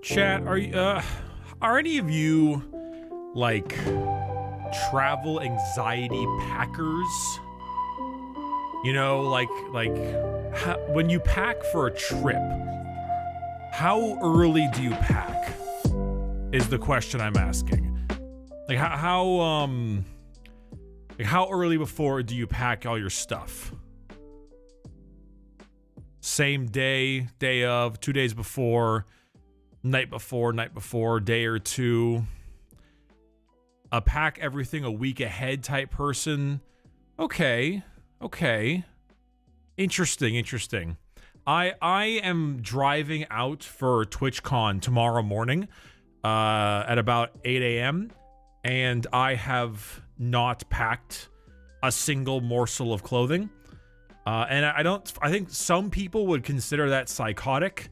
Chat, are any of you like travel anxiety packers? You know, when you pack for a trip, how early do you pack? Is the question I'm asking. Like how early before do you pack all your stuff? Same day, day of, 2 days before, night before, day or two. A pack everything a week ahead type person. Okay. Interesting. I am driving out for TwitchCon tomorrow morning at about 8 a.m. and I have not packed a single morsel of clothing. And I think some people would consider that psychotic,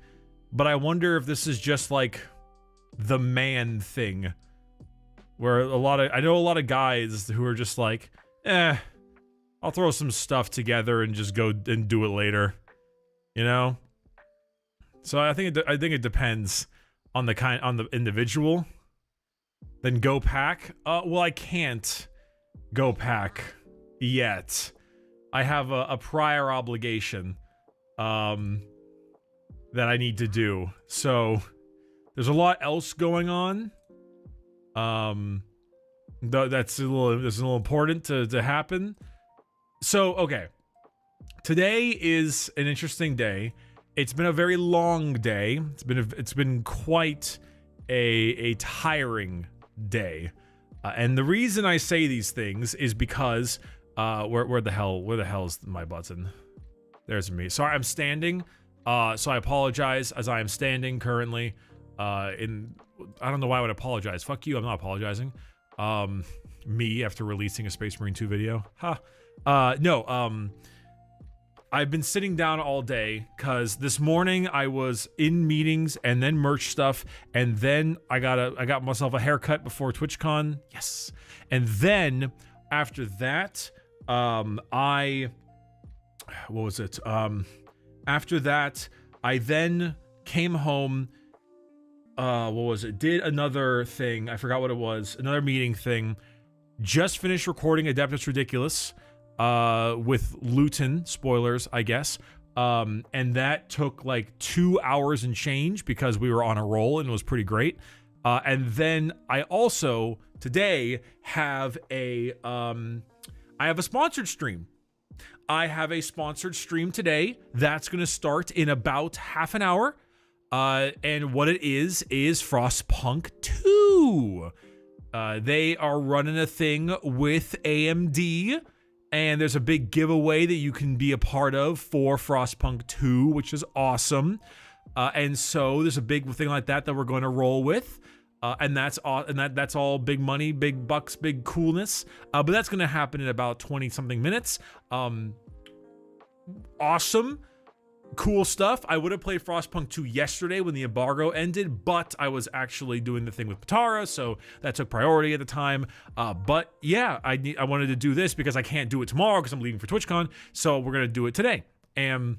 but I wonder if this is just like the man thing where I know a lot of guys who are just like, I'll throw some stuff together and just go and do it later, you know? So I think it depends on the individual. Then go pack. Well, I can't go pack yet. I have a prior obligation that I need to do. So there's a lot else going on. That's a little important to happen. So, okay. Today is an interesting day. It's been a very long day. It's been quite a tiring day. And the reason I say these things is because where the hell is my button? There's me. Sorry, I'm standing. So I apologize as I am standing currently. I don't know why I would apologize. Fuck you, I'm not apologizing. Me after releasing a Space Marine 2 video. No, I've been sitting down all day because this morning I was in meetings and then merch stuff, and then I got myself a haircut before TwitchCon. Yes. And then after that, after that, I then came home. Did another thing. I forgot what it was. Another meeting thing. Just finished recording Adeptus Ridiculous with Luton. Spoilers, I guess. And that took like 2 hours and change because we were on a roll and it was pretty great. And then I also today have a sponsored stream. I have a sponsored stream today that's going to start in about half an hour. And what it is FROSTPUNK 2. They are running a thing with AMD, and there's a big giveaway that you can be a part of for FROSTPUNK 2, which is awesome. And so there's a big thing like that we're going to roll with. And that's all big money, big bucks, big coolness. But that's going to happen in about 20 something minutes. Awesome. Cool stuff. I would have played FROSTPUNK 2 yesterday when the embargo ended, but I was actually doing the thing with Patara, so that took priority at the time. But yeah, I wanted to do this because I can't do it tomorrow because I'm leaving for TwitchCon, so we're gonna do it today. And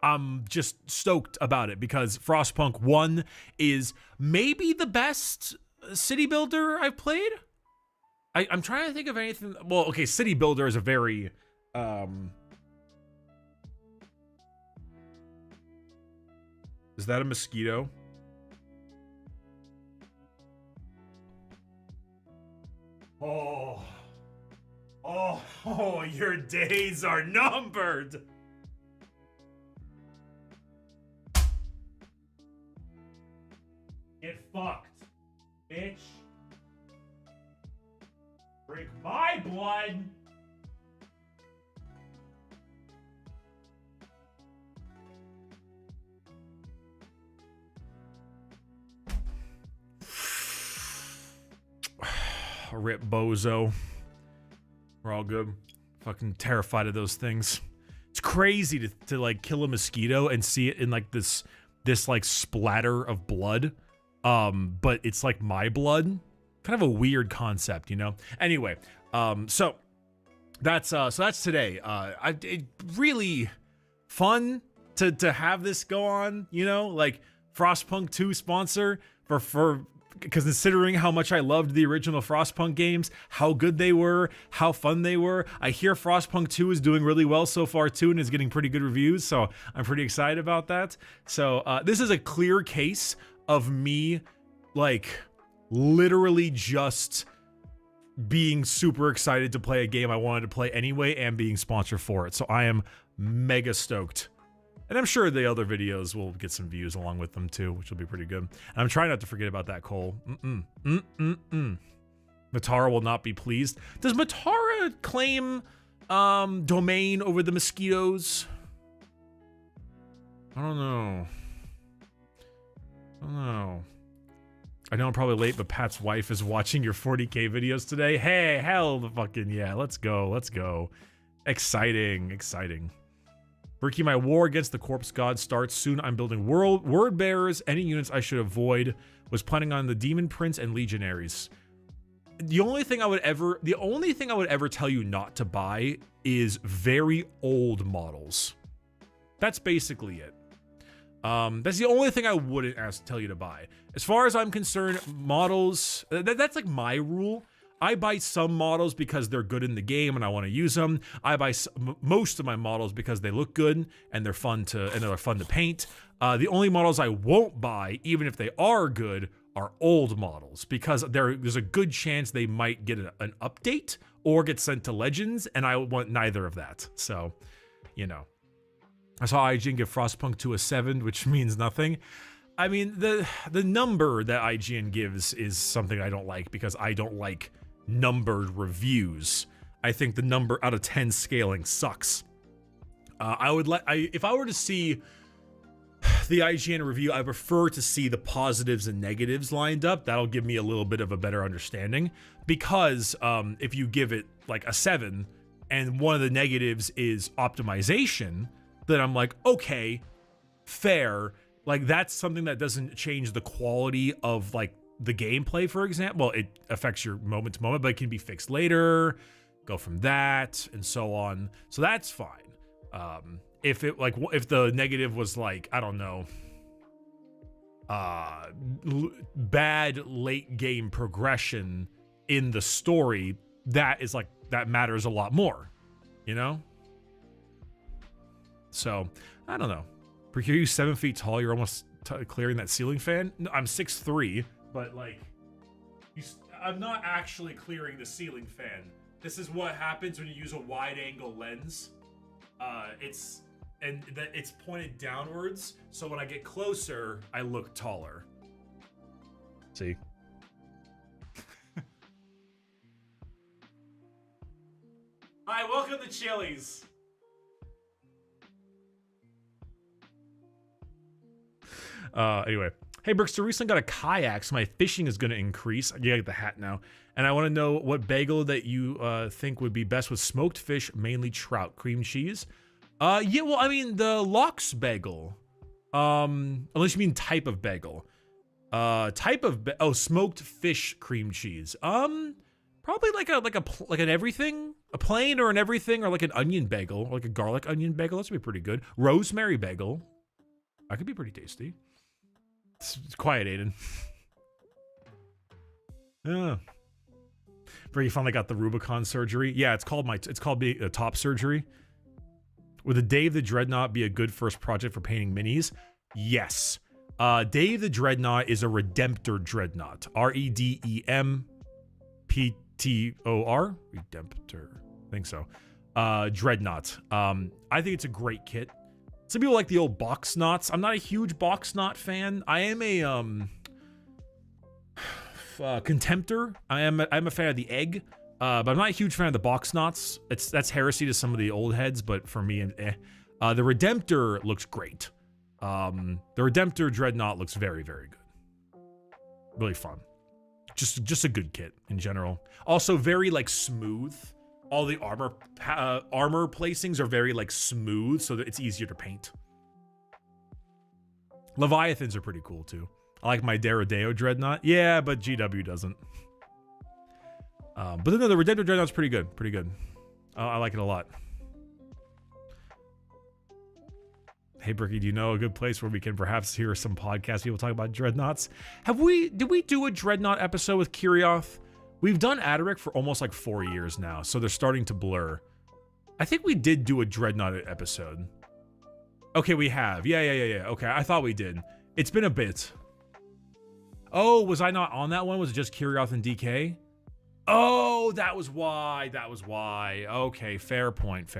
I'm just stoked about it because FROSTPUNK 1 is maybe the best city builder I've played. I'm trying to think of anything. Well, okay, city builder is a very Is that a mosquito? Oh, your days are numbered. Get fucked, bitch. Drink my blood. Rip bozo. We're all good. Fucking terrified of those things. It's crazy to like kill a mosquito and see it in like this like splatter of blood. But it's like my blood. Kind of a weird concept, you know? Anyway, so that's today. It really fun to have this go on, you know? Like Frostpunk 2 sponsor for because considering how much I loved the original Frostpunk games, how good they were, how fun they were. I hear Frostpunk 2 is doing really well so far too and is getting pretty good reviews, so I'm pretty excited about that. So this is a clear case of me like literally just being super excited to play a game I wanted to play anyway and being sponsored for it. So I am mega stoked. And I'm sure the other videos will get some views along with them too, which will be pretty good. And I'm trying not to forget about that, Cole. Matara will not be pleased. Does Matara claim domain over the mosquitoes? I don't know. I know I'm probably late, but Pat's wife is watching your 40K videos today. Hey, hell the fucking yeah. Let's go. Exciting. Bricky, my war against the corpse god starts soon. I'm building word bearers. Any units I should avoid. Was planning on the demon prince and legionaries. The only thing I would ever tell you not to buy is very old models. That's basically it. That's the only thing I wouldn't tell you to buy. As far as I'm concerned, models, that's like my rule. I buy some models because they're good in the game and I want to use them. I buy most of my models because they look good and they're fun to paint. The only models I won't buy, even if they are good, are old models because there's a good chance they might get an update or get sent to Legends, and I want neither of that. So, you know. I saw IGN give Frostpunk 2 a 7, which means nothing. I mean, the number that IGN gives is something I don't like because I don't like numbered reviews. I think the number out of 10 scaling sucks. If I were to see the IGN review, I prefer to see the positives and negatives lined up. That'll give me a little bit of a better understanding because if you give it like a 7 and one of the negatives is optimization, then I'm like, okay, fair. Like that's something that doesn't change the quality of like the gameplay, for example. Well, it affects your moment to moment, but it can be fixed later, go from that and so on. So that's fine. If the negative was like, I don't know, bad late game progression in the story, that matters a lot more, you know? So, I don't know. Are you 7 feet tall? You're almost clearing that ceiling fan? No, I'm 6'3", but like, I'm not actually clearing the ceiling fan. This is what happens when you use a wide angle lens. It's pointed downwards, so when I get closer, I look taller. See? Hi, welcome to Chili's. Anyway. Hey, Brickster, recently got a kayak, so my fishing is going to increase. Yeah, I get the hat now. And I want to know what bagel that you think would be best with smoked fish, mainly trout, cream cheese. Yeah, well, I mean, the lox bagel. Unless you mean type of bagel. Smoked fish cream cheese. Probably like an everything, a plain or an everything, or like an onion bagel, or like a garlic onion bagel. That's be pretty good. Rosemary bagel. That could be pretty tasty. It's quiet, Aiden. Yeah. Brady finally got the Rubicon surgery. Yeah, it's called being a top surgery. Would the Dave the Dreadnought be a good first project for painting minis? Yes. Dave the Dreadnought is a Redemptor Dreadnought. Redemptor. Redemptor. I think so. Dreadnought. I think it's a great kit. Some people like the old box knots. I'm not a huge box knot fan. I am a contemptor. I'm a fan of the egg, but I'm not a huge fan of the box knots. That's heresy to some of the old heads, but for me, the Redemptor looks great. The Redemptor Dreadnought looks very, very good. Really fun. Just a good kit in general. Also very like smooth. All the armor placings are very like smooth, so that it's easier to paint. Leviathans are pretty cool too. I like my Derodeo Dreadnought. Yeah, but GW doesn't. But no, the Redemptor Dreadnought's pretty good. Pretty good. I like it a lot. Hey, Bricky, do you know a good place where we can perhaps hear some podcast people talk about dreadnoughts? Did we do a dreadnought episode with Kirioth? We've done Adaric for almost like 4 years now, so they're starting to blur. I think we did do a dreadnought episode. Okay, we have. Yeah. Okay, I thought we did. It's been a bit. Oh, was I not on that one? Was it just Kirioth and DK? Oh, that was why. Okay, fair point.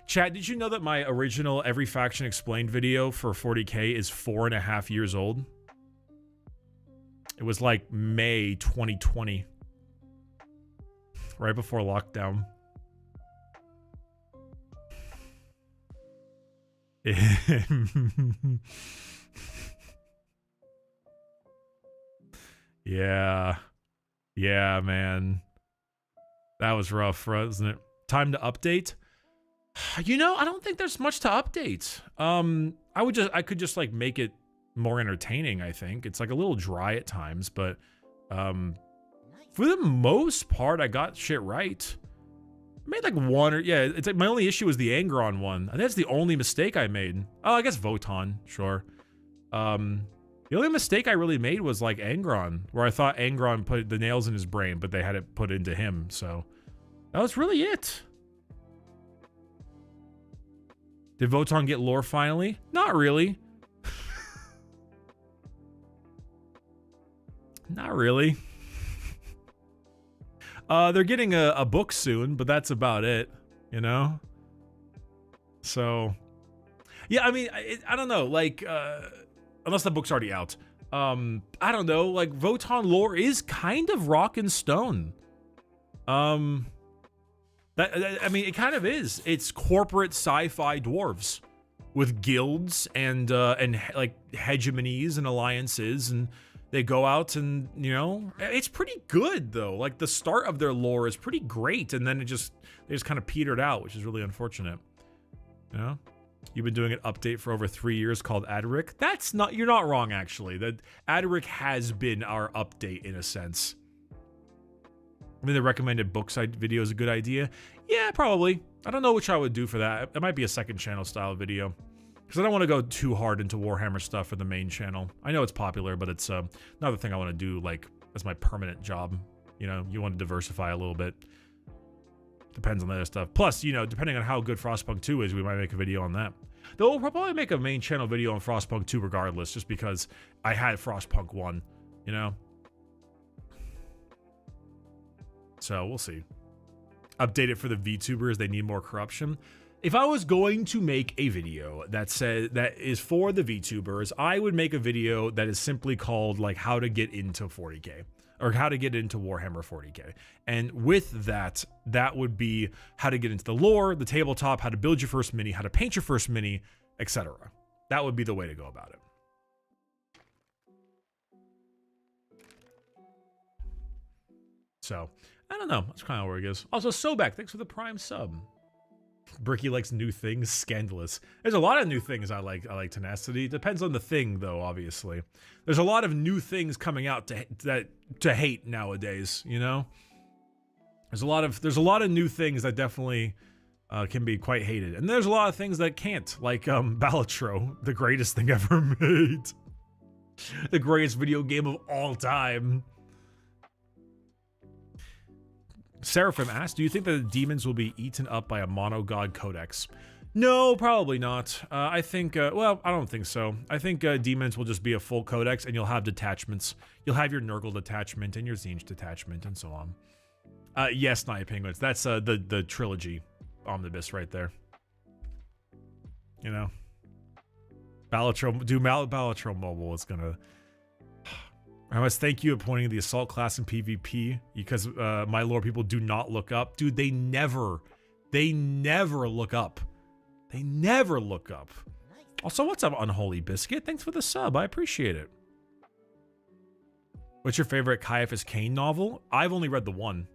Chat, did you know that my original Every Faction Explained video for 40K is 4.5 years old? It was like May 2020. Right before lockdown. Yeah, man. That was rough, wasn't it? Time to update? You know, I don't think there's much to update. I could just like make it more entertaining, I think. It's like a little dry at times, but for the most part, I got shit right. I made like one or it's like my only issue was the Angron one. I think that's the only mistake I made. Oh, I guess Votan, sure. The only mistake I really made was like Angron, where I thought Angron put the nails in his brain, but they had it put into him, so that was really it. Did Votan get lore finally? Not really. Not really. They're getting a book soon, but that's about it, you know? So, yeah, I mean, I don't know, like, unless the book's already out. I don't know, like, Votan lore is kind of rock and stone. I mean, it kind of is. It's corporate sci-fi dwarves with guilds and like hegemonies and alliances, and they go out and, you know, it's pretty good though. Like the start of their lore is pretty great, and then they just kind of petered out, which is really unfortunate. You know, you've been doing an update for over 3 years called Adaric. You're not wrong actually. That Adaric has been our update in a sense. I mean, the recommended book site video is a good idea. Yeah, probably. I don't know which I would do for that. It might be a second channel style video. Because I don't want to go too hard into Warhammer stuff for the main channel. I know it's popular, but it's another thing I want to do, like, as my permanent job. You know, you want to diversify a little bit. Depends on the other stuff. Plus, you know, depending on how good Frostpunk 2 is, we might make a video on that. Though we'll probably make a main channel video on Frostpunk 2 regardless, just because I had Frostpunk 1, you know? So, we'll see. Update it for the VTubers, they need more corruption. If I was going to make a video that is for the VTubers, I would make a video that is simply called, like, how to get into 40K. Or how to get into Warhammer 40K. And with that, that would be how to get into the lore, the tabletop, how to build your first mini, how to paint your first mini, etc. That would be the way to go about it. So, I don't know. That's kind of where it goes. Also, Sobek, thanks for the Prime sub. Bricky likes new things. Scandalous. There's a lot of new things I like. I like Tenacity. Depends on the thing, though, obviously. There's a lot of new things coming out to hate nowadays, you know? There's a lot of new things that definitely can be quite hated. And there's a lot of things that can't, like Balatro, the greatest thing ever made. The greatest video game of all time. Seraphim asked, do you think that the demons will be eaten up by a mono-god codex? No, probably not. I think, well, I don't think so. I think demons will just be a full codex, and you'll have detachments. You'll have your Nurgle detachment and your Tzeentch detachment and so on. Yes, Night Penguins. That's the trilogy omnibus right there. You know? Balatro Mobile is gonna... I must thank you for pointing the assault class in PvP, because my lore people do not look up. Dude, they never look up. They never look up. Also, what's up, Unholy Biscuit? Thanks for the sub. I appreciate it. What's your favorite Caiaphas Cain novel? I've only read the one.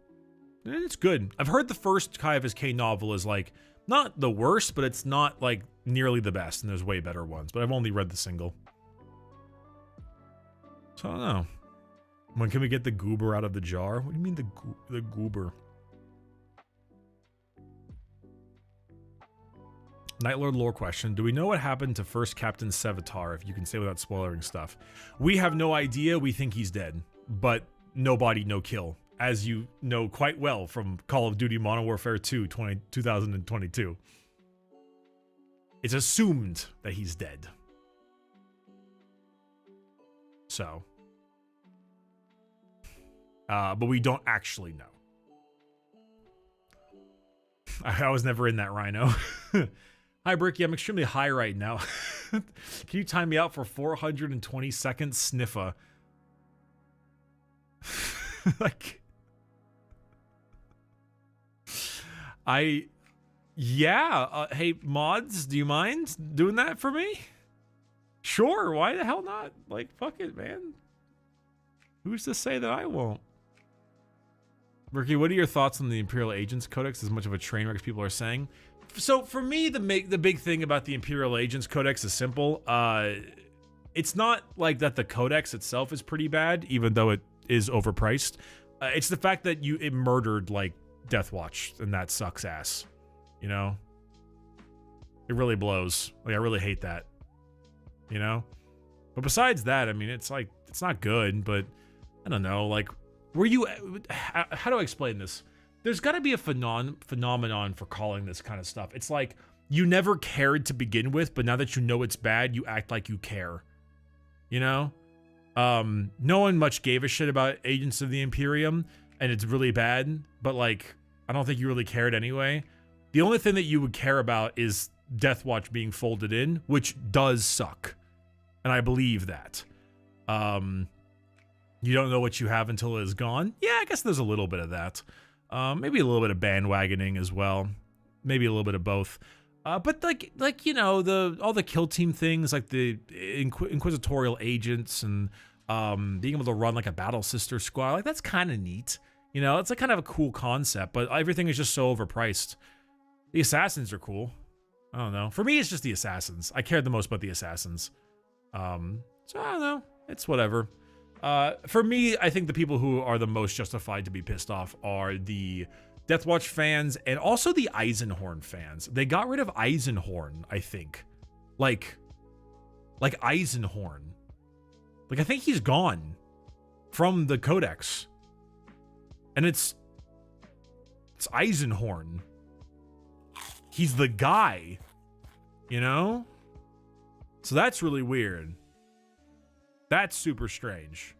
It's good. I've heard the first Caiaphas Cain novel is, like, not the worst, but it's not, like, nearly the best, and there's way better ones. But I've only read the single. So I don't know. When can we get the goober out of the jar? What do you mean the goober? Nightlord lore question. Do we know what happened to first Captain Sevatar, if you can say without spoiling stuff? We have no idea. We think he's dead, but no body, no kill, as you know quite well from Call of Duty Modern Warfare 2 2022. It's assumed that he's dead. So. But we don't actually know. I was never in that rhino. Hi, Bricky. I'm extremely high right now. Can you time me out for 420 seconds, sniffa? Like, yeah. Hey, mods, do you mind doing that for me? Sure. Why the hell not? Like, fuck it, man. Who's to say that I won't? Ricky, what are your thoughts on the Imperial Agents Codex? As much of a train wreck as people are saying. So for me, the big thing about the Imperial Agents Codex is simple. It's not like that the Codex itself is pretty bad, even though it is overpriced. It's the fact that it murdered like Deathwatch, and that sucks ass. You know, it really blows. Like I really hate that. You know, but besides that, I mean, it's like it's not good, but I don't know. Like, how do I explain this? There's got to be a phenomenon for calling this kind of stuff. It's like you never cared to begin with, but now that you know it's bad, you act like you care. You know? No one much gave a shit about Agents of the Imperium, and it's really bad, but like, I don't think you really cared anyway. The only thing that you would care about is Deathwatch being folded in, which does suck. And I believe that. You don't know what you have until it is gone. Yeah, I guess there's a little bit of that. Maybe a little bit of bandwagoning as well. Maybe a little bit of both. But like you know, all the kill team things, like the inquisitorial agents and being able to run like a battle sister squad, like that's kind of neat. You know, it's like kind of a cool concept, but everything is just so overpriced. The assassins are cool. I don't know. For me, it's just the assassins. I cared the most about the assassins. So I don't know. It's whatever. For me, I think the people who are the most justified to be pissed off are the Deathwatch fans and also the Eisenhorn fans. They got rid of Eisenhorn, I think. Like Eisenhorn. Like, I think he's gone from the Codex. And it's Eisenhorn. He's the guy, you know? So that's really weird. That's super strange.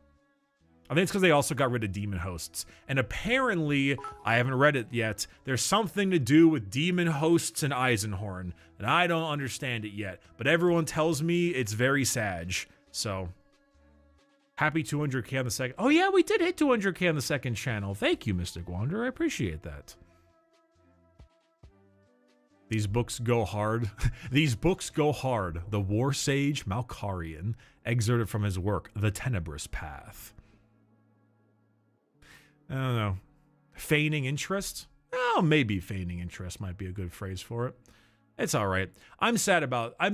I think it's because they also got rid of demon hosts. And apparently, I haven't read it yet, there's something to do with demon hosts and Eisenhorn. And I don't understand it yet. But everyone tells me it's very sag. So, happy 200k on the second. Oh yeah, we did hit 200k on the second channel. Thank you, Mystic Wanderer. I appreciate that. These books go hard. These books go hard. The War Sage Malkarian excerpted from his work, The Tenebrous Path. I don't know. Feigning interest? Oh, maybe feigning interest might be a good phrase for it. It's all right. I'm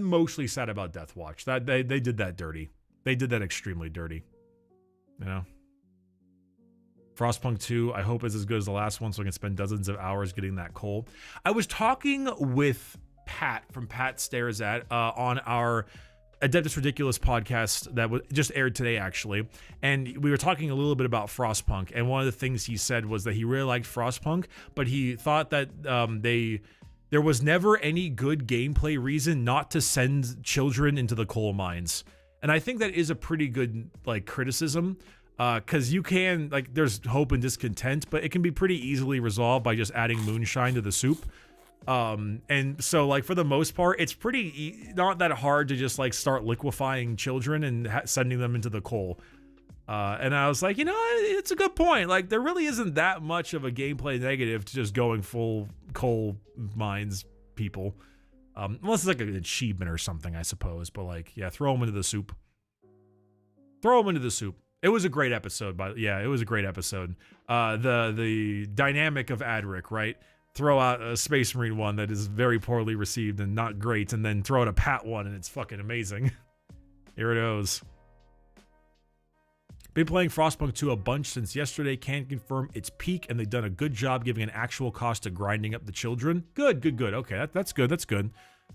mostly sad about Deathwatch. That they did that dirty. They did that extremely dirty. You know? Frostpunk 2, I hope is as good as the last one so I can spend dozens of hours getting that coal. I was talking with Pat from Pat Stares At on our Adeptus Ridiculous podcast that just aired today, actually. And we were talking a little bit about Frostpunk. And one of the things he said was that he really liked Frostpunk, but he thought that there was never any good gameplay reason not to send children into the coal mines. And I think that is a pretty good like criticism. Because you can, like, there's hope and discontent, but it can be pretty easily resolved by just adding moonshine to the soup. And so, like, for the most part, it's pretty not that hard to just, like, start liquefying children and sending them into the coal. And I was like, you know, it's a good point. Like, there really isn't that much of a gameplay negative to just going full coal mines people. Unless it's, like, an achievement or something, I suppose. But, like, yeah, throw them into the soup. Throw them into the soup. It was a great episode, it was a great episode. The dynamic of Adric, right? Throw out a Space Marine one that is very poorly received and not great, and then throw out a Pat one and it's fucking amazing. Here it goes. Been playing Frostpunk 2 a bunch since yesterday. Can confirm its peak, and they've done a good job giving an actual cost to grinding up the children. Good. Okay, that's good.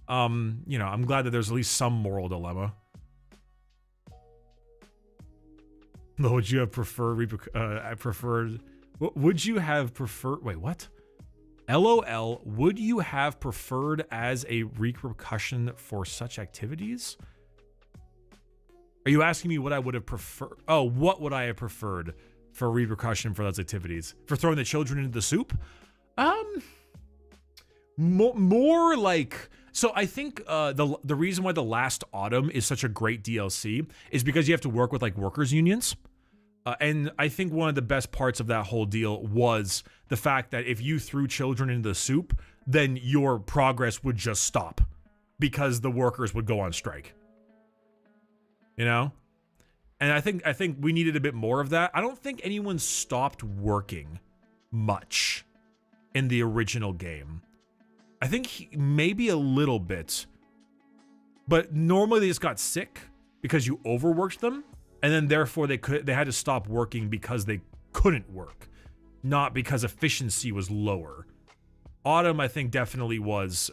You know, I'm glad that there's at least some moral dilemma. Would you have preferred, would you have preferred, wait, what? LOL, would you have preferred as a repercussion for such activities? Are you asking me what I would have preferred? Oh, what would I have preferred for repercussion for those activities? For throwing the children into the soup? More like, so I think the reason why The Last Autumn is such a great DLC is because you have to work with like workers unions. And I think one of the best parts of that whole deal was the fact that if you threw children into the soup, then your progress would just stop because the workers would go on strike. You know? And I think we needed a bit more of that. I don't think anyone stopped working much in the original game. I think maybe a little bit. But normally they just got sick because you overworked them. And then therefore they had to stop working because they couldn't work, not because efficiency was lower. Autumn, I think, definitely was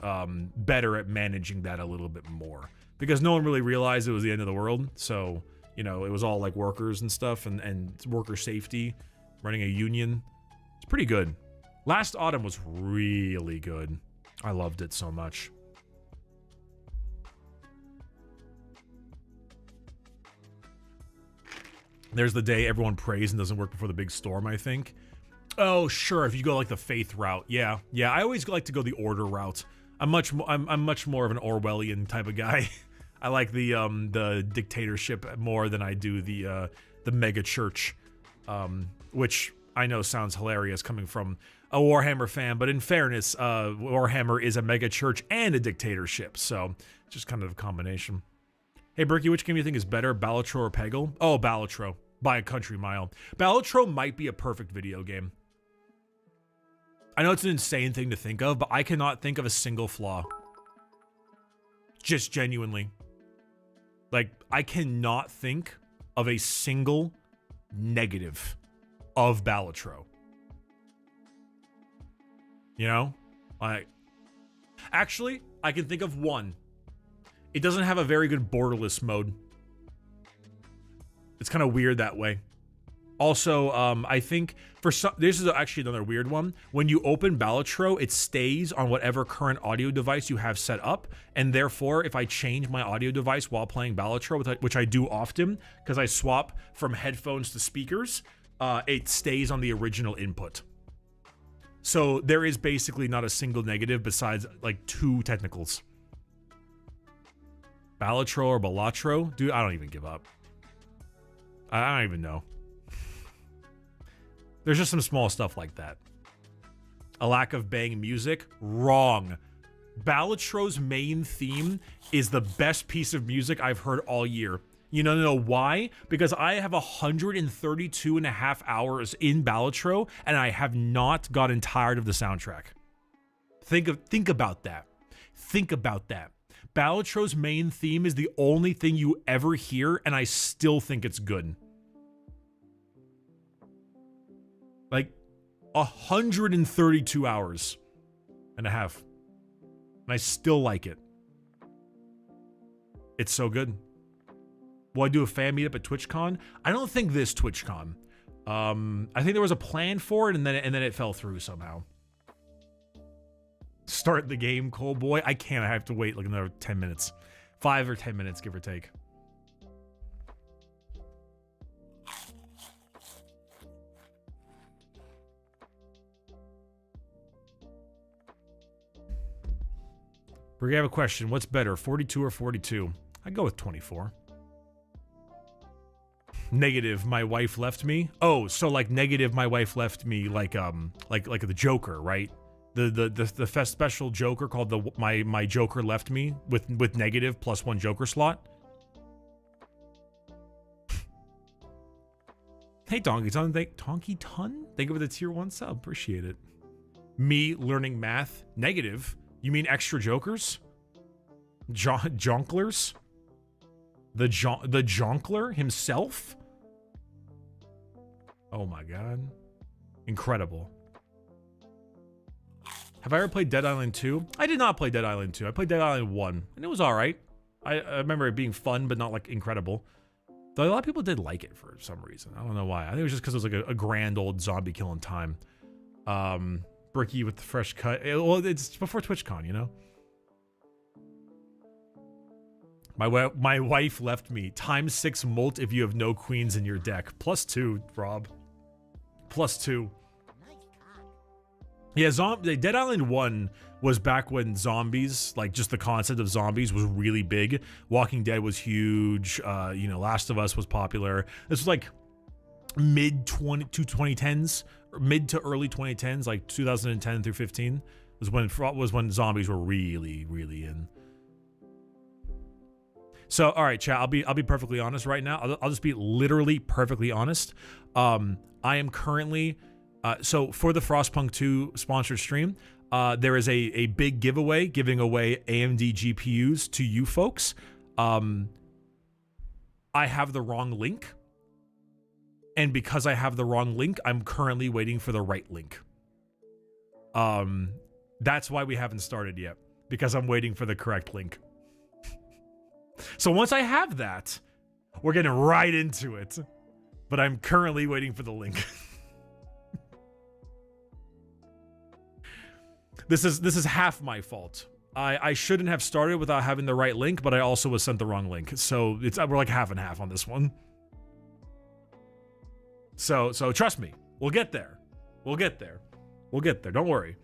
better at managing that a little bit more because no one really realized it was the end of the world. So, you know, it was all like workers and stuff and worker safety, running a union. It's pretty good. Last Autumn was really good. I loved it so much. There's the day everyone prays and doesn't work before the big storm, I think. Oh, sure, if you go like the faith route. Yeah. Yeah, I always like to go the order route. I'm much more of an Orwellian type of guy. I like the dictatorship more than I do the mega church, which I know sounds hilarious coming from a Warhammer fan, but in fairness, Warhammer is a mega church and a dictatorship, so just kind of a combination. Hey, Bricky, which game do you think is better, Balatro or Peggle? Oh, Balatro, by a country mile. Balatro might be a perfect video game. I know it's an insane thing to think of, but I cannot think of a single flaw. Just genuinely. Like, I cannot think of a single negative of Balatro. You know? Like, actually, I can think of one. It doesn't have a very good borderless mode. It's kind of weird that way. Also, I think for some, this is actually another weird one. When you open Balatro, it stays on whatever current audio device you have set up, and therefore, if I change my audio device while playing Balatro, which I do often, because I swap from headphones to speakers, it stays on the original input. So there is basically not a single negative besides like 2 technicals. Balatro or Balatro? Dude, I don't even give up. I don't even know. There's just some small stuff like that. A lack of bang music? Wrong. Balatro's main theme is the best piece of music I've heard all year. You know why? Because I have 132.5 hours in Balatro, and I have not gotten tired of the soundtrack. Think about that. Think about that. Balatro's main theme is the only thing you ever hear, and I still think it's good. Like, 132 hours and a half. And I still like it. It's so good. Will I do a fan meetup at TwitchCon? I don't think this TwitchCon. I think there was a plan for it, and then it fell through somehow. Start the game, Cole boy. I can't. I have to wait like another 10 minutes. 5 or 10 minutes, give or take. We have a question. What's better, 42 or 42? I'd go with 24. Negative, my wife left me. Oh, so like negative, my wife left me, like the Joker, right? The special Joker called my Joker left me with negative +1 Joker slot. Hey Donkey Ton, thank you for the tier 1 sub. Appreciate it. Me learning math, negative. You mean extra Jokers? Jonklers? The Jonkler himself? Oh my god. Incredible. Have I ever played Dead Island 2? I did not play Dead Island 2. I played Dead Island 1, and it was alright. I remember it being fun, but not, like, incredible. Though a lot of people did like it for some reason. I don't know why. I think it was just because it was, like, a grand old zombie killing time. Bricky with the fresh cut. Well, it's before TwitchCon, you know? My wife left me. ×6 molt if you have no queens in your deck. +2, Rob. +2. Yeah, Dead Island 1 was back when zombies, like just the concept of zombies was really big. Walking Dead was huge. You know, Last of Us was popular. This was like mid 2010s, or mid to early 2010s, like 2010 through 15 was when zombies were really, really in. So, all right, chat. I'll be perfectly honest right now. I'll just be literally perfectly honest. I am currently so for the FROSTPUNK 2 sponsored stream, there is a big giveaway giving away AMD GPUs to you folks. I have the wrong link, and because I have the wrong link, I'm currently waiting for the right link. That's why we haven't started yet, because I'm waiting for the correct link. So once I have that, we're getting right into it. But I'm currently waiting for the link. This is half my fault. I shouldn't have started without having the right link, but I also was sent the wrong link. So we're like half and half on this one. So trust me, we'll get there. We'll get there. We'll get there. Don't worry.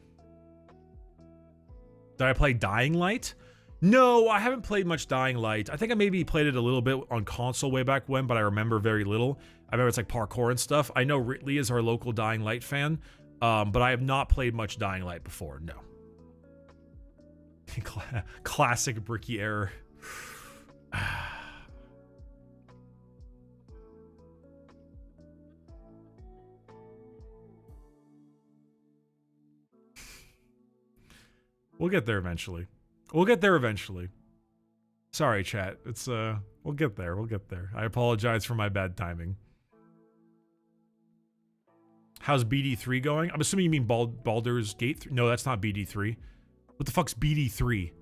Did I play Dying Light? No, I haven't played much Dying Light. I think I maybe played it a little bit on console way back when, but I remember very little. I remember it's like parkour and stuff. I know Ridley is our local Dying Light fan, but I have not played much Dying Light before, no. Classic Bricky error. We'll get there eventually. We'll get there eventually. Sorry, chat. It's we'll get there. We'll get there. I apologize for my bad timing. How's BD3 going? I'm assuming you mean Baldur's Gate 3. No, that's not BD3. What the fuck's BD3?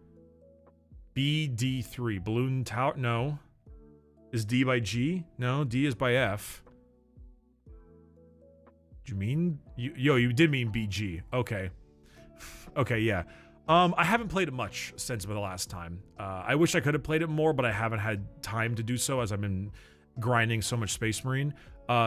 BD3. Balloon Tower? No. Is D by G? No, D is by F. Do you mean? You did mean BG. Okay. Okay, yeah. I haven't played it much since the last time. I wish I could have played it more, but I haven't had time to do so as I've been grinding so much Space Marine.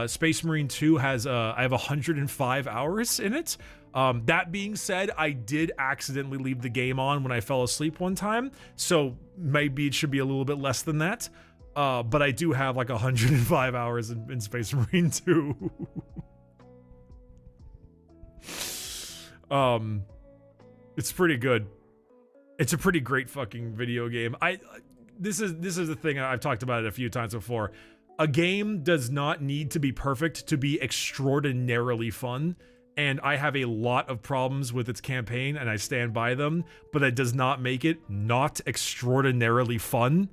Space Marine 2 has, I have 105 hours in it. That being said, I did accidentally leave the game on when I fell asleep one time, so maybe it should be a little bit less than that. But I do have like 105 hours in Space Marine 2. It's pretty good. It's a pretty great fucking video game. This is the thing, I've talked about it a few times before. A game does not need to be perfect to be extraordinarily fun, and I have a lot of problems with its campaign, and I stand by them, but that does not make it not extraordinarily fun,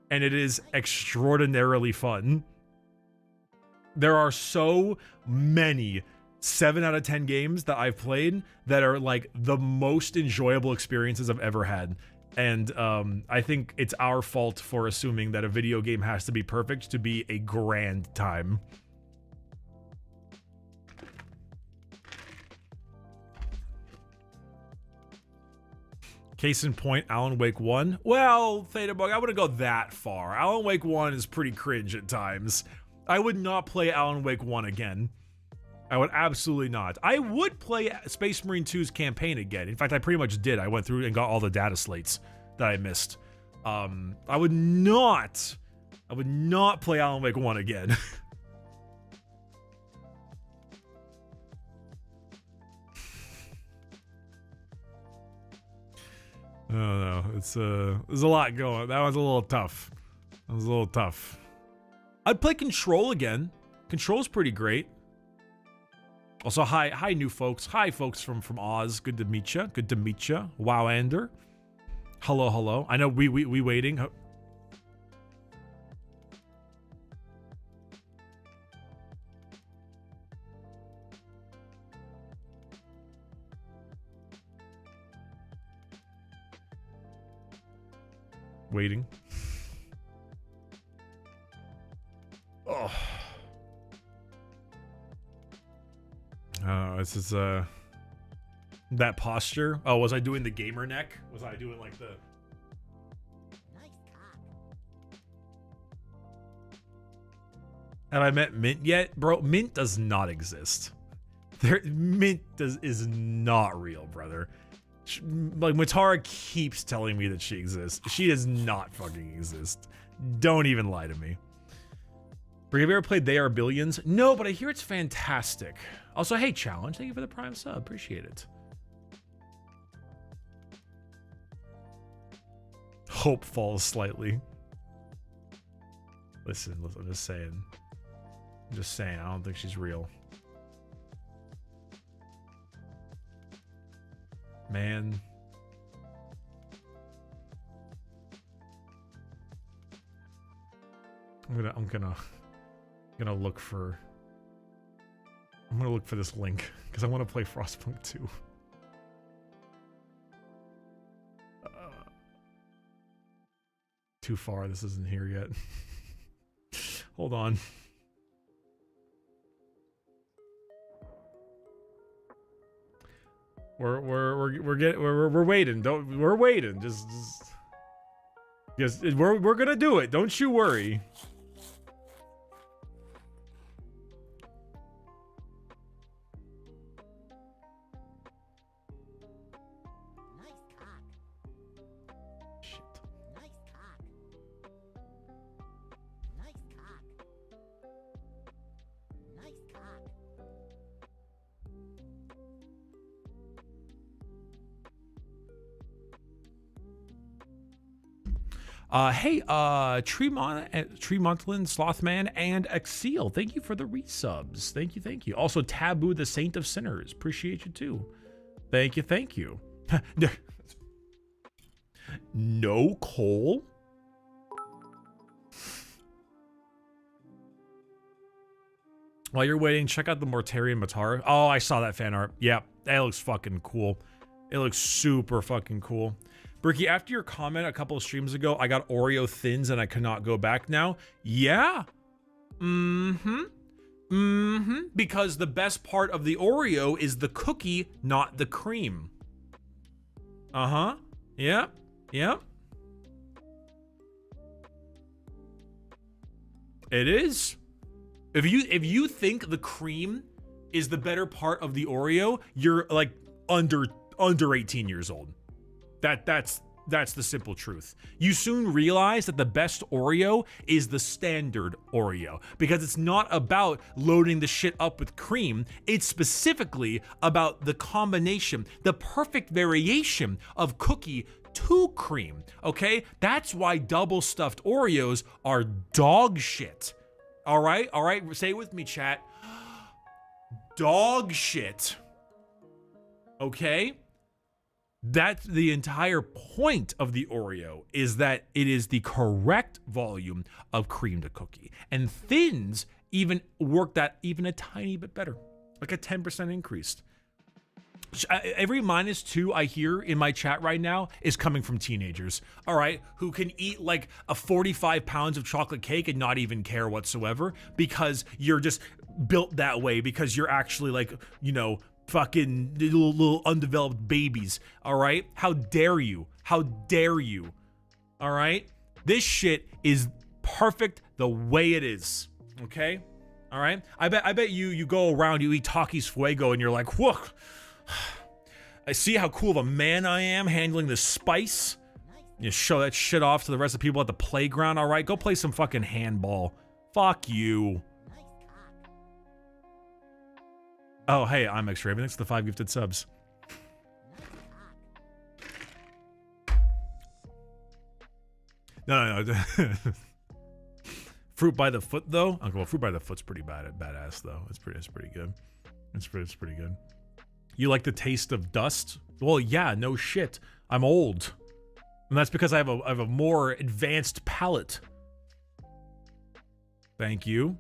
and it is extraordinarily fun. There are so many 7 out of 10 games that I've played that are like the most enjoyable experiences I've ever had. And I think it's our fault for assuming that a video game has to be perfect to be a grand time. Case in point, Alan Wake 1. Well, Theta-Bug, I wouldn't go that far. Alan Wake 1 is pretty cringe at times. I would not play Alan Wake 1 again. I would absolutely not. I would play Space Marine 2's campaign again. In fact, I pretty much did. I went through and got all the data slates that I missed. I would not play Alan Wake 1 again. Oh no, there's a lot going. That was a little tough. That was a little tough. I'd play Control again. Control's pretty great. Also, hi new folks. Hi folks from Oz. Good to meet you. Good to meet you. Wowander. Hello. I know we waiting. Waiting. Oh. This is that posture. Oh, was I doing the gamer neck? Was I doing like the nice cock? Have I met Mint yet? Bro, Mint does not exist. Mint is not real, brother. Like, Matara keeps telling me that she exists. She does not fucking exist. Don't even lie to me. Have you ever played They Are Billions? No, but I hear it's fantastic. Also, hey, Challenge, thank you for the Prime sub. Appreciate it. Hope falls slightly. Listen, I'm just saying. I'm just saying, I don't think she's real. Man. I'm gonna look for this link because I want to play Frostpunk 2. Too far. This isn't here yet. Hold on. We're waiting. We're waiting. Just we're gonna do it. Don't you worry. Hey, Tremontlin, Slothman, and Exil, thank you for the resubs. Thank you. Also, Taboo, the Saint of Sinners, appreciate you too. Thank you. No Cole? While you're waiting, check out the Mortarian Matara. Oh, I saw that fan art. Yeah, that looks fucking cool. It looks super fucking cool. Bricky, after your comment a couple of streams ago, I got Oreo thins and I cannot go back now. Yeah. Because the best part of the Oreo is the cookie, not the cream. Yep. It is. If you think the cream is the better part of the Oreo, you're like under 18 years old. That's the simple truth. You soon realize that the best Oreo is the standard Oreo because it's not about loading the shit up with cream. It's specifically about the combination, the perfect variation of cookie to cream, okay? That's why double stuffed Oreos are dog shit. All right, say it with me, chat. Dog shit. Okay? That's the entire point of the Oreo, is that it is the correct volume of cream to cookie. And thins even work that even a tiny bit better, like a 10% increase. Every -2 I hear in my chat right now is coming from teenagers, all right, who can eat like a 45 pounds of chocolate cake and not even care whatsoever because you're just built that way because you're actually like, you know, fucking little undeveloped babies, all right? How dare you? How dare you? All right? This shit is perfect the way it is, okay? All right? I bet you go around, you eat Takis Fuego, and you're like, whoa, I see how cool of a man I am handling this spice. You show that shit off to the rest of the people at the playground, all right? Go play some fucking handball. Fuck you. Oh, hey, I'm X-Raven. Thanks for the 5 gifted subs. No. Fruit by the foot, though? Okay, well, fruit by the foot's pretty badass, though. It's pretty good. It's pretty good. You like the taste of dust? Well, yeah, no shit. I'm old. And that's because I have a more advanced palate. Thank you.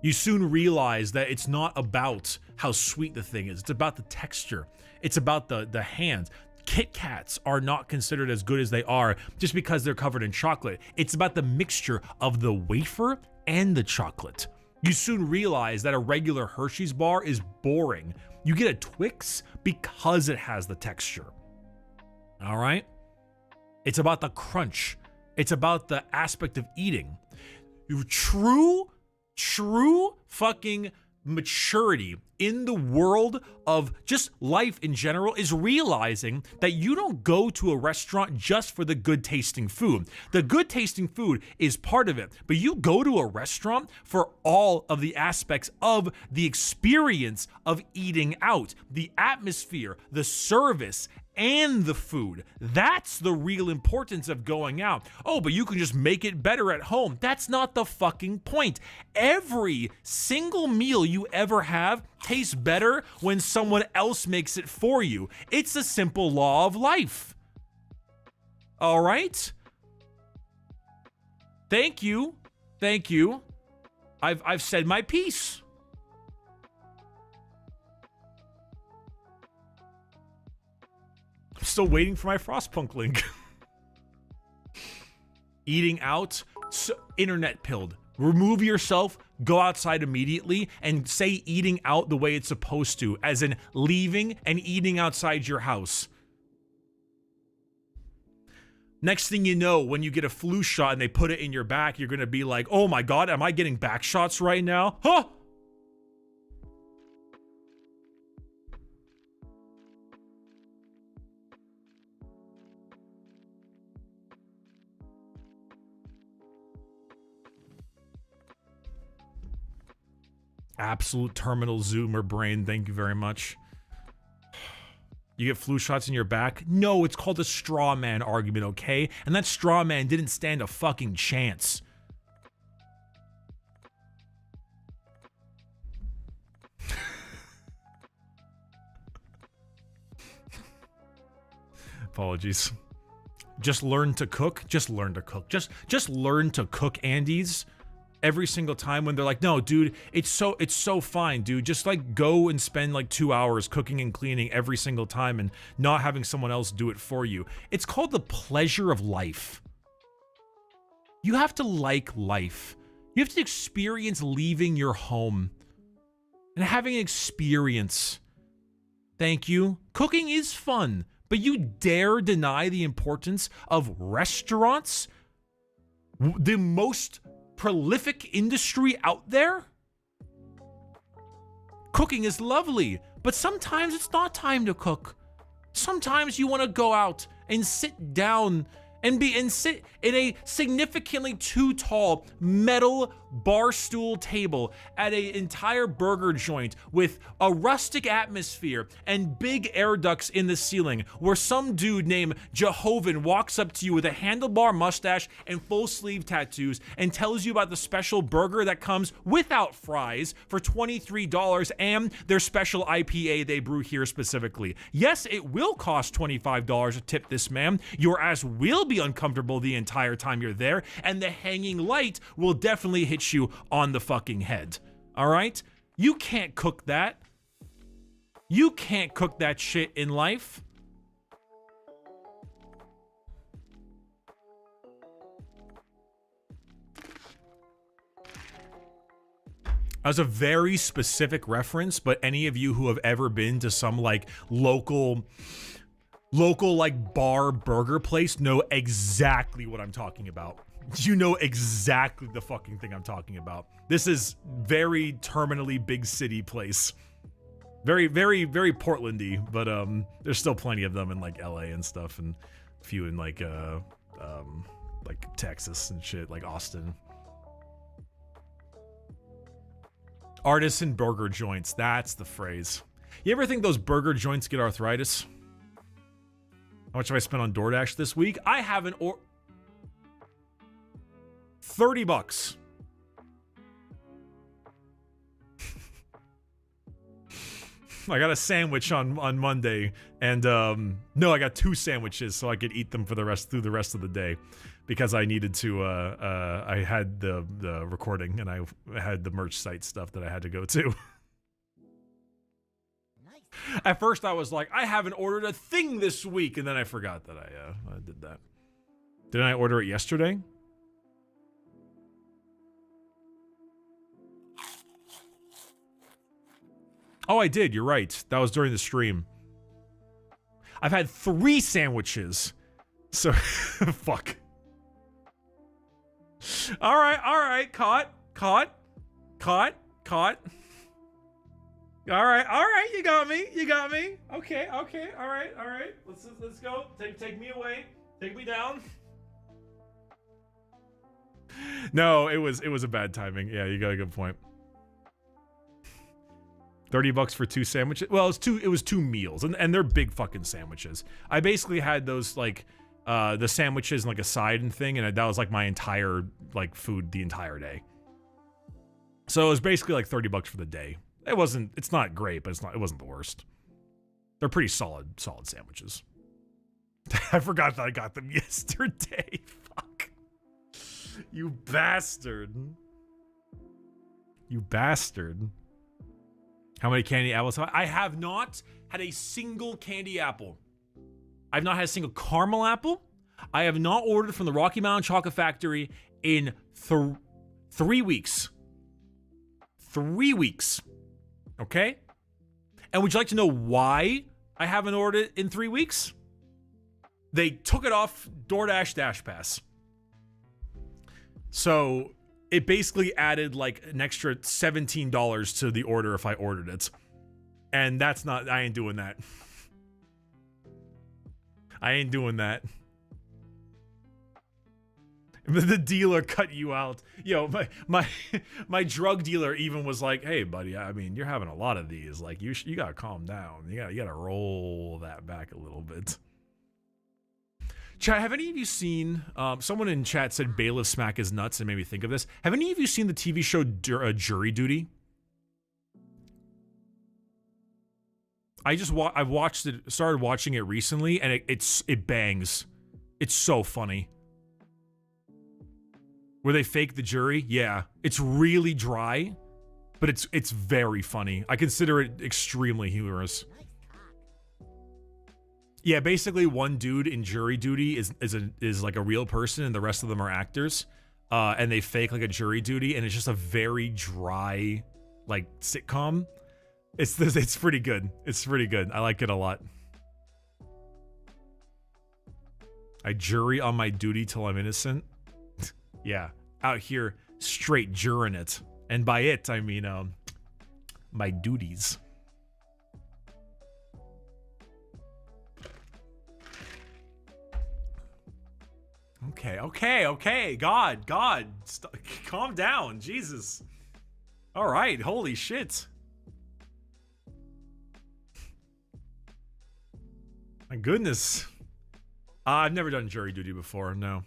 You soon realize that it's not about how sweet the thing is. It's about the texture. It's about the hands. Kit Kats are not considered as good as they are just because they're covered in chocolate. It's about the mixture of the wafer and the chocolate. You soon realize that a regular Hershey's bar is boring. You get a Twix because it has the texture. All right? It's about the crunch. It's about the aspect of eating. True fucking maturity in the world of just life in general is realizing that you don't go to a restaurant just for the good tasting food. The good tasting food is part of it, but you go to a restaurant for all of the aspects of the experience of eating out, the atmosphere, the service, and the food. That's the real importance of going out. Oh, but you can just make it better at home. That's not the fucking point. Every single meal you ever have tastes better when someone else makes it for you. It's a simple law of life. All right? Thank you. Thank you. I've said my piece. Still waiting for my FROSTPUNK link. Eating out, internet pilled. Remove yourself, go outside immediately, and say eating out the way it's supposed to, as in leaving and eating outside your house. Next thing you know, when you get a flu shot and they put it in your back, you're gonna be like, oh my god, am I getting back shots right now? Huh? Absolute terminal zoomer brain, thank you very much. You get flu shots in your back? No, it's called a straw man argument, okay? And that straw man didn't stand a fucking chance. Apologies. Just learn to cook. Just learn to cook. Just learn to cook, Andes. Every single time when they're like, no, dude, it's so fine, dude. Just like go and spend like 2 hours cooking and cleaning every single time and not having someone else do it for you. It's called the pleasure of life. You have to like life. You have to experience leaving your home and having an experience. Thank you. Cooking is fun, but you dare deny the importance of restaurants? The most prolific industry out there? Cooking is lovely, but sometimes it's not time to cook. Sometimes you want to go out and sit down and sit in a significantly too tall metal bar stool table at an entire burger joint with a rustic atmosphere and big air ducts in the ceiling where some dude named Jehovan walks up to you with a handlebar mustache and full sleeve tattoos and tells you about the special burger that comes without fries for $23 and their special IPA they brew here specifically. Yes, it will cost $25 to tip this man. Your ass will be uncomfortable the entire time you're there, and the hanging light will definitely hit you on the fucking head. All right? You can't cook that. You can't cook that shit in life. That was a very specific reference, but any of you who have ever been to some like local like bar burger place know exactly what I'm talking about. You know exactly the fucking thing I'm talking about. This is very terminally big city place. Very, very, very Portlandy, but there's still plenty of them in like LA and stuff, and a few in like Texas and shit, like Austin. Artisan burger joints, that's the phrase. You ever think those burger joints get arthritis? How much have I spent on DoorDash this week? I haven't $30. I got a sandwich on Monday, and no, I got 2 sandwiches so I could eat them for the rest of the day, because I needed to. I had the recording and I had the merch site stuff that I had to go to. At first I was like, I haven't ordered a thing this week, and then I forgot that I did that. Didn't I order it yesterday? Oh, I did. You're right. That was during the stream. I've had 3 sandwiches. So, fuck. All right. Caught. All right. You got me. Okay. All right. Let's go. Take me away. Take me down. No, it was a bad timing. Yeah, you got a good point. $30 for 2 sandwiches. Well, it was 2 meals, and they're big fucking sandwiches. I basically had those like the sandwiches and like a side and thing, and that was like my entire like food the entire day. So it was basically like $30 for the day. It's not great, but it wasn't the worst. They're pretty solid sandwiches. I forgot that I got them yesterday. Fuck. You bastard. How many candy apples have I have not had a single candy apple. I've not had a single caramel apple. I have not ordered from the Rocky Mountain Chocolate Factory in 3 weeks. 3 weeks. Okay? And would you like to know why I haven't ordered it in 3 weeks? They took it off DoorDash Dash Pass. So it basically added like an extra $17 to the order if I ordered it. And I ain't doing that. The dealer cut you out. Yo, my drug dealer even was like, "Hey, buddy, I mean, you're having a lot of these. Like, you gotta calm down. You gotta roll that back a little bit." Chat, have any of you seen? Someone in chat said bailiff smack is nuts and made me think of this. Have any of you seen the TV show Jury Duty? I've watched it. Started watching it recently, and it bangs. It's so funny. Where they fake the jury? Yeah. It's really dry, but it's very funny. I consider it extremely humorous. Yeah, basically one dude in jury duty is like a real person and the rest of them are actors. And they fake like a jury duty, and it's just a very dry like sitcom. It's pretty good. It's pretty good. I like it a lot. I jury on my duty till I'm innocent. Yeah, out here straight juring it. And by it, I mean, my duties. Okay. God. Calm down. Jesus. All right. Holy shit. My goodness. I've never done jury duty before. No.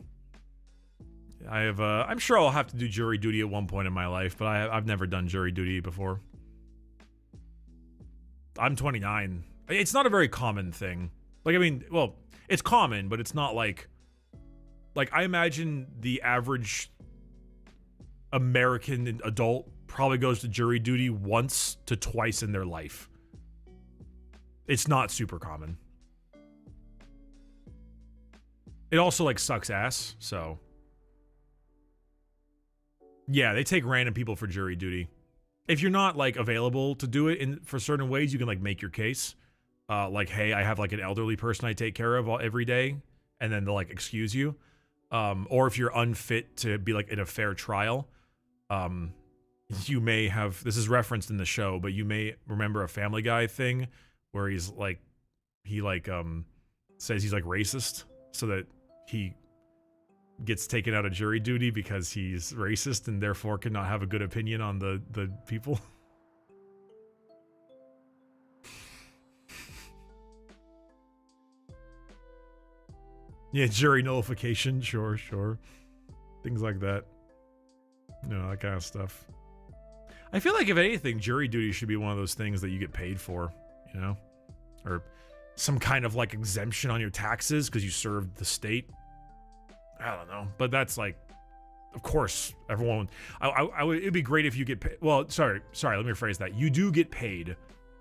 I have. I'm sure I'll have to do jury duty at one point in my life, but I've never done jury duty before. I'm 29. It's not a very common thing. Like, I mean, well, it's common, but it's not like I imagine the average American adult probably goes to jury duty once to twice in their life. It's not super common. It also like sucks ass, so yeah, they take random people for jury duty. If you're not like available to do it for certain ways, you can like make your case. Like, hey, I have like an elderly person I take care of every day, and then they'll like excuse you. Or if you're unfit to be like in a fair trial, you may have, this is referenced in the show, but you may remember a Family Guy thing where he says he's like racist so that he gets taken out of jury duty because he's racist and therefore cannot have a good opinion on the people. Yeah, jury nullification, sure. Things like that. That kind of stuff. I feel like if anything, jury duty should be one of those things that you get paid for, or some kind of like exemption on your taxes because you served the state. I don't know, but that's like, of course, everyone. It'd be great if you get paid. Well, sorry. Let me rephrase that. You do get paid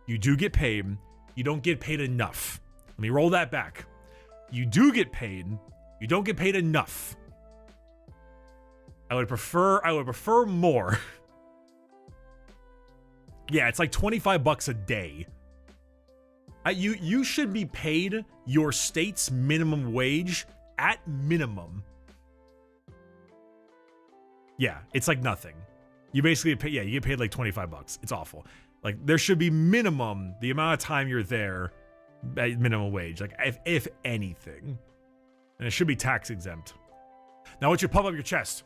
You do get paid. You don't get paid enough. Let me roll that back. You do get paid. You don't get paid enough. I would prefer more. Yeah, it's like 25 bucks a day. You should be paid your state's minimum wage at minimum. Yeah, it's like nothing. You basically pay, yeah, you get paid like 25 bucks. It's awful. Like there should be minimum the amount of time you're there at minimum wage, like if anything. And it should be tax exempt. Now I want you to pump up your chest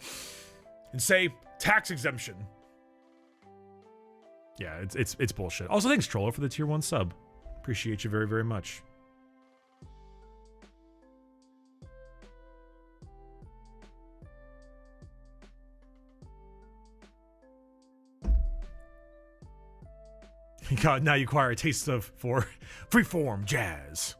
and say tax exemption. Yeah, it's bullshit. Also, thanks Troller for the tier 1 sub. Appreciate you very, very much. God, now you acquire a taste of for freeform jazz.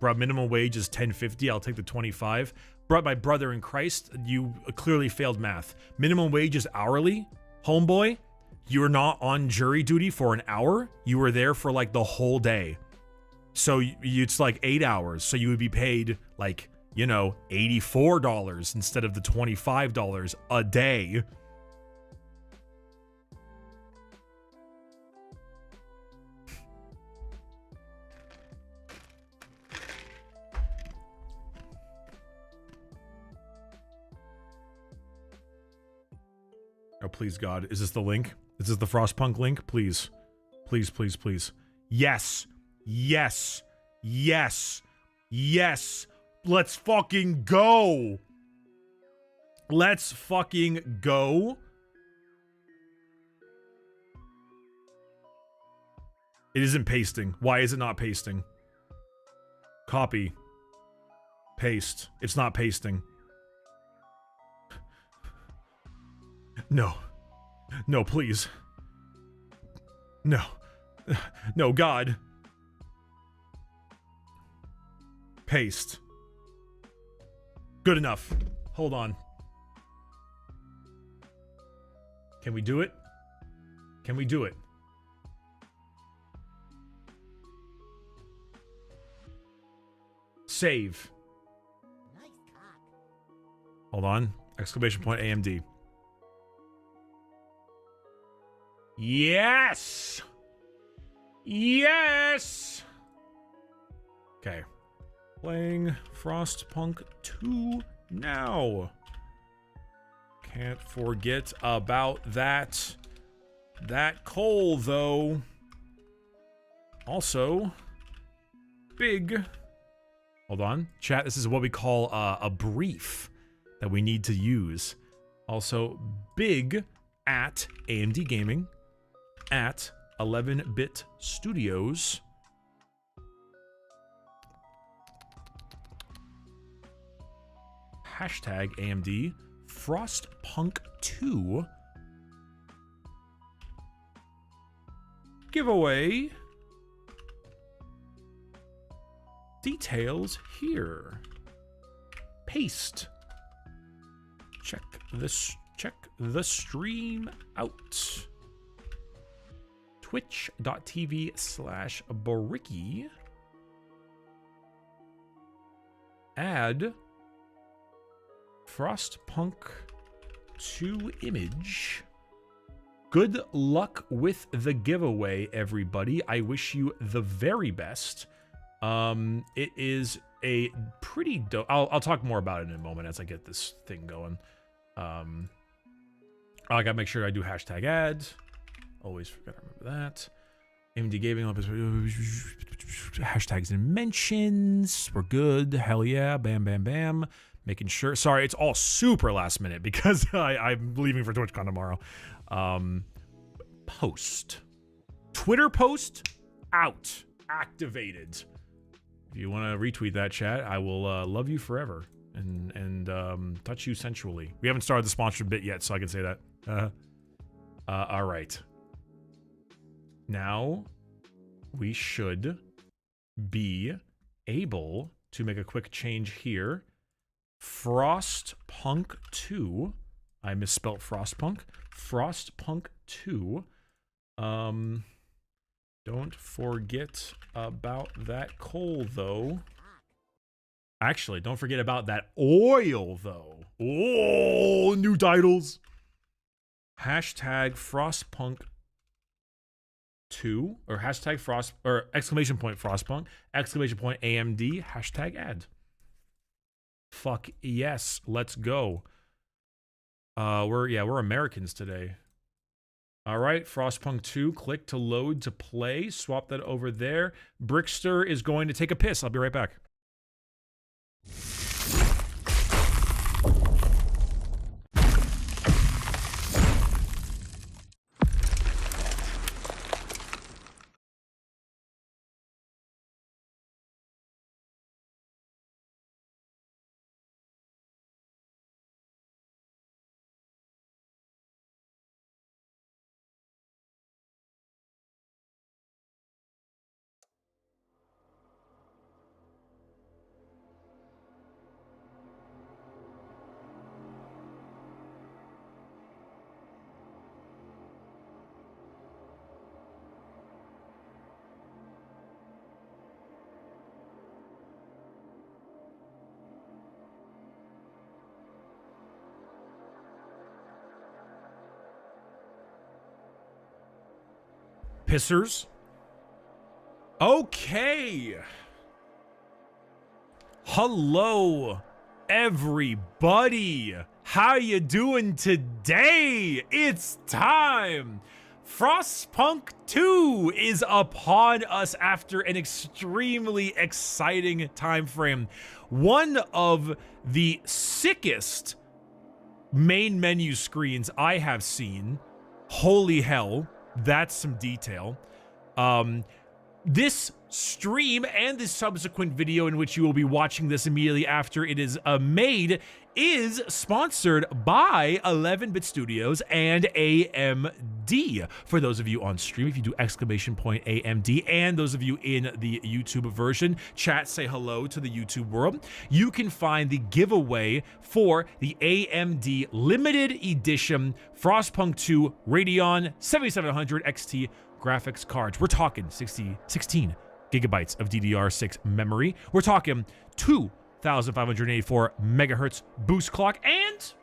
Bruh, minimum wage is $10.50. I'll take the 25. Bruh, my brother in Christ, you clearly failed math. Minimum wage is hourly, homeboy. You were not on jury duty for an hour. You were there for like the whole day. So it's like 8 hours. So you would be paid like, you know, $84 instead of the $25 a day. Oh, please, God. Is this the link? Is this the FROSTPUNK link? Please. Please, please, please. Yes. Yes. Yes. Yes. Let's fucking go. Let's fucking go. It isn't pasting. Why is it not pasting? Copy. Paste. It's not pasting. No. No, please. No. No, God. Paste. Good enough. Hold on. Can we do it? Can we do it? Save. Nice cock. Hold on. Exclamation point AMD. Yes! Yes! Okay. Playing FROSTPUNK 2 now. Can't forget about that. That coal, though. Also, big... Hold on. Chat, this is what we call a brief that we need to use. Also, big at AMD Gaming. At 11-Bit Studios. Hashtag AMD FROSTPUNK 2 giveaway. Details here. Paste. Check the stream out. Twitch.tv/Bricky. Add FROSTPUNK 2 image. Good luck with the giveaway, everybody. I wish you the very best. It is a pretty dope... I'll talk more about it in a moment as I get this thing going. I gotta make sure I do hashtag ads. Always forgot to remember that. AMD Gaming, hashtags and mentions. We're good. Hell yeah. Bam, bam, bam. Making sure. Sorry, it's all super last minute because I'm leaving for TwitchCon tomorrow. Post. Twitter post out. Activated. If you want to retweet that, chat, I will love you forever and touch you sensually. We haven't started the sponsored bit yet, so I can say that. All right. Now, we should be able to make a quick change here. FROSTPUNK 2. I misspelled FROSTPUNK. FROSTPUNK 2. Don't forget about that coal, though. Actually, don't forget about that oil, though. Oh, new titles. Hashtag FROSTPUNK 2, or hashtag Frost, or exclamation point FROSTPUNK, exclamation point AMD, hashtag ad. Fuck yes, let's go. We're Americans today. All right, FROSTPUNK 2, click to load to play. Swap that over there. Brickster is going to take a piss. I'll be right back. Pissers. Okay. Hello, everybody. How you doing today? It's time. FROSTPUNK 2 is upon us after an extremely exciting time frame. One of the sickest main menu screens I have seen. Holy hell. That's some detail. This stream and this subsequent video in which you will be watching this immediately after it is made is sponsored by 11-Bit Studios and AMD. For those of you on stream, if you do exclamation point AMD, and those of you in the YouTube version, chat, say hello to the YouTube world. You can find the giveaway for the AMD limited edition FROSTPUNK 2 Radeon 7700 XT graphics cards. We're talking 16 gigabytes of DDR6 memory. We're talking 2,584 megahertz boost clock and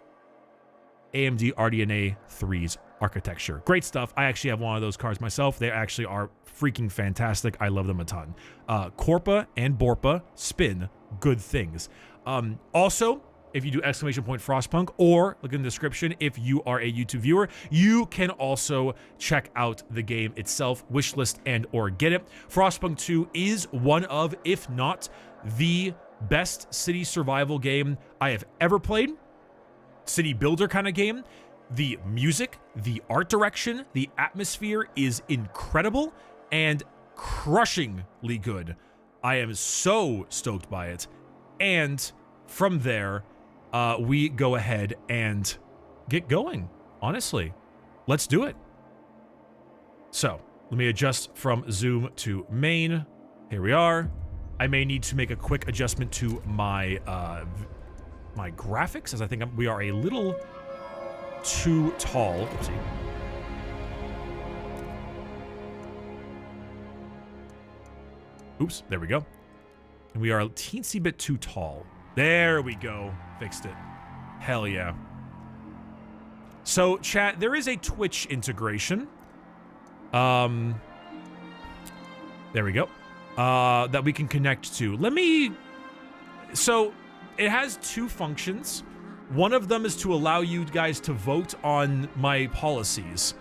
AMD RDNA 3's architecture. Great stuff. I actually have one of those cards myself. They actually are freaking fantastic. I love them a ton. Corpa and Borpa spin good things. Also, if you do exclamation point FROSTPUNK, or look in the description if you are a YouTube viewer, you can also check out the game itself, wishlist and or get it. FROSTPUNK 2 is one of, if not the best city survival game I have ever played. City builder kind of game. The music, the art direction, the atmosphere is incredible and crushingly good. I am so stoked by it. And from there, we go ahead and get going. Honestly, let's do it. So let me adjust from zoom to main. Here we are. I may need to make a quick adjustment to my my graphics, as I think we are a little too tall. Oopsie. Oops, there we go. And we are a teensy bit too tall. There we go. Fixed it. Hell yeah. So, chat, there is a Twitch integration. There we go. That we can connect to. So, it has two functions. One of them is to allow you guys to vote on my policies.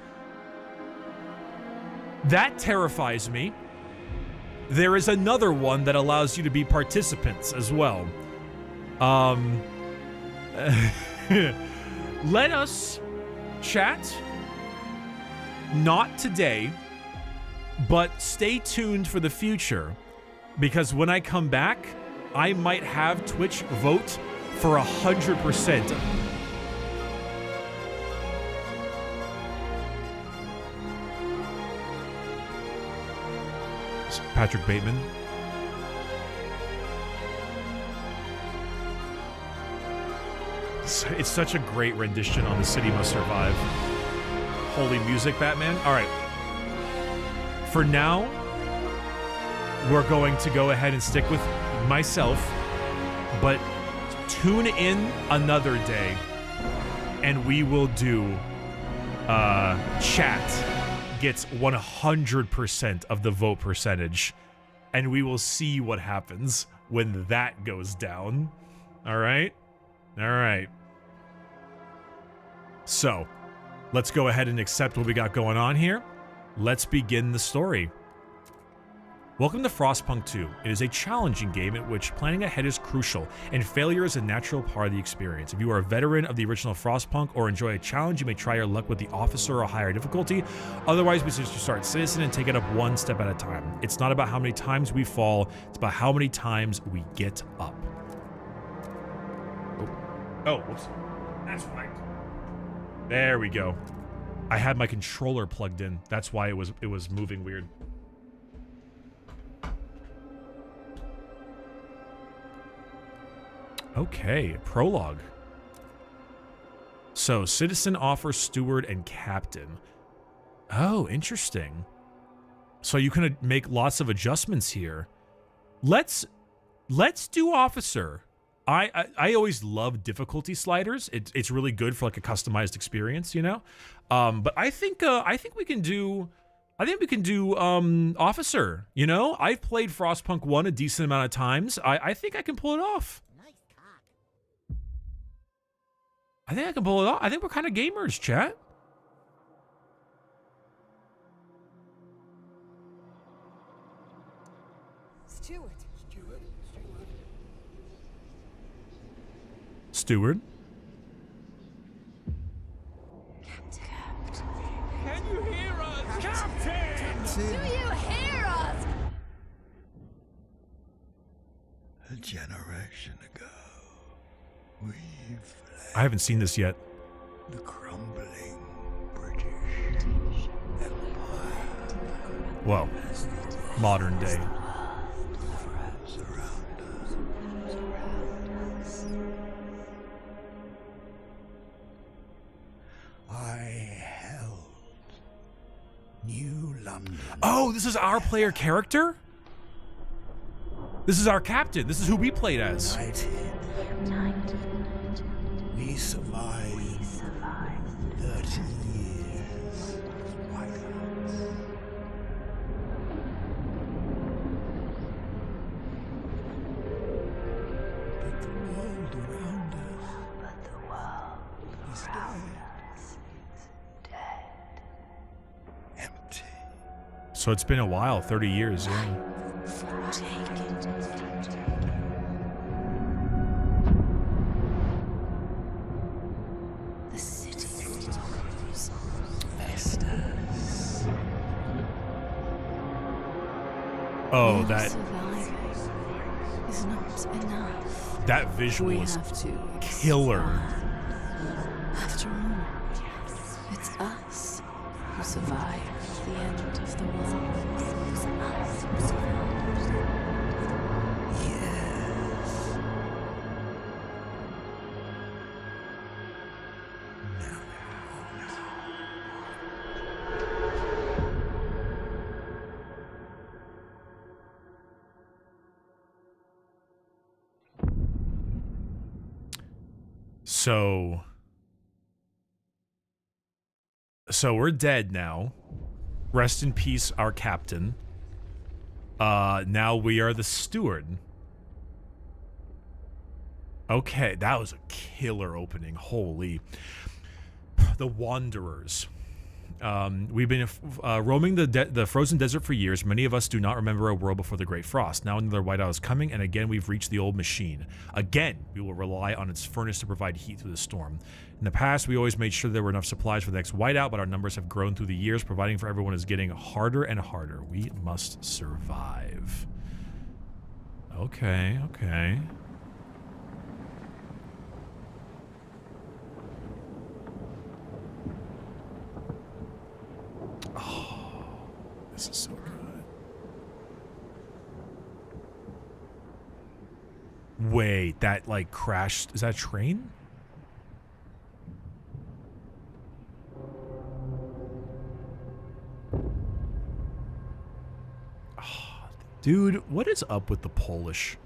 That terrifies me. There is another one that allows you to be participants as well. Let us chat, not today, but stay tuned for the future, because when I come back, I might have Twitch vote for 100%. Patrick Bateman. It's such a great rendition on The City Must Survive. Holy music, Batman. All right. For now, we're going to go ahead and stick with myself, but tune in another day and we will do chat gets 100% of the vote percentage, and we will see what happens when that goes down. All right? All right. So, let's go ahead and accept what we got going on here. Let's begin the story. Welcome to FROSTPUNK 2. It is a challenging game in which planning ahead is crucial, and failure is a natural part of the experience. If you are a veteran of the original FROSTPUNK or enjoy a challenge, you may try your luck with the officer or higher difficulty. Otherwise, we suggest you start citizen and take it up one step at a time. It's not about how many times we fall, it's about how many times we get up. Oh, whoops. That's right. There we go. I had my controller plugged in. That's why it was moving weird. Okay, prologue. So, citizen, officer, steward, and captain. Oh, interesting. So you can make lots of adjustments here. Let's do officer. I always love difficulty sliders. It's really good for like a customized experience, you know. But I think we can do officer. You know, I've played FROSTPUNK 1 a decent amount of times. I think I can pull it off. I think I can pull it off. I think we're kind of gamers, chat. Steward. Can you hear us? Captain! Do you hear us? A generation ago, we I haven't seen this yet. the crumbling British Empire. Well, modern day. I held New London. Oh, this is our player character? This is our captain. This is who we played as. United. We survived 30 years of whiteouts. But the world around us is dead. Empty. So it's been a while, 30 years, yeah. The city. Oh, that Is not enough. that visual We is have to killer. After all, it's us who survived the end of the world. It's us who survived. Yes. So we're dead now. Rest in peace, our captain. Now we are the steward. Okay, that was a killer opening. Holy. The Wanderers. We've been roaming the frozen desert for years. Many of us do not remember a world before the Great Frost. Now another whiteout is coming, and again we've reached the old machine. Again, we will rely on its furnace to provide heat through the storm. In the past, we always made sure there were enough supplies for the next whiteout, but our numbers have grown through the years. Providing for everyone is getting harder and harder. We must survive. Okay, okay. Oh, this is so good. Wait, that like crashed. Is that a train? Dude, what is up with the Polish?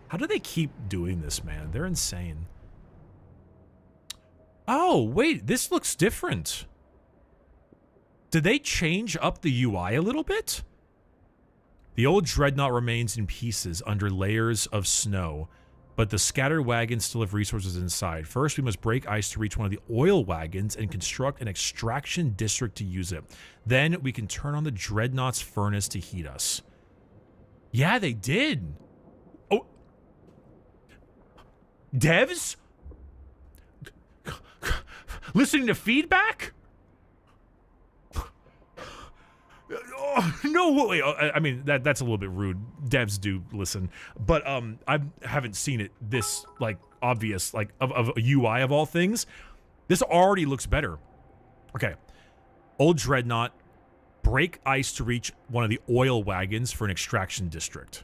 How do they keep doing this, man? They're insane. Oh, wait, this looks different. Did they change up the UI a little bit? The old dreadnought remains in pieces under layers of snow, but the scattered wagons still have resources inside. First, we must break ice to reach one of the oil wagons and construct an extraction district to use it. Then we can turn on the dreadnought's furnace to heat us. Yeah, they did. Oh. Devs? Listening to feedback? Oh, no, wait, I mean, that's a little bit rude. Devs do listen. But I haven't seen it this, like, obvious, like, of a UI of all things. This already looks better. Okay. Old Dreadnought. Break ice to reach one of the oil wagons for an extraction district.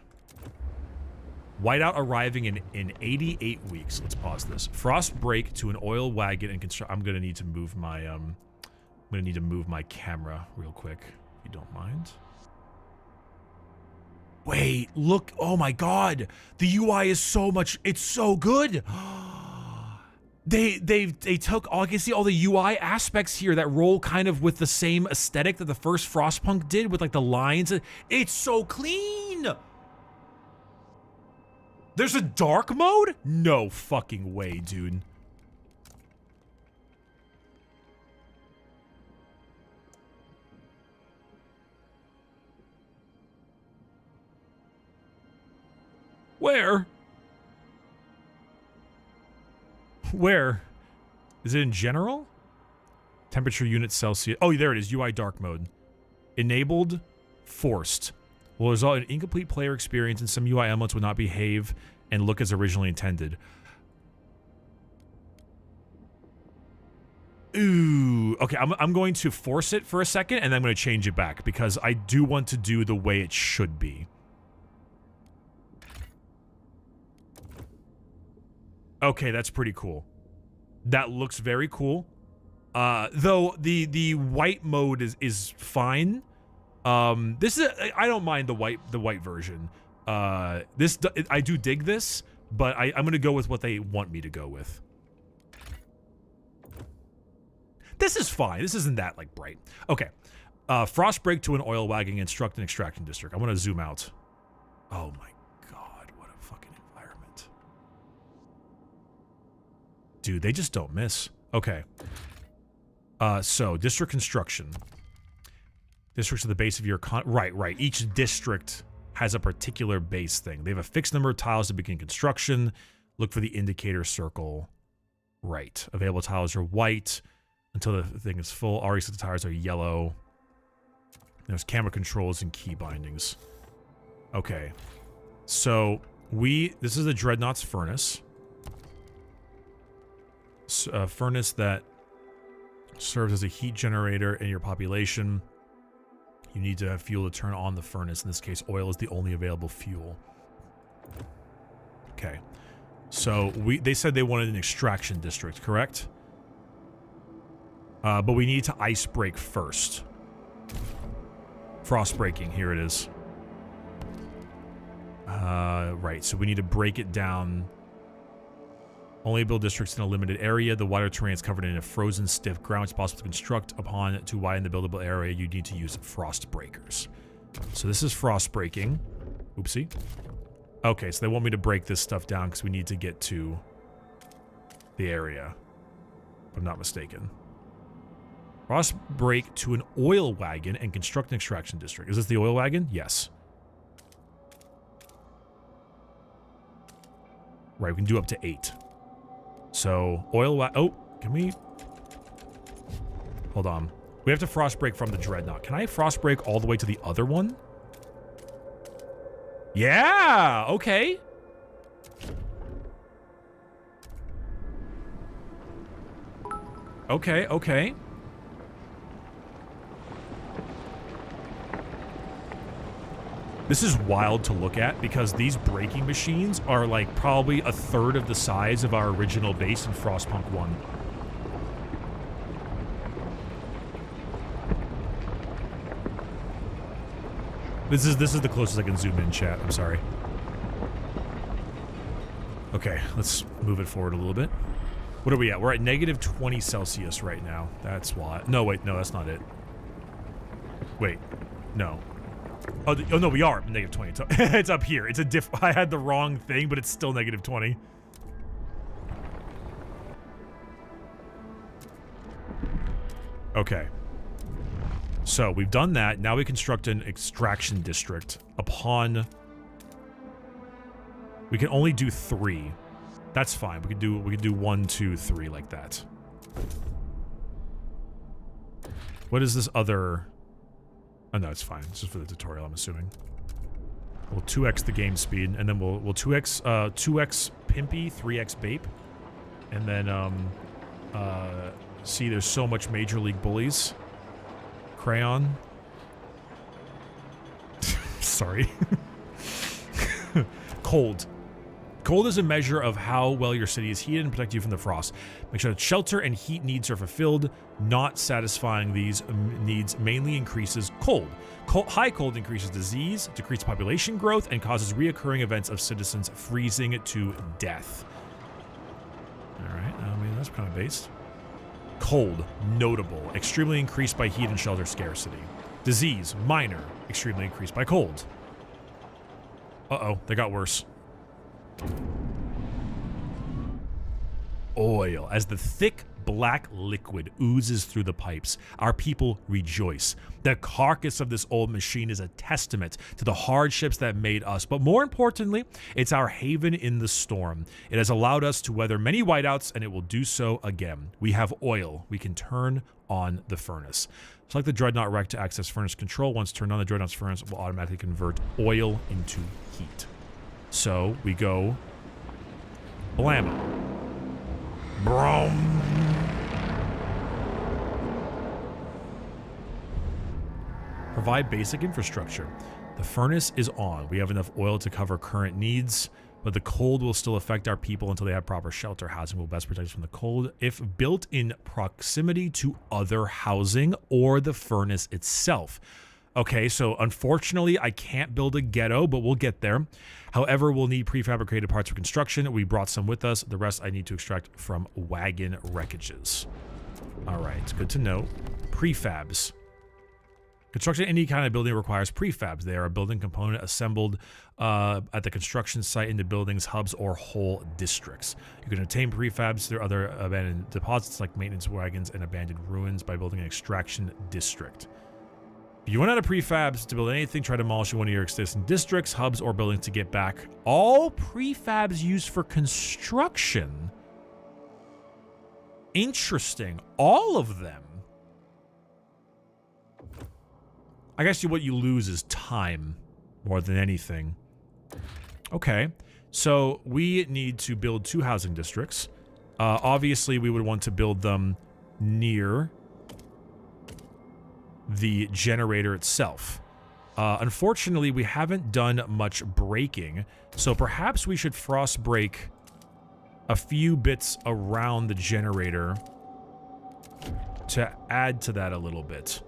Whiteout arriving in 88 weeks. Let's pause this. Frost break to an oil wagon and construct. I'm gonna need to move my camera real quick, if you don't mind. Wait, look! Oh my God, the UI is so much. It's so good. They took all. I can see all the UI aspects here that roll kind of with the same aesthetic that the first Frostpunk did, with like the lines. It's so clean. There's a dark mode? No fucking way, dude. Where? Where? Is it in general? Temperature unit Celsius. Oh, there it is. UI dark mode. Enabled. Forced. Will result in incomplete player experience and some UI elements will not behave and look as originally intended. Ooh. Okay, I'm going to force it for a second and then I'm going to change it back because I do want to do the way it should be. Okay, that's pretty cool. That looks very cool. Though the white mode is fine. This is I don't mind the white version. I do dig this, but I'm gonna go with what they want me to go with. This is fine. This isn't that like bright. Okay. Frost break to an oil wagon and construct an extraction district. I want to zoom out. Oh my God, what a fucking environment. Dude, they just don't miss. Okay. So district construction. Districts are the base of your right. Each district has a particular base thing. They have a fixed number of tiles to begin construction. Look for the indicator circle. Right. Available tiles are white until the thing is full. Already set the tires are yellow. There's camera controls and key bindings. Okay. So this is the Dreadnought's furnace. A furnace that serves as a heat generator in your population. You need to have fuel to turn on the furnace. In this case, oil is the only available fuel. Okay. So they said they wanted an extraction district, correct? But we need to ice break first. Frost breaking, here it is. Right, so we need to break it down. Only build districts in a limited area. The wider terrain is covered in a frozen, stiff ground. It's possible to construct upon to widen the buildable area. You need to use frost breakers. So this is frost breaking. Oopsie. Okay, so they want me to break this stuff down because we need to get to the area. If I'm not mistaken. Frost break to an oil wagon and construct an extraction district. Is this the oil wagon? Yes. Right, we can do up to 8. So, oh, can we... Hold on. We have to frost break from the Dreadnought. Can I frost break all the way to the other one? Yeah! Okay. Okay. This is wild to look at because these braking machines are like probably a third of the size of our original base in Frostpunk 1. This is the closest I can zoom in, chat. I'm sorry. Okay, let's move it forward a little bit. What are we at? We're at negative 20 Celsius right now. That's why. No, wait, no, that's not it. Wait, no. Oh, oh no, we are negative 20. It's up here. It's a diff. I had the wrong thing, but it's still negative 20. Okay. So we've done that. Now we construct an extraction district upon. We can only do 3. That's fine. We could do 1, 2, 3 like that. What is this other? Oh no, it's fine. It's just for the tutorial, I'm assuming. We'll 2x the game speed, and then we'll 2x 2x Pimpy, 3x Bape, and then see, there's so much Major League Bullies. Crayon. Sorry. Cold. Cold is a measure of how well your city is heated and protect you from the frost. Make sure that shelter and heat needs are fulfilled. Not satisfying these needs mainly increases cold. High cold increases disease, decreases population growth, and causes reoccurring events of citizens freezing to death. Alright, I mean, that's kind of based. Cold, notable, extremely increased by heat and shelter scarcity. Disease, minor, extremely increased by cold. Uh-oh, they got worse. Oil. As the thick black liquid oozes through the pipes, our people rejoice. The carcass of this old machine is a testament to the hardships that made us, but more importantly, it's our haven in the storm. It has allowed us to weather many whiteouts, and it will do so again. We have oil. We can turn on the furnace. Select the Dreadnought Wreck to access furnace control. Once turned on, the Dreadnought's furnace will automatically convert oil into heat. So we go blammo. Brom. Provide basic infrastructure. The furnace is on. We have enough oil to cover current needs, but the cold will still affect our people until they have proper shelter. Housing will best protect us from the cold if built in proximity to other housing or the furnace itself. Okay, so unfortunately, I can't build a ghetto, but we'll get there. However, we'll need prefabricated parts for construction. We brought some with us. The rest I need to extract from wagon wreckages. All right, good to know. Prefabs. Construction any kind of building requires prefabs. They are a building component assembled at the construction site into buildings, hubs, or whole districts. You can obtain prefabs through other abandoned deposits like maintenance wagons and abandoned ruins by building an extraction district. If you run out of prefabs to build anything, try demolishing one of your existing districts, hubs, or buildings to get back all prefabs used for construction. Interesting. All of them. I guess what you lose is time more than anything. Okay, so we need to build 2 housing districts. Obviously, we would want to build them near the generator itself. Unfortunately, we haven't done much breaking, so perhaps we should frost break a few bits around the generator to add to that a little bit.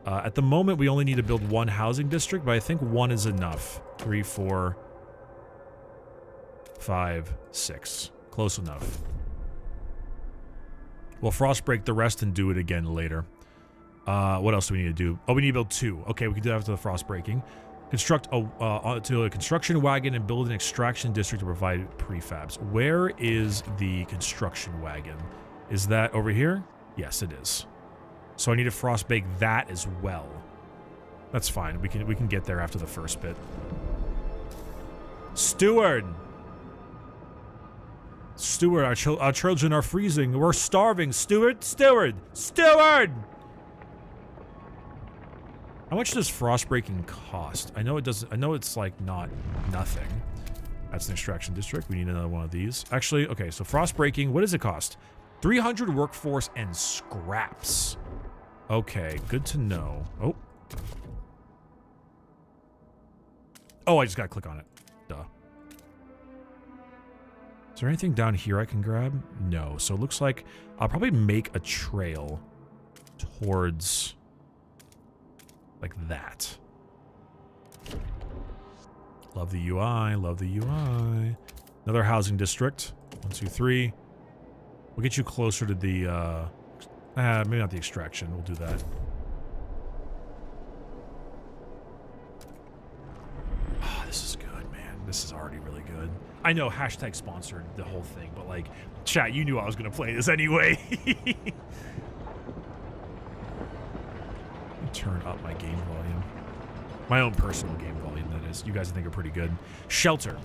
At the moment, we only need to build 1 housing district, but I think 1 is enough. 3, 4, 5, 6. Close enough. We'll frost break the rest and do it again later. What else do we need to do? Oh, we need to build 2. Okay, we can do that after the frost breaking. Construct a construction wagon and build an extraction district to provide prefabs. Where is the construction wagon? Is that over here? Yes, it is. So I need to frost bake that as well. That's fine. We can get there after the first bit. Steward! Steward, our children are freezing. We're starving. Steward! Steward! Steward! How much does frost breaking cost? I know it doesn't. I know it's like not nothing. That's an extraction district. We need another one of these. Actually, okay, so frost breaking, what does it cost? 300 workforce and scraps. Okay, good to know. Oh. Oh, I just gotta click on it. Duh. Is there anything down here I can grab? No. So it looks like I'll probably make a trail towards like that. Love the UI, love the UI. Another housing district. 1, 2, 3. We'll get you closer to the, maybe not the extraction. We'll do that. Oh, this is good, man. This is already really good. I know hashtag sponsored the whole thing, but like, chat, you knew I was going to play this anyway. Turn up my game volume. My own personal game volume, that is. You guys I think are pretty good. Shelter.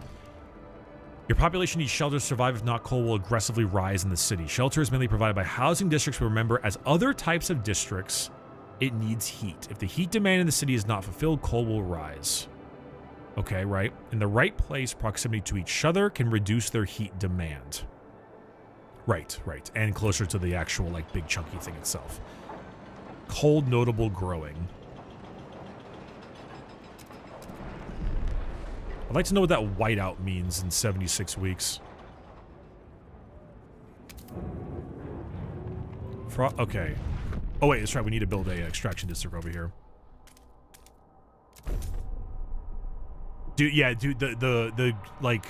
Your population needs shelter to survive. If not, coal will aggressively rise in the city. Shelter is mainly provided by housing districts, but remember, as other types of districts, it needs heat. If the heat demand in the city is not fulfilled, coal will rise. Okay, right. In the right place, proximity to each other can reduce their heat demand. Right, right. And closer to the actual, like, big chunky thing itself. Cold notable growing. I'd like to know what that whiteout means in 76 weeks. Okay. Oh wait, that's right. We need to build a extraction district over here. Dude, yeah, dude. The like,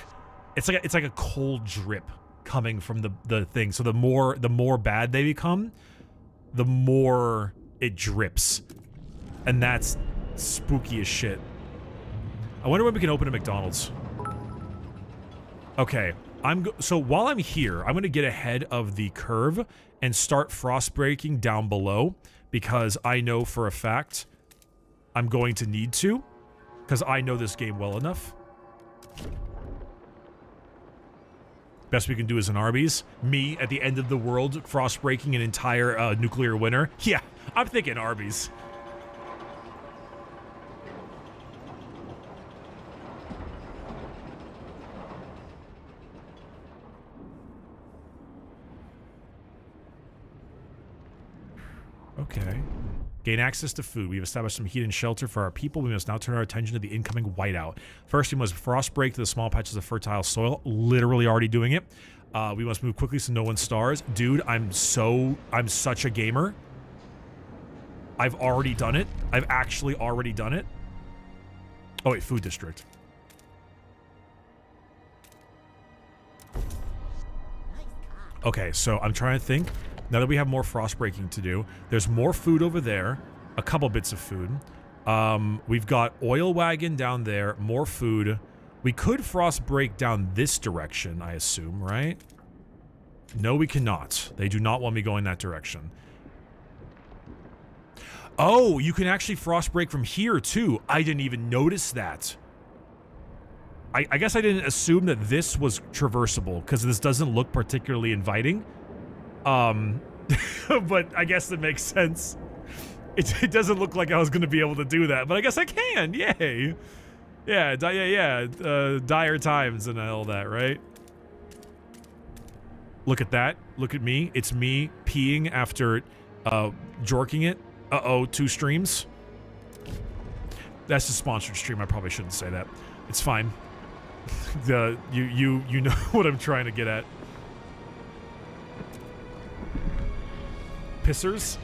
it's like a cold drip coming from the thing. So the more bad they become, the more it drips, and that's spooky as shit. I wonder when we can open a McDonald's. Okay, so while I'm here, I'm gonna get ahead of the curve and start frost breaking down below, because I know for a fact I'm going to need to, because I know this game well enough. Best we can do is an Arby's. Me at the end of the world, frost breaking an entire nuclear winter. Yeah, I'm thinking Arby's. Okay. Gain access to food. We've established some heat and shelter for our people. We must now turn our attention to the incoming whiteout. First, we must frost break to the small patches of fertile soil. Literally already doing it. We must move quickly so no one starves. Dude, I'm such a gamer. I've already done it. I've actually already done it. Oh wait, food district. Okay, so I'm trying to think. Now that we have more frost breaking to do, there's more food over there, a couple bits of food. We've got oil wagon down there, more food. We could frost break down this direction, I assume, right? No, we cannot. They do not want me going that direction. Oh, you can actually frost break from here too. I didn't even notice that. I guess I didn't assume that this was traversable because this doesn't look particularly inviting. But I guess it makes sense. It doesn't look like I was going to be able to do that, but I guess I can. Yay. Yeah, dire times and all that, right? Look at that. Look at me. It's me peeing after jorking it. Uh-oh, 2 streams. That's a sponsored stream. I probably shouldn't say that. It's fine. You know what I'm trying to get at. Pissers.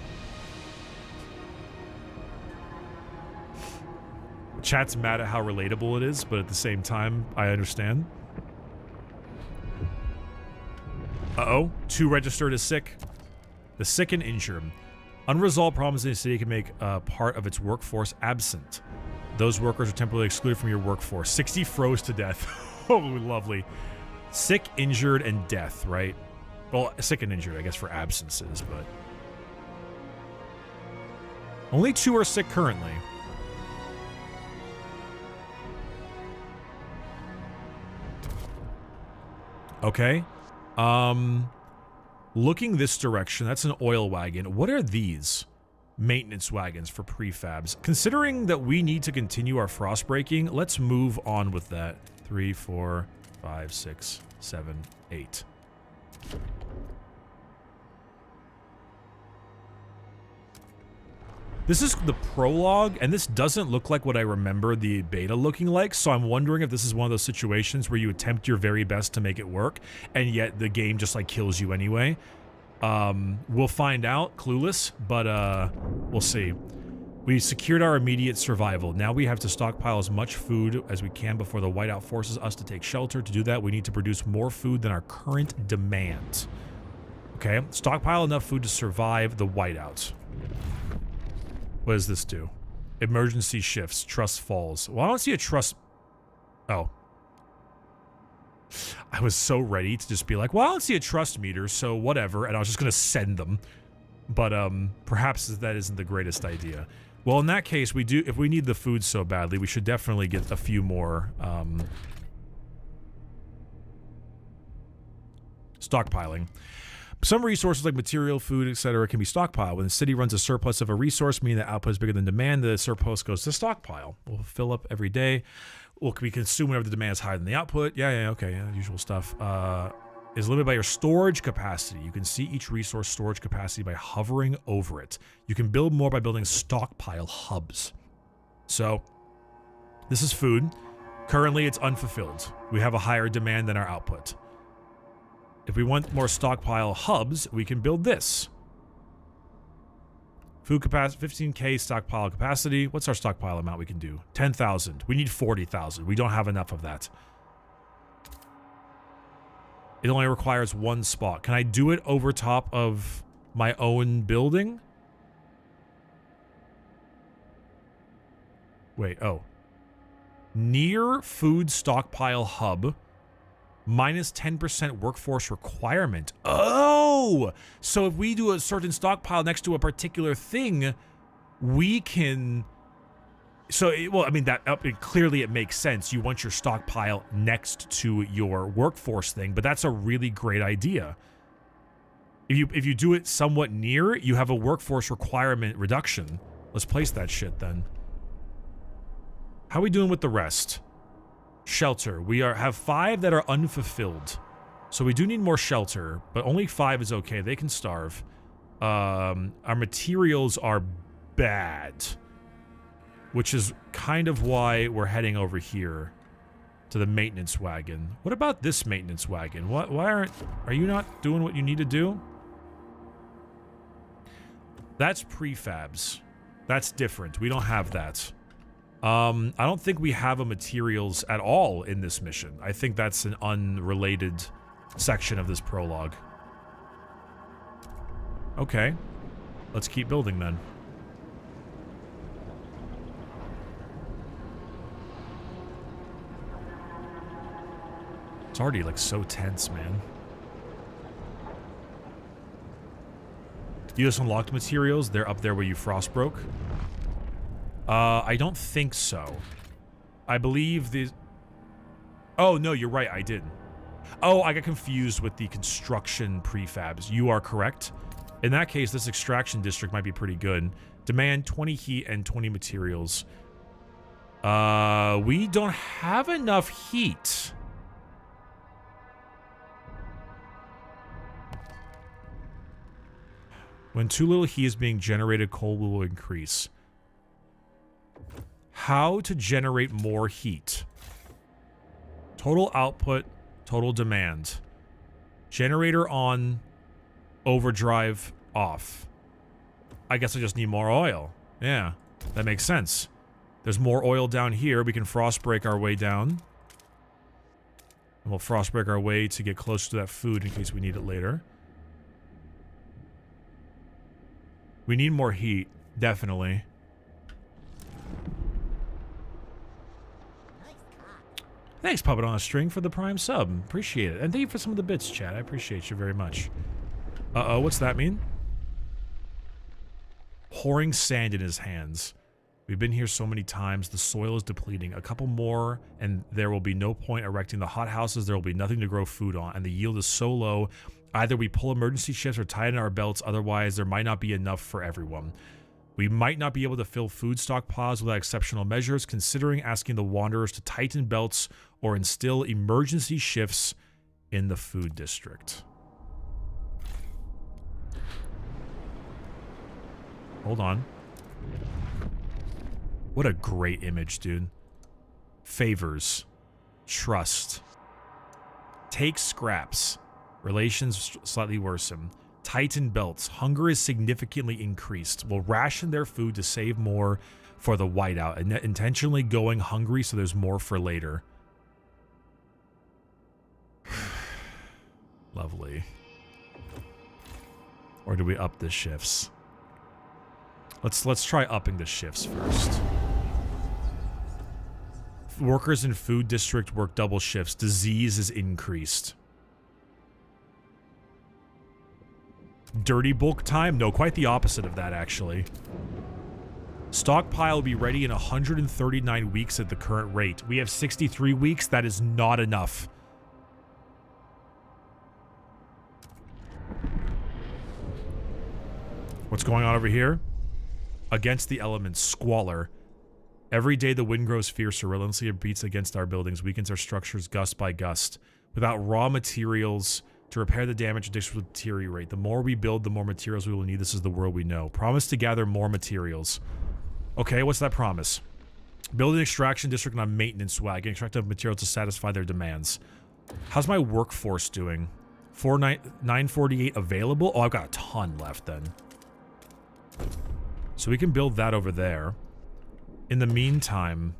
Chat's mad at how relatable it is, but at the same time, I understand. Uh-oh. 2 registered as sick. The sick and injured. Unresolved problems in the city can make part of its workforce absent. Those workers are temporarily excluded from your workforce. 60 froze to death. Oh, lovely. Sick, injured, and death, right? Well, sick and injured, I guess, for absences, but... Only 2 are sick currently. Okay. Looking this direction, that's an oil wagon. What are these? Maintenance wagons for prefabs. Considering that we need to continue our frost breaking, let's move on with that. 3, 4, 5, 6, 7, 8. This is the prologue, and this doesn't look like what I remember the beta looking like, so I'm wondering if this is one of those situations where you attempt your very best to make it work, and yet the game just, like, kills you anyway. We'll find out, clueless, but, we'll see. We secured our immediate survival. Now we have to stockpile as much food as we can before the whiteout forces us to take shelter. To do that, we need to produce more food than our current demand. Okay, stockpile enough food to survive the whiteout. What does this do? Emergency shifts, trust falls. Well, I don't see a trust... Oh. I was so ready to just be like, well, I don't see a trust meter, so whatever, and I was just going to send them. But perhaps that isn't the greatest idea. Well, in that case, we do. If we need the food so badly, we should definitely get a few more stockpiling. Some resources like material, food, etc. can be stockpiled. When the city runs a surplus of a resource, meaning that output is bigger than demand, the surplus goes to stockpile. We'll fill up every day. We consume whenever the demand is higher than the output. Yeah, okay, yeah, usual stuff. Is limited by your storage capacity. You can see each resource storage capacity by hovering over it. You can build more by building stockpile hubs. So, this is food. Currently, it's unfulfilled. We have a higher demand than our output. If we want more stockpile hubs, we can build this. Food capacity, 15k stockpile capacity. What's our stockpile amount we can do? 10,000. We need 40,000. We don't have enough of that. It only requires one spot. Can I do it over top of my own building? Wait, oh. Near food stockpile hub. Minus 10% workforce requirement. Oh! So if we do a certain stockpile next to a particular thing, we can... So, well, I mean, clearly it makes sense. You want your stockpile next to your workforce thing, but that's a really great idea. If you do it somewhat near, you have a workforce requirement reduction. Let's place that shit then. How are we doing with the rest? Shelter. We have 5 that are unfulfilled. So we do need more shelter, but only 5 is okay. They can starve. Our materials are bad. Which is kind of why we're heading over here to the maintenance wagon. What about this maintenance wagon? Why are you not doing what you need to do? That's prefabs. That's different. We don't have that. I don't think we have a materials at all in this mission. I think that's an unrelated section of this prologue. Okay. Let's keep building then. It's already, like, so tense, man. You just unlocked materials? They're up there where you frost broke? I don't think so. I believe the... Oh, no, you're right, I did. Oh, I got confused with the construction prefabs. You are correct. In that case, this extraction district might be pretty good. Demand 20 heat and 20 materials. We don't have enough heat. When too little heat is being generated, coal will increase. How to generate more heat. Total output, total demand. Generator on, overdrive off. I guess I just need more oil. Yeah, that makes sense. There's more oil down here. We can frost break our way down. And we'll frost break our way to get closer to that food in case we need it later. We need more heat, definitely. Thanks, Puppet on a String, for the Prime sub. Appreciate it. And thank you for some of the bits, chat. I appreciate you very much. Uh-oh, what's that mean? Pouring sand in his hands. We've been here so many times. The soil is depleting. A couple more, and there will be no point erecting the hothouses. There will be nothing to grow food on, and the yield is so low. Either we pull emergency shifts or tie it in our belts, otherwise there might not be enough for everyone. We might not be able to fill food stockpiles without exceptional measures, considering asking the Wanderers to tighten belts or instill emergency shifts in the food district. Hold on. What a great image, dude. Favors. Trust. Take scraps. Relations slightly worsen. Tighten belts. Hunger is significantly increased. We'll ration their food to save more for the whiteout. And intentionally going hungry so there's more for later. Lovely. Or do we up the shifts? Let's try upping the shifts first. Workers in food district work double shifts. Disease is increased. Dirty bulk time? No, quite the opposite of that, actually. Stockpile will be ready in 139 weeks at the current rate. We have 63 weeks. That is not enough. What's going on over here? Against the elements, squalor. Every day the wind grows fiercer, relentlessly beats against our buildings, weakens our structures gust by gust. Without raw materials to repair the damage, addiction will deteriorate. The more we build, the more materials we will need. This is the world we know. Promise to gather more materials. Okay, what's that promise? Build an extraction district on a maintenance wagon. Extract enough materials to satisfy their demands. How's my workforce doing? 948 available? Oh, I've got a ton left then. So we can build that over there. In the meantime...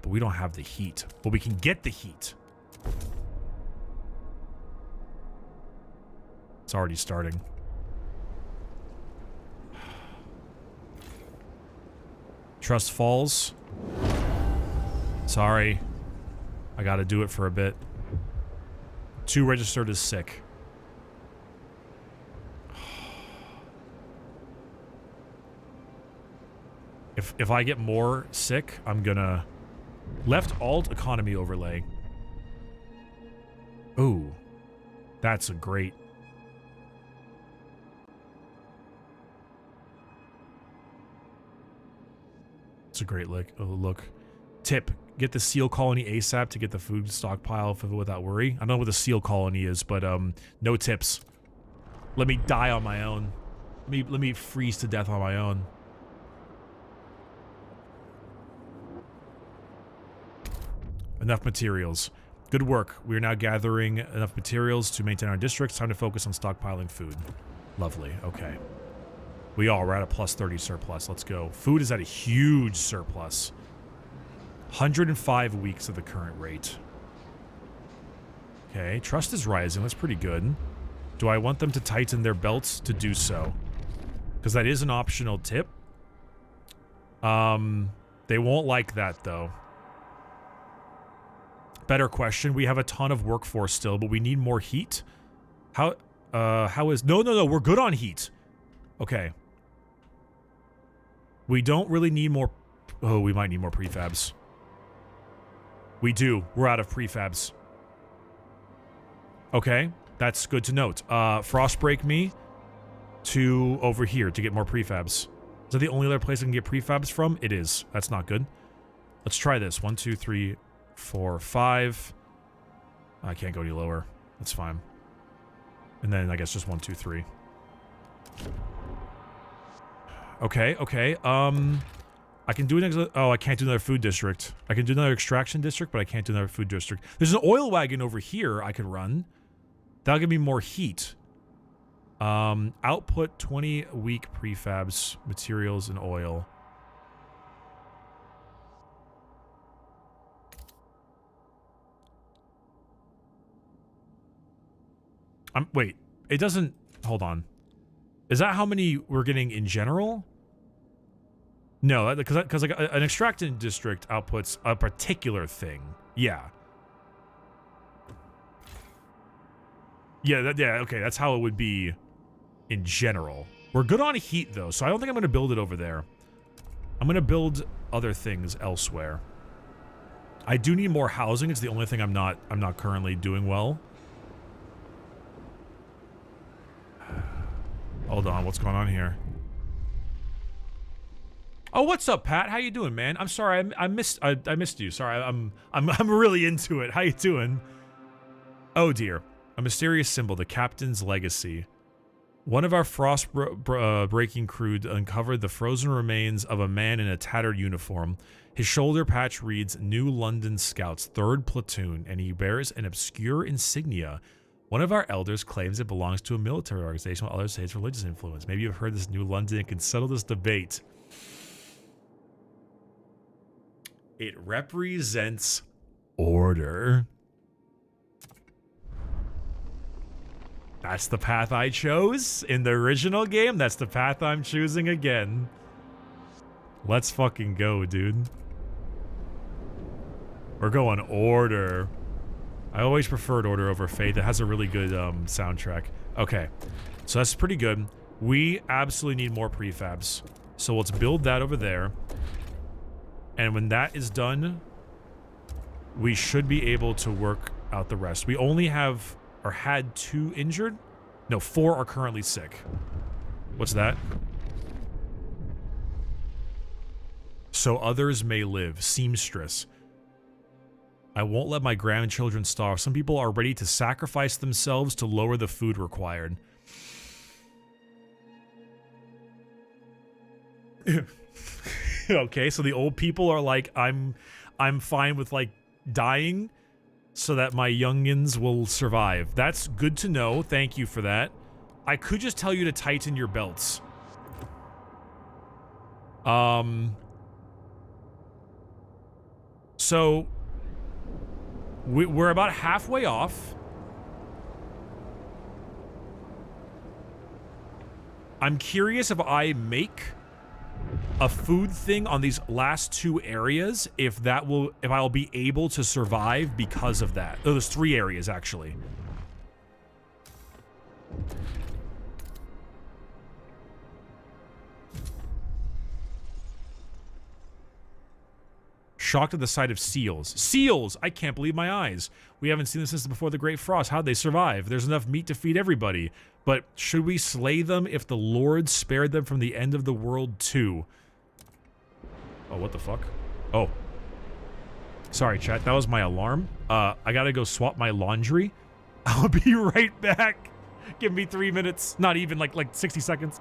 But we don't have the heat. But we can get the heat. It's already starting. Trust falls. Sorry. I gotta do it for a bit. 2 registered as sick. If I get more sick, I'm gonna... Left alt economy overlay. Ooh. That's a great... It's a great look. Tip. Get the seal colony ASAP to get the food stockpile without worry. I don't know what the seal colony is, but no tips. Let me die on my own. Let me freeze to death on my own. Enough materials. Good work. We are now gathering enough materials to maintain our districts. Time to focus on stockpiling food. Lovely. Okay. We're at a plus 30 surplus. Let's go. Food is at a huge surplus. 105 weeks at the current rate. Okay. Trust is rising. That's pretty good. Do I want them to tighten their belts to do so? Because that is an optional tip. They won't like that, though. Better question. We have a ton of workforce still, but we need more heat. How is... No, we're good on heat. Okay. We don't really need more... Oh, we might need more prefabs. We do. We're out of prefabs. Okay. That's good to note. Frost break me to over here to get more prefabs. Is that the only other place I can get prefabs from? It is. That's not good. Let's try this. 1, 2, 3... 4, 5. I can't go any lower. That's fine. And then I guess just 1, 2, 3. Okay. I can do an I can't do another food district. I can do another extraction district, but I can't do another food district. There's an oil wagon over here I could run. That'll give me more heat. Output 20 week prefabs, materials, and oil. Wait, it doesn't... Hold on. Is that how many we're getting in general? No, because like an extracting district outputs a particular thing. Yeah. Yeah, okay, that's how it would be in general. We're good on heat, though, so I don't think I'm going to build it over there. I'm going to build other things elsewhere. I do need more housing. It's the only thing I'm not currently doing well. Hold on, what's going on here? Oh, what's up, Pat? How you doing, man? I'm sorry, I missed you. Sorry, I'm really into it. How you doing? Oh dear, a mysterious symbol, the captain's legacy. One of our frost breaking crew uncovered the frozen remains of a man in a tattered uniform. His shoulder patch reads New London Scouts, 3rd Platoon, and he bears an obscure insignia One of our elders claims it belongs to a military organization while others say it's religious influence. Maybe you've heard this New London and can settle this debate. It represents order. That's the path I chose in the original game. That's the path I'm choosing again. Let's fucking go, dude. We're going order. I always preferred order over faith. It has a really good soundtrack. Okay, so that's pretty good. We absolutely need more prefabs. So let's build that over there. And when that is done, we should be able to work out the rest. We only have, or had 2 injured? No, 4 are currently sick. What's that? So others may live. Seamstress. I won't let my grandchildren starve. Some people are ready to sacrifice themselves to lower the food required. Okay, so the old people are like, I'm fine with like dying so that my youngins will survive. That's good to know. Thank you for that. I could just tell you to tighten your belts. So we're about halfway off. I'm curious if I make a food thing on these last 2 areas, if I'll be able to survive because of that. Oh, there's 3 areas actually. Shocked at the sight of seals. Seals! I can't believe my eyes. We haven't seen this since before the Great Frost. How'd they survive? There's enough meat to feed everybody. But should we slay them if the Lord spared them from the end of the world too? Oh, what the fuck? Oh. Sorry, chat. That was my alarm. I gotta go swap my laundry. I'll be right back. Give me 3 minutes. Not even, like 60 seconds.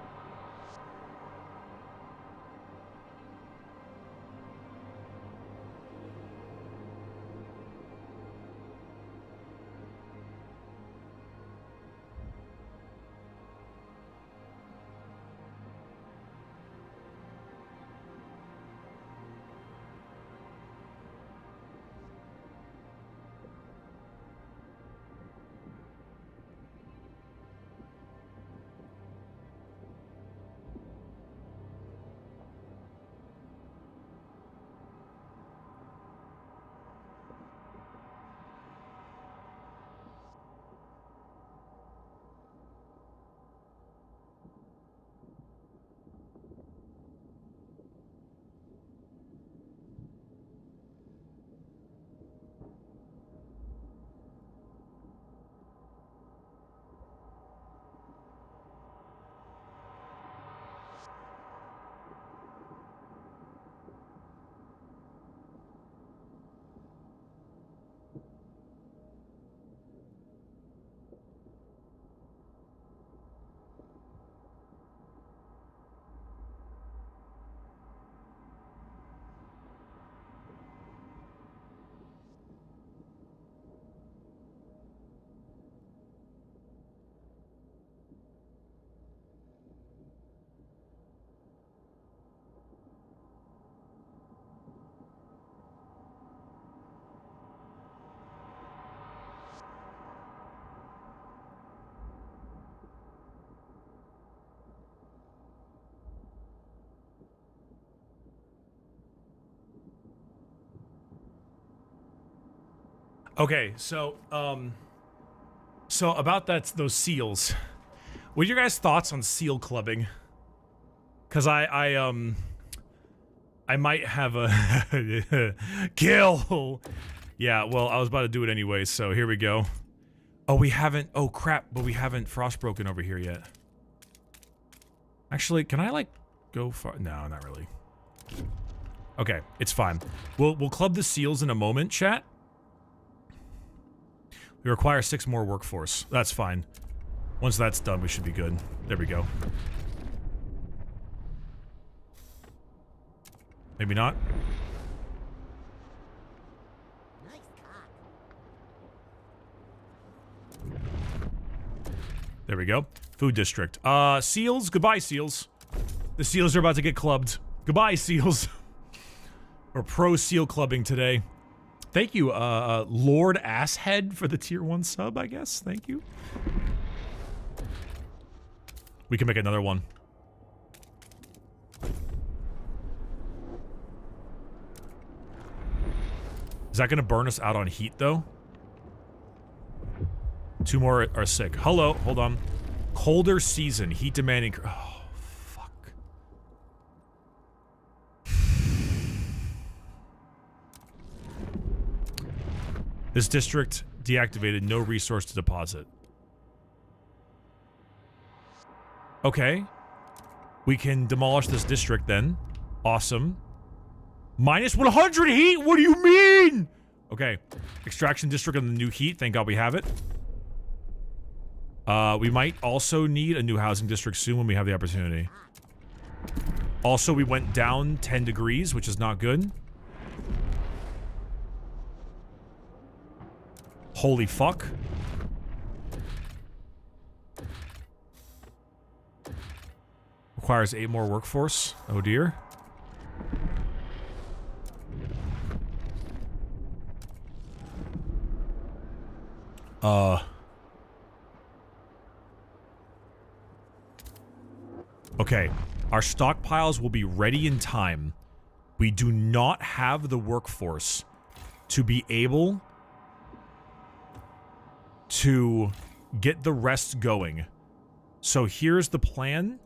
Okay, so about those seals. What are your guys' thoughts on seal clubbing? Cause I might have a kill. Yeah, well, I was about to do it anyway, so here we go. Oh, we haven't, oh crap, but we haven't frostbroken over here yet. Actually, can I like go far? No, not really. Okay, it's fine. We'll club the seals in a moment, chat. We require 6 more workforce. That's fine. Once that's done, we should be good. There we go. Maybe not. There we go. Food district. Seals. Goodbye, seals. The seals are about to get clubbed. Goodbye, seals. We're pro seal clubbing today. Thank you, Lord Asshead, for the tier 1 sub, I guess. Thank you. We can make another one. Is that gonna burn us out on heat, though? 2 more are sick. Hello, hold on. Colder season, heat demanding. Oh, fuck. This district deactivated, no resource to deposit. Okay. We can demolish this district then. Awesome. Minus 100 heat? What do you mean? Okay. Extraction district on the new heat. Thank God we have it. We might also need a new housing district soon when we have the opportunity. Also, we went down 10 degrees, which is not good. Holy fuck. Requires 8 more workforce. Oh dear. Okay. Our stockpiles will be ready in time. We do not have the workforce to be able to get the rest going. So here's the plan.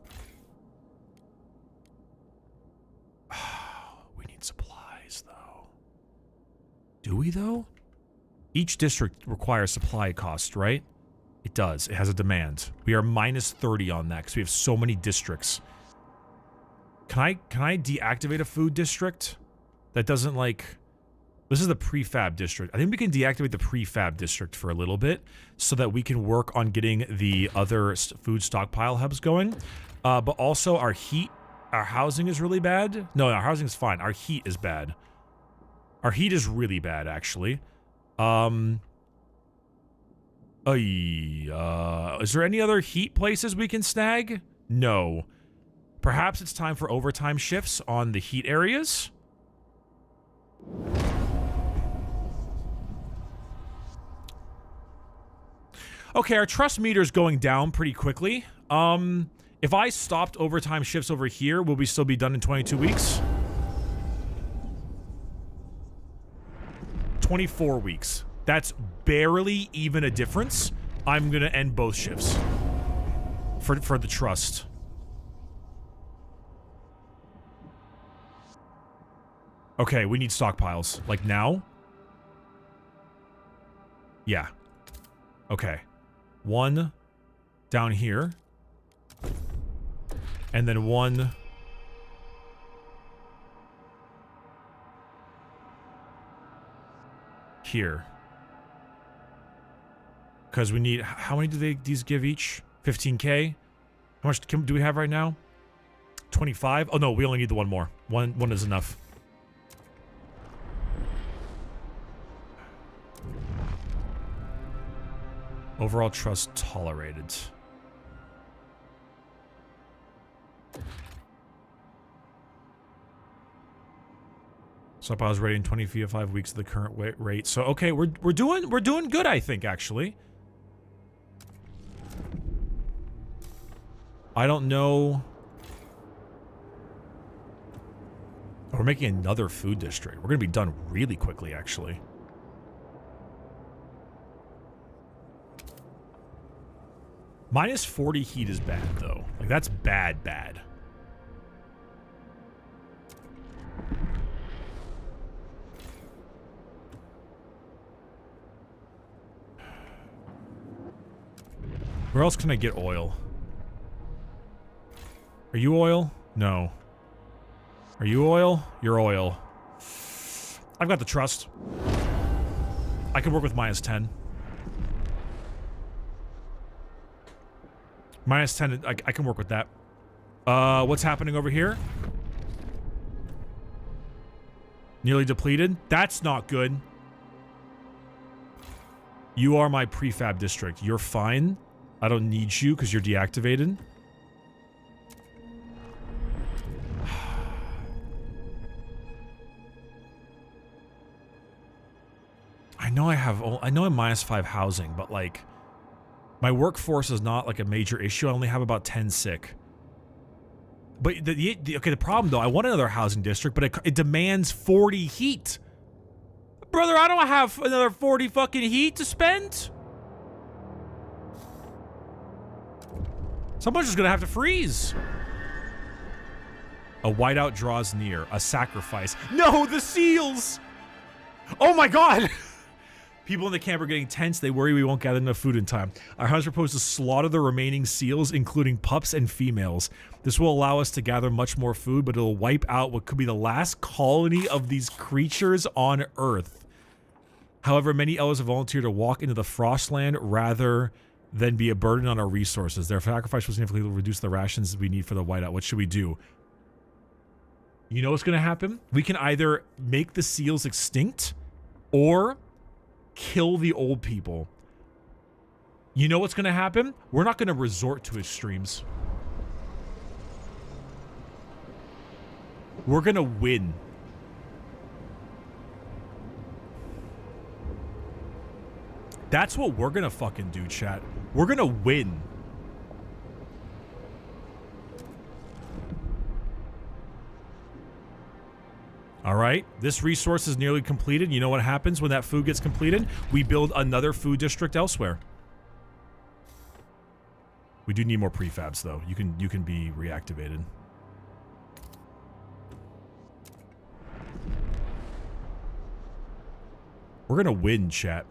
We need supplies, though. Do we, though? Each district requires supply cost, right? It does. It has a demand. We are minus 30 on that because we have so many districts. Can I deactivate a food district that doesn't, like... This is the prefab district. I think we can deactivate the prefab district for a little bit so that we can work on getting the other food stockpile hubs going. But also our heat, our housing is really bad. No, our housing is fine. Our heat is bad. Our heat is really bad, actually. Is there any other heat places we can snag? No. Perhaps it's time for overtime shifts on the heat areas? Okay, our trust meter is going down pretty quickly. If I stopped overtime shifts over here, will we still be done in 22 weeks? 24 weeks. That's barely even a difference. I'm gonna end both shifts. For the trust. Okay, we need stockpiles. Like now? Yeah. Okay. 1 down here. And then 1 here. Because we need... How many do these give each? 15k? How much do we have right now? 25? Oh no, we only need the 1 more. One is enough. Overall trust tolerated. Stockpiles rating 25 weeks of the current rate. So okay, we're doing good, I think, actually. I don't know. Oh, we're making another food district. We're gonna be done really quickly, actually. Minus 40 heat is bad, though. Like, that's bad. Where else can I get oil? Are you oil? No. Are you oil? You're oil. I've got the trust. I can work with minus 10. Minus 10, I can work with that. What's happening over here? Nearly depleted? That's not good. You are my prefab district. You're fine. I don't need you because you're deactivated. I know I'm -5 housing, but like my workforce is not like a major issue. I only have about 10 sick. But okay, the problem though, I want another housing district, but it demands 40 heat. Brother, I don't have another 40 fucking heat to spend. Someone's just gonna have to freeze. A whiteout draws near. A sacrifice. No, the seals! Oh my god! People in the camp are getting tense. They worry we won't gather enough food in time. Our hunters propose to slaughter the remaining seals, including pups and females. This will allow us to gather much more food, but it'll wipe out what could be the last colony of these creatures on Earth. However, many elders have volunteered to walk into the Frostland rather than be a burden on our resources. Their sacrifice will significantly reduce the rations we need for the whiteout. What should we do? You know what's going to happen? We can either make the seals extinct or kill the old people. You know what's going to happen? We're not going to resort to extremes. We're going to win. That's what we're going to fucking do, chat. We're going to win. All right, this resource is nearly completed. You know what happens when that food gets completed? We build another food district elsewhere. We do need more prefabs, though. You can be reactivated. We're gonna win, chat.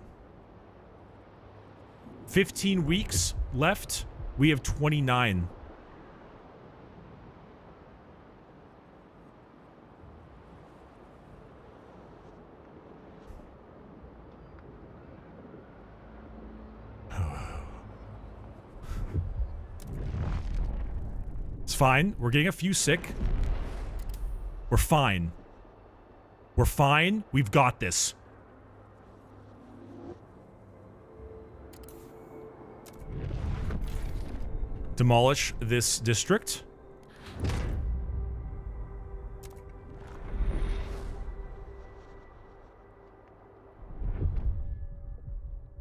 15 weeks left. We have 29. It's fine. We're getting a few sick. We're fine. We're fine. We've got this. Demolish this district.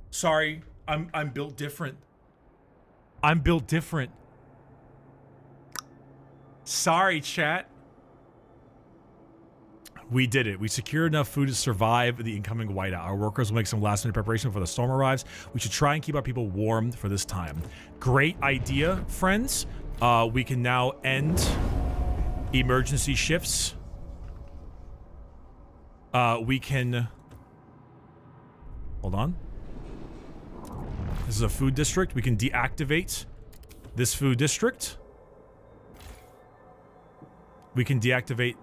Sorry, I'm built different. I'm built different. Sorry, chat. We did it. We secured enough food to survive the incoming whiteout. Our workers will make some last-minute preparation before the storm arrives. We should try and keep our people warm for this time. Great idea, friends. We can now end emergency shifts. We can... Hold on. This is a food district. We can deactivate this food district. We can deactivate...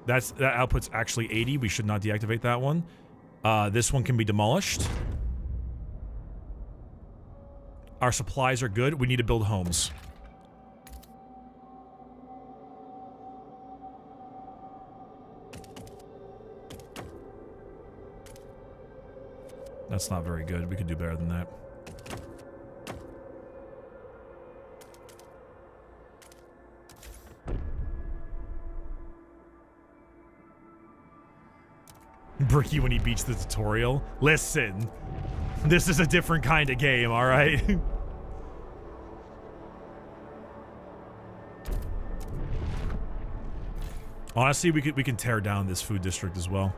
That output's actually 80. We should not deactivate that one. This one can be demolished. Our supplies are good. We need to build homes. That's not very good. We could do better than that. Bricky when he beats the tutorial. Listen, this is a different kind of game, all right? Honestly, we can tear down this food district as well.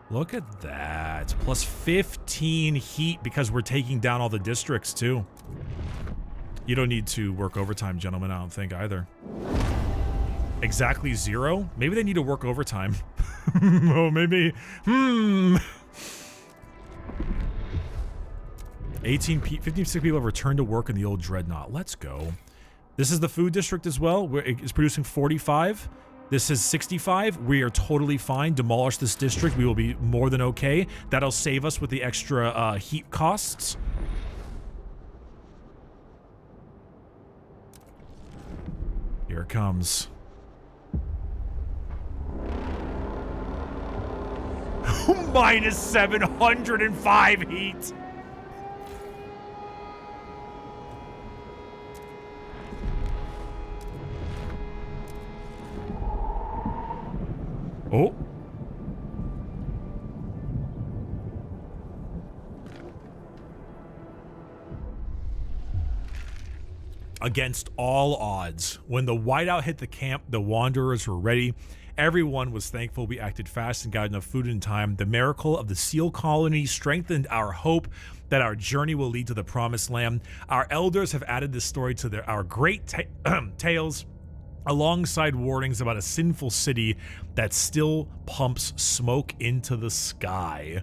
Look at that. Plus 15 heat because we're taking down all the districts, too. You don't need to work overtime, gentlemen, I don't think, either. Exactly 0? Maybe they need to work overtime. Oh, maybe... 56 people have returned to work in the old Dreadnought. Let's go. This is the food district as well. It's producing 45. This is 65. We are totally fine. Demolish this district. We will be more than okay. That'll save us with the extra heat costs. Here it comes. minus 705 heat. Oh. Against all odds, when the whiteout hit the camp, the Wanderers were ready. Everyone was thankful we acted fast and got enough food in time. The miracle of the seal colony strengthened our hope that our journey will lead to the promised land. Our elders have added this story to our great tales, alongside warnings about a sinful city that still pumps smoke into the sky.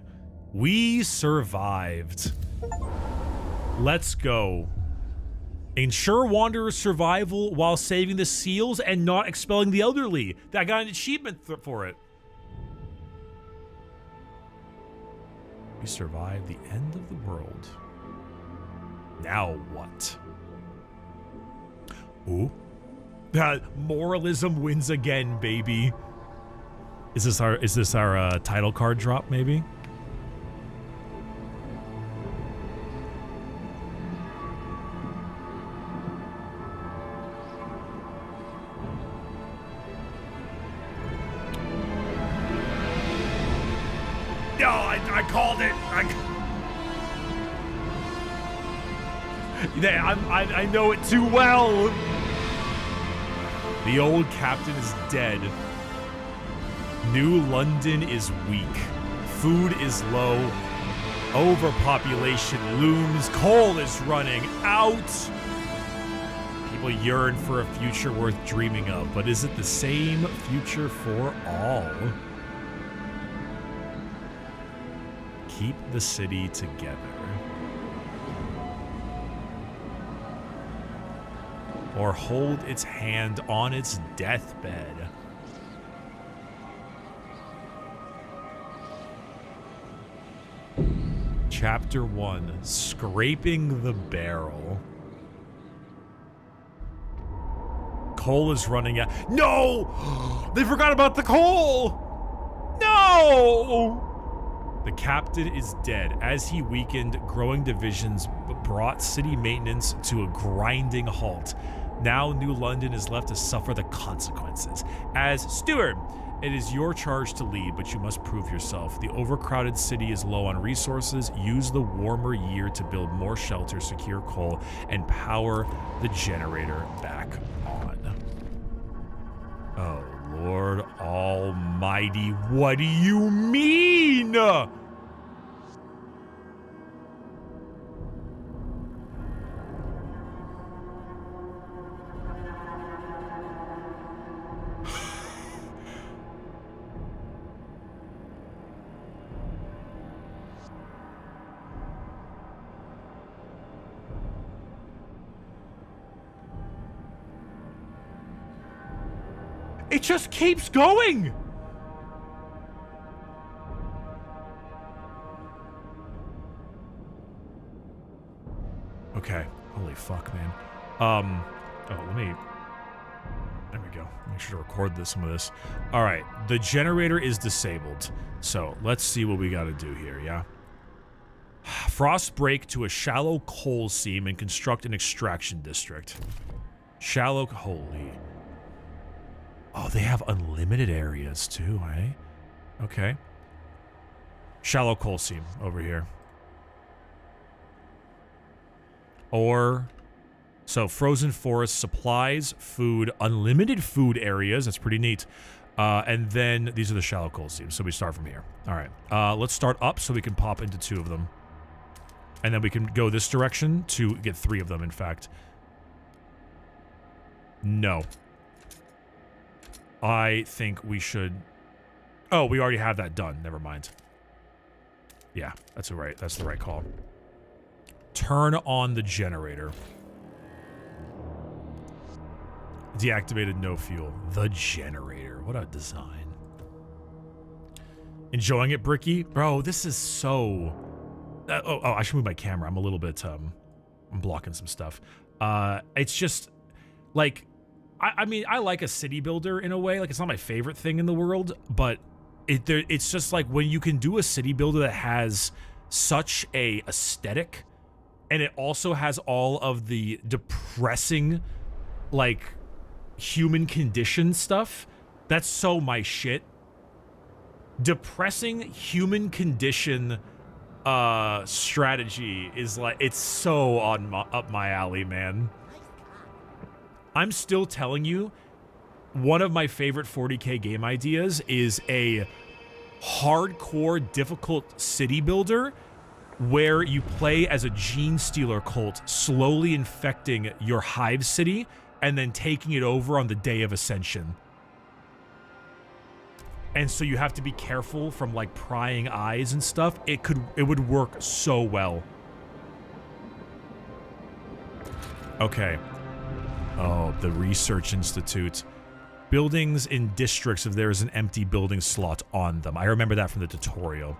We survived. Let's go. Ensure Wanderer's survival while saving the seals and not expelling the elderly. I got an achievement for it. We survived the end of the world. Now what? Ooh. Moralism wins again, baby. Is this our title card drop, maybe? No, I called it. I know it too well. The old captain is dead. New London is weak. Food is low. Overpopulation looms. Coal is running out. People yearn for a future worth dreaming of, but is it the same future for all? Keep the city together. Or hold its hand on its deathbed. Chapter 1, Scraping the Barrel. Coal is running out. No! They forgot about the coal! No! The captain is dead. As he weakened, growing divisions brought city maintenance to a grinding halt. Now New London is left to suffer the consequences. As steward, it is your charge to lead, but you must prove yourself. The overcrowded city is low on resources. Use the warmer year to build more shelter, secure coal, and power the generator back on. Oh, Lord Almighty, what do you mean? It just keeps going. Okay. Holy fuck, man. Oh, there we go. Make sure to record some of this. All right. The generator is disabled. So let's see what we got to do here, yeah? Frost break to a shallow coal seam and construct an extraction district. Shallow, holy. Oh, they have unlimited areas too, eh? Okay. Shallow coal seam over here. Or, so frozen forest, supplies, food, unlimited food areas. That's pretty neat. And then these are the shallow coal seams. So we start from here. All right. Let's start up so we can pop into 2 of them. And then we can go this direction to get 3 of them, in fact. No. I think we should... Oh, we already have that done. Never mind. Yeah, that's the right call. Turn on the generator. Deactivated, no fuel. The generator. What a design. Enjoying it, Bricky? Bro, this is so... I should move my camera. I'm a little bit... I'm blocking some stuff. It's just... Like... I mean, I like a city builder in a way. Like, it's not my favorite thing in the world, but It's just like when you can do a city builder that has such a aesthetic, and it also has all of the depressing, like, human condition stuff. That's so my shit. Depressing human condition strategy is like, it's so up my alley, man. I'm still telling you, one of my favorite 40k game ideas is a hardcore difficult city builder where you play as a gene stealer cult, slowly infecting your hive city and then taking it over on the day of ascension. And so you have to be careful from like prying eyes and stuff. It would work so well. Okay. Oh, the Research Institute. Buildings in districts if there is an empty building slot on them. I remember that from the tutorial.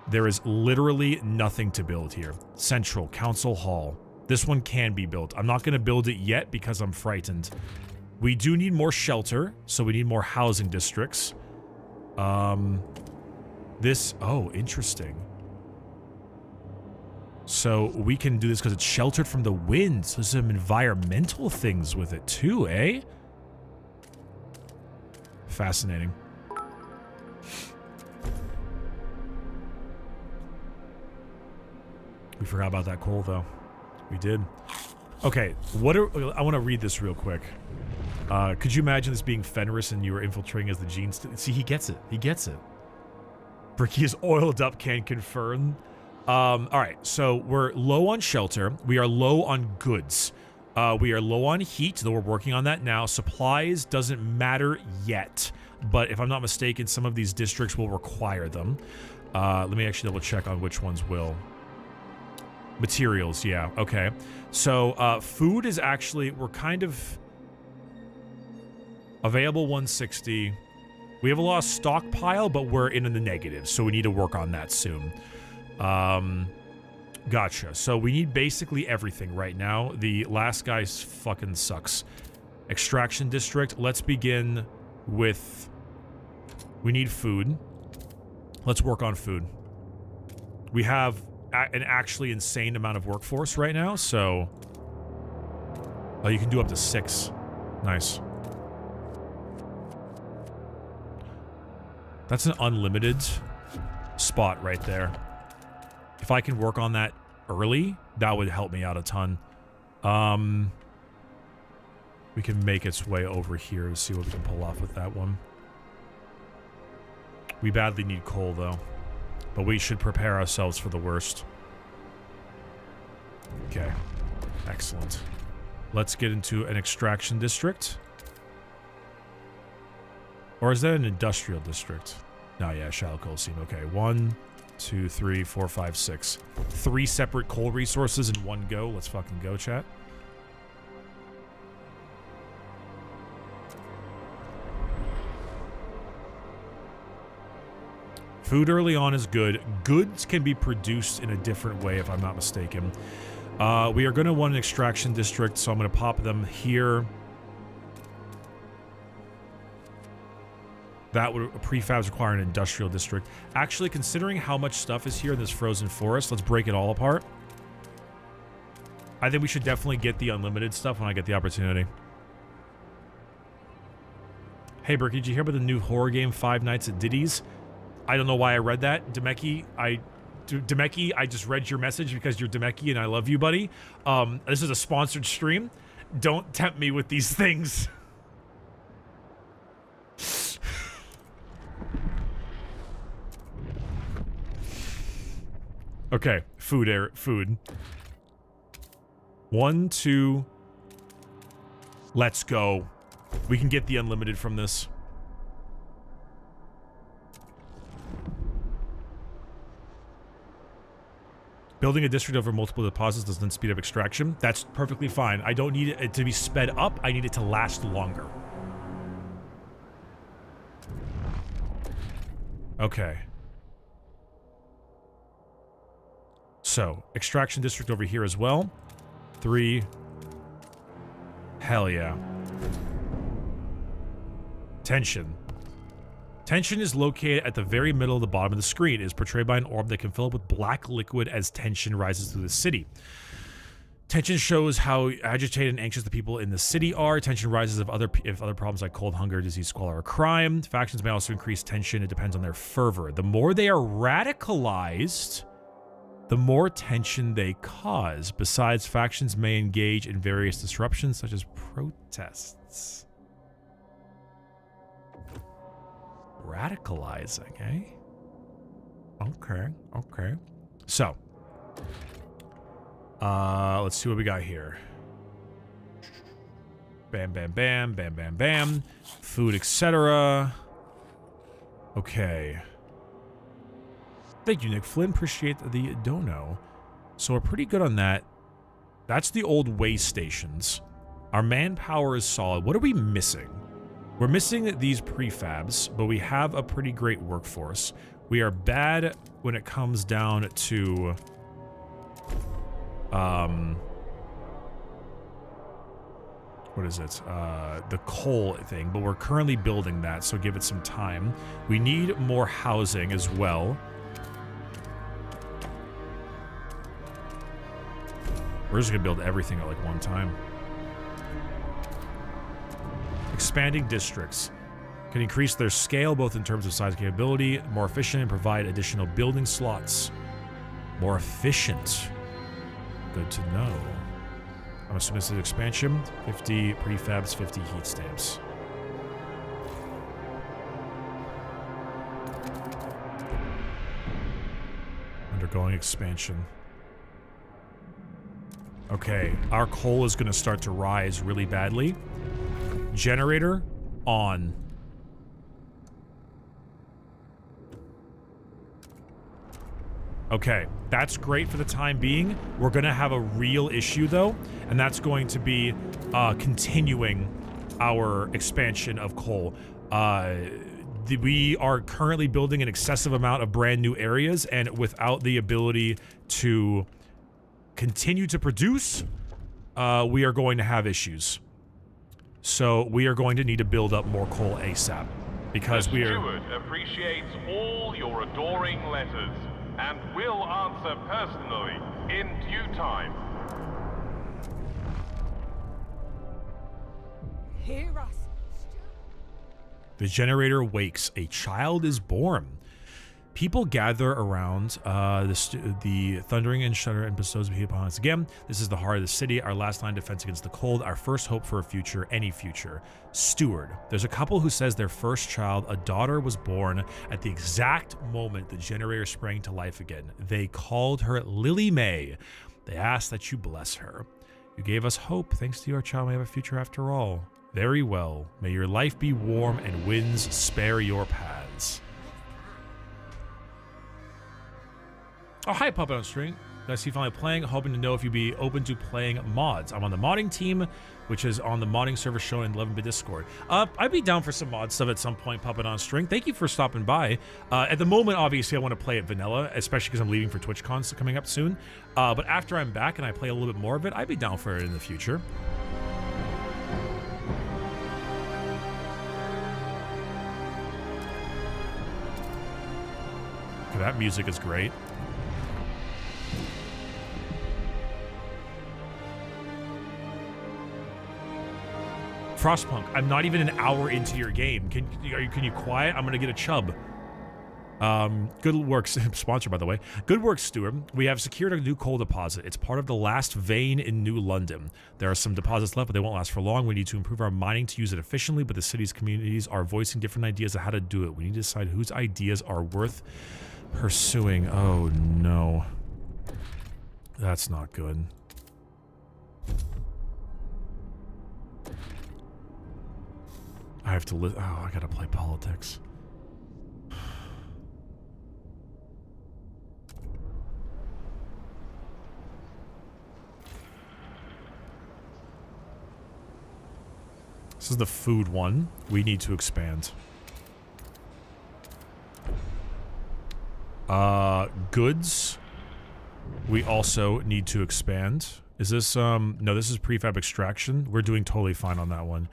There is literally nothing to build here. Central Council Hall. This one can be built. I'm not going to build it yet because I'm frightened. We do need more shelter, so we need more housing districts. Oh, interesting. So we can do this because it's sheltered from the wind. So there's some environmental things with it too, eh? Fascinating. We forgot about that coal, though. We did. Okay, I want to read this real quick. Could you imagine this being Fenris and you were infiltrating as the genes? See, he gets it. He gets it. Bricky is oiled up, can confirm. Alright, so we're low on shelter. We are low on goods. We are low on heat, though we're working on that now. Supplies doesn't matter yet, but if I'm not mistaken, some of these districts will require them. Let me actually double check on which ones will. Materials, yeah, okay. So, food is actually, we're kind of available 160. We have a lot of stockpile, but we're in the negative, so we need to work on that soon. Gotcha. So we need basically everything right now. The last guy fucking sucks. Extraction district. Let's begin with... We need food. Let's work on food. We have an actually insane amount of workforce right now, so... Oh, you can do up to 6. Nice. That's an unlimited spot right there. If I can work on that early, that would help me out a ton. We can make its way over here to see what we can pull off with that one. We badly need coal, though. But we should prepare ourselves for the worst. Okay. Excellent. Let's get into an extraction district. Or is that an industrial district? No, yeah, shallow coal seam. Okay, 1, 2, 3, 4, 5, 6. 3 separate coal resources in one go. Let's fucking go, chat. Food early on is good. Goods can be produced in a different way, if I'm not mistaken. We are going to want an extraction district, so I'm going to pop them here. That would prefabs require an industrial district. Actually, considering how much stuff is here in this frozen forest, let's break it all apart. I think we should definitely get the unlimited stuff when I get the opportunity. Hey, Bricky, did you hear about the new horror game Five Nights at Diddy's? I don't know why I read that. Demeki, I just read your message because you're Demeki and I love you, buddy. This is a sponsored stream. Don't tempt me with these things. Okay, food. 1, 2. Let's go. We can get the unlimited from this. Building a district over multiple deposits doesn't speed up extraction. That's perfectly fine. I don't need it to be sped up. I need it to last longer. Okay. So, extraction district over here as well. 3. Hell yeah. Tension. Tension is located at the very middle of the bottom of the screen. It is portrayed by an orb that can fill up with black liquid as tension rises through the city. Tension shows how agitated and anxious the people in the city are. Tension rises if other problems like cold, hunger, disease, squalor, or crime. Factions may also increase tension. It depends on their fervor. The more they are radicalized, the more tension they cause. Besides, factions may engage in various disruptions, such as protests. Radicalizing, eh? Okay, okay. So, let's see what we got here. Bam, bam, bam, bam, bam, bam. Food, etc. Okay. Thank you, Nick Flynn. Appreciate the dono. So we're pretty good on that. That's the old way stations. Our manpower is solid. What are we missing? We're missing these prefabs, but we have a pretty great workforce. We are bad when it comes down to what is it? The coal thing, but we're currently building that, so give it some time. We need more housing as well. We're just gonna build everything at like one time. Expanding districts can increase their scale both in terms of size and capability, more efficient, and provide additional building slots. More efficient. Good to know. I'm assuming this is expansion. 50 prefabs, 50 heat stamps. Undergoing expansion. Okay, our coal is going to start to rise really badly. Generator on. Okay, that's great for the time being. We're going to have a real issue, though, and that's going to be continuing our expansion of coal. We are currently building an excessive amount of brand new areas, and without the ability to continue to produce, we are going to have issues. So we are going to need to build up more coal ASAP, because the we are... steward appreciates all your adoring letters and will answer personally in due time. Hear us. The generator wakes. A child is born. People gather around the thundering and shudder and bestows be upon us again. This is the heart of the city, our last line of defense against the cold, our first hope for a future, any future. Steward. There's a couple who says their first child, a daughter, was born at the exact moment the generator sprang to life again. They called her Lily May. They asked that you bless her. You gave us hope. Thanks to you, our child may have a future after all. Very well. May your life be warm and winds spare your paths. Oh, hi, Puppet on String. I see you finally playing. Hoping to know if you'd be open to playing mods. I'm on the modding team, which is on the modding server shown in 11-bit Discord. I'd be down for some mod stuff at some point, Puppet on String. Thank you for stopping by. At the moment, obviously, I want to play it vanilla, especially because I'm leaving for TwitchCon coming up soon. But after I'm back and I play a little bit more of it, I'd be down for it in the future. Okay, that music is great. FROSTPUNK, I'm not even an hour into your game. Can you quiet? I'm gonna get a chub. Good works, sponsored by the way. Good work, Steward. We have secured a new coal deposit. It's part of the last vein in New London. There are some deposits left, but they won't last for long. We need to improve our mining to use it efficiently, but the city's communities are voicing different ideas of how to do it. We need to decide whose ideas are worth pursuing. Oh no. That's not good. I have to I gotta play politics. This is the food one. We need to expand. Goods. We also need to expand. Is this, no, this is prefab extraction. We're doing totally fine on that one.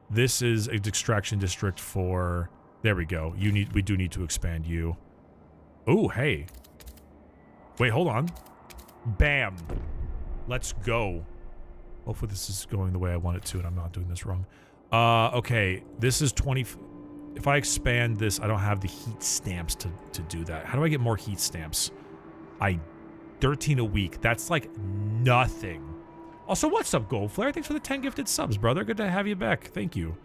This is an extraction district for There we go. We do need to expand you. Oh, hey. Wait, hold on. Bam. Let's go. Hopefully this is going the way I want it to and I'm not doing this wrong. Okay. This is 20... If I expand this, I don't have the heat stamps to do that. How do I get more heat stamps? 13 a week. That's like nothing. Also, what's up, Goldflare? Thanks for the 10 gifted subs, brother. Good to have you back. Thank you.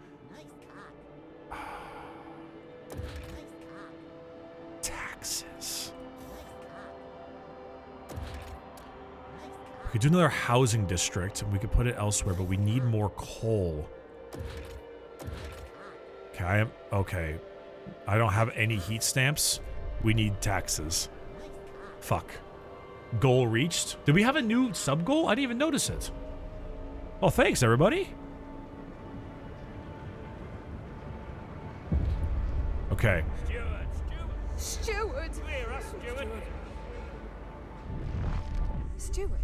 Taxes. We could do another housing district, and we could put it elsewhere, but we need more coal. Okay, okay. I don't have any heat stamps. We need taxes. Fuck. Goal reached. Did we have a new sub goal? I didn't even notice it. Well, thanks, everybody. Okay. Steward! Clear us, Steward! Steward.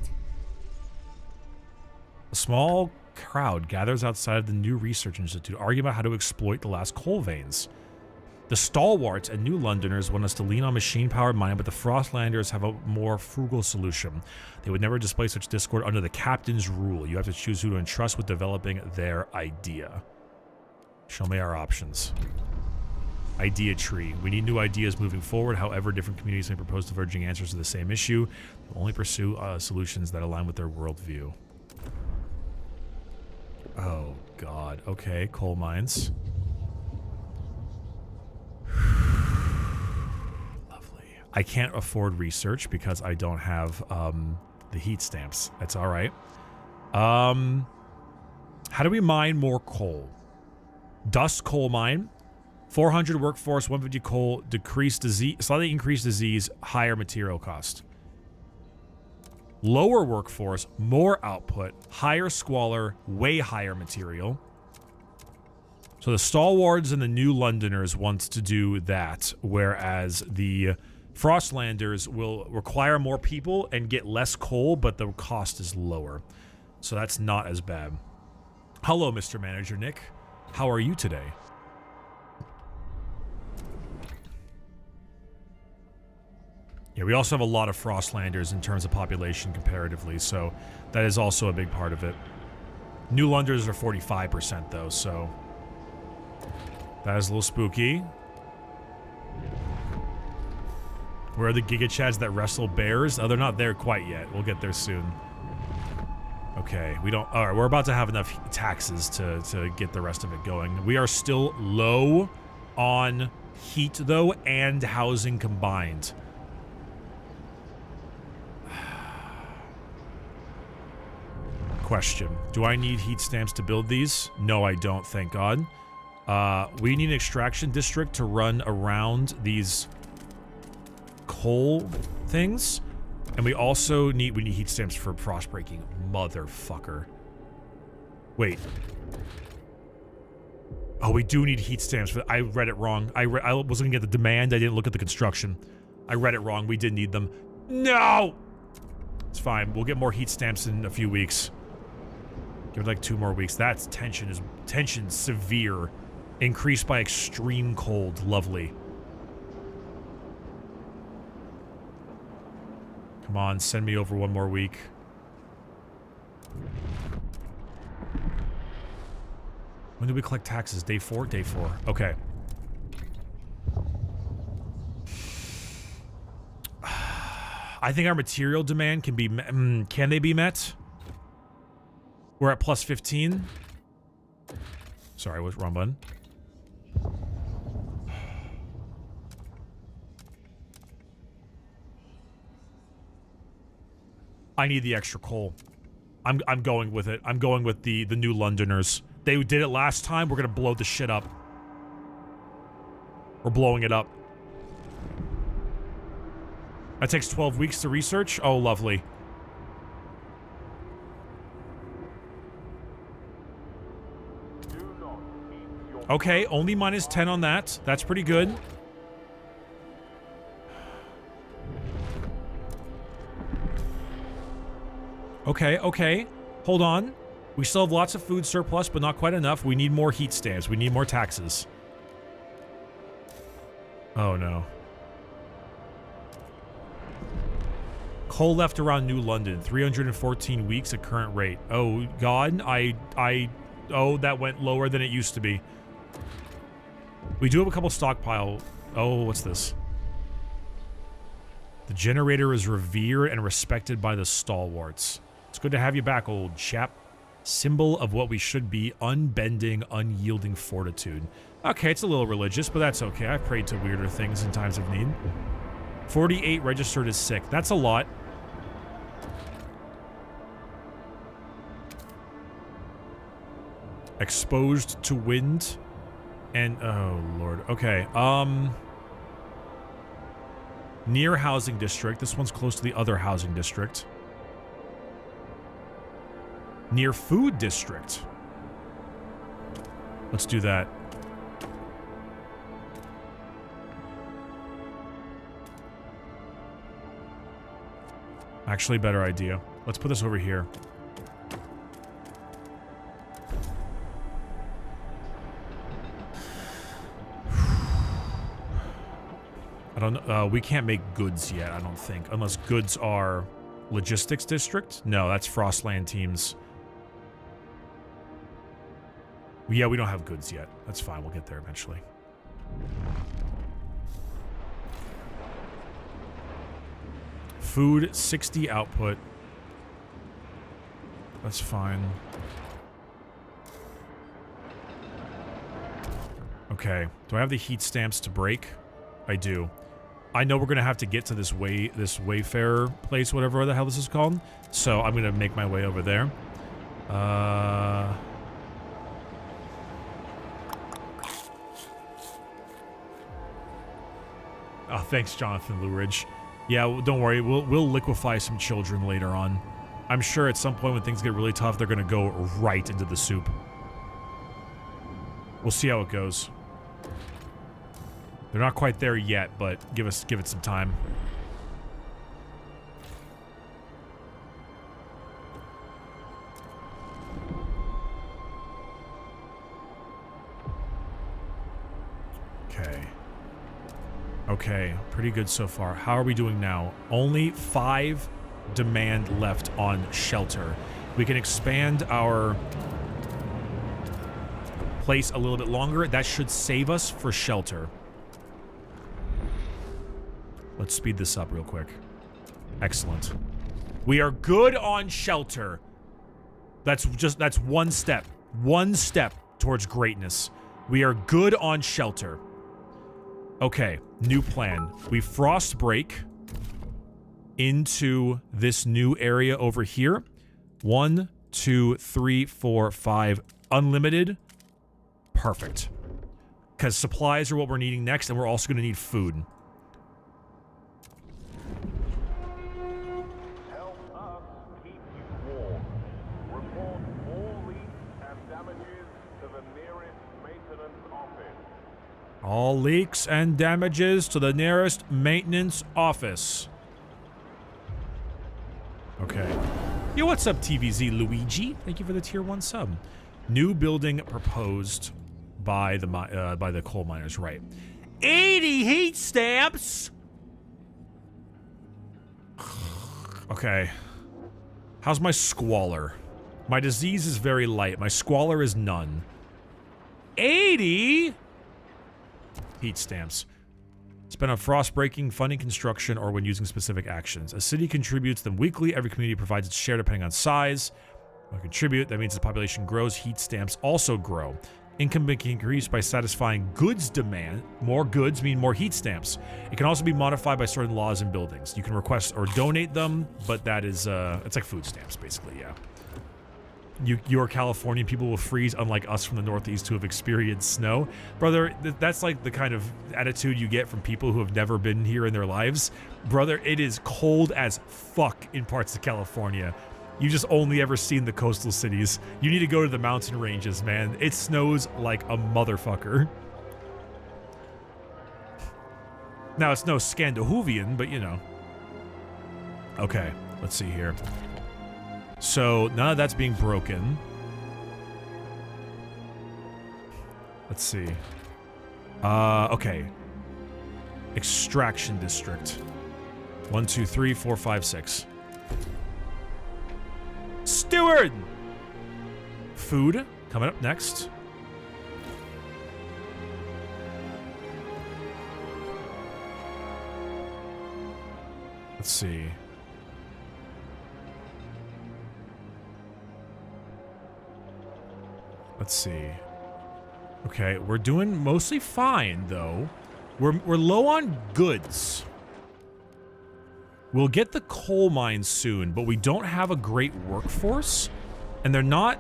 A small crowd gathers outside of the new research institute, arguing about how to exploit the last coal veins. The stalwarts and New Londoners want us to lean on machine-powered mining, but the Frostlanders have a more frugal solution. They would never display such discord under the captain's rule. You have to choose who to entrust with developing their idea. Show me our options. Idea tree. We need new ideas moving forward. However, different communities may propose diverging answers to the same issue. We'll only pursue solutions that align with their worldview. Oh, God. Okay, coal mines. Lovely. I can't afford research because I don't have the heat stamps. That's all right. How do we mine more coal? Dust coal mine. 400 workforce, 150 coal, decreased disease, slightly increased disease, higher material cost. Lower workforce, more output, higher squalor, way higher material. So the stalwarts and the New Londoners want to do that, whereas the Frostlanders will require more people and get less coal, but the cost is lower. So that's not as bad. Hello, Mr. Manager Nick. How are you today? Yeah, we also have a lot of Frostlanders in terms of population comparatively, so that is also a big part of it. New Londoners are 45% though, so that is a little spooky. Where are the Giga Chads that wrestle bears? Oh, they're not there quite yet. We'll get there soon. Okay, we don't... Alright, we're about to have enough taxes to get the rest of it going. We are still low on heat, though, and housing combined. Question. Do I need heat stamps to build these? No, I don't, thank God. We need an extraction district to run around these coal things. And we also need heat stamps for frost breaking. Motherfucker. Wait. Oh, we do need heat stamps for... I read it wrong. I was looking at the demand. I didn't look at the construction. I read it wrong. We did need them. No! It's fine. We'll get more heat stamps in a few weeks. Give it like 2 more weeks. That's tension severe. Increased by extreme cold. Lovely. Come on, send me over 1 more week. When do we collect taxes? Day 4? Day 4. Okay. I think our material demand can be can they be met? We're at plus 15. Sorry, what's wrong button? I need the extra coal. I'm going with it. I'm going with the New Londoners. They did it last time. We're gonna blow the shit up. We're blowing it up. That takes 12 weeks to research. Oh, lovely. Okay, only minus 10 on that. That's pretty good. Okay, okay. Hold on. We still have lots of food surplus, but not quite enough. We need more heat stamps. We need more taxes. Oh no. Coal left around New London, 314 weeks at current rate. Oh god, oh, that went lower than it used to be. We do have a couple stockpile. Oh, what's this? The generator is revered and respected by the stalwarts. It's good to have you back, old chap. Symbol of what we should be, unbending, unyielding fortitude. Okay, it's a little religious, but that's okay. I've prayed to weirder things in times of need. 48 registered as sick. That's a lot. Exposed to wind. And, oh lord. Okay, near housing district. This one's close to the other housing district. Near food district. Let's do that. Actually, better idea. Let's put this over here. I don't we can't make goods yet, I don't think. Unless goods are logistics district? No, that's Frostland teams. Yeah, we don't have goods yet. That's fine, we'll get there eventually. Food, 60 output. That's fine. Okay, do I have the heat stamps to break? I do. I know we're gonna have to get to this Wayfarer place, whatever the hell this is called. So I'm gonna make my way over there. Oh, thanks, Jonathan Luridge. Yeah, well, don't worry. We'll liquefy some children later on. I'm sure at some point when things get really tough, they're gonna go right into the soup. We'll see how it goes. They're not quite there yet, but give it some time. Okay. Okay, pretty good so far. How are we doing now? Only 5 demand left on shelter. We can expand our place a little bit longer. That should save us for shelter. Let's speed this up real quick. Excellent. We are good on shelter. That's one step. One step towards greatness. We are good on shelter. Okay, new plan. We frost break into this new area over here. 1, 2, 3, 4, 5. Unlimited. Perfect. Because supplies are what we're needing next, and we're also going to need food. Help us keep you warm. Report all leaks and damages to the nearest maintenance office. All leaks and damages to the nearest maintenance office. Okay. Yo, what's up, TVZ Luigi? Thank you for the tier 1 sub. New building proposed by the coal miners, right? 80 heat stamps. Okay. How's my squalor? My disease is very light. My squalor is none. 80 heat stamps. Spent on frost breaking, funding construction, or when using specific actions. A city contributes them weekly. Every community provides its share depending on size. When contribute, that means the population grows. Heat stamps also grow. Income can increase by satisfying goods demand. More goods mean more heat stamps. It can also be modified by certain laws and buildings. You can request or donate them, but that is, it's like food stamps, basically, yeah. Your Californian people will freeze, unlike us from the Northeast who have experienced snow. Brother, that's like the kind of attitude you get from people who have never been here in their lives. Brother, it is cold as fuck in parts of California. You just only ever seen the coastal cities. You need to go to the mountain ranges, man. It snows like a motherfucker. Now, it's no Scandinavian, but you know. Okay, let's see here. So, none of that's being broken. Let's see. Okay. Extraction district. 1, 2, 3, 4, 5, 6. Steward! Food coming up next. Let's see. Let's see. Okay, we're doing mostly fine, though. We're low on goods. We'll get the coal mines soon, but we don't have a great workforce. And they're not...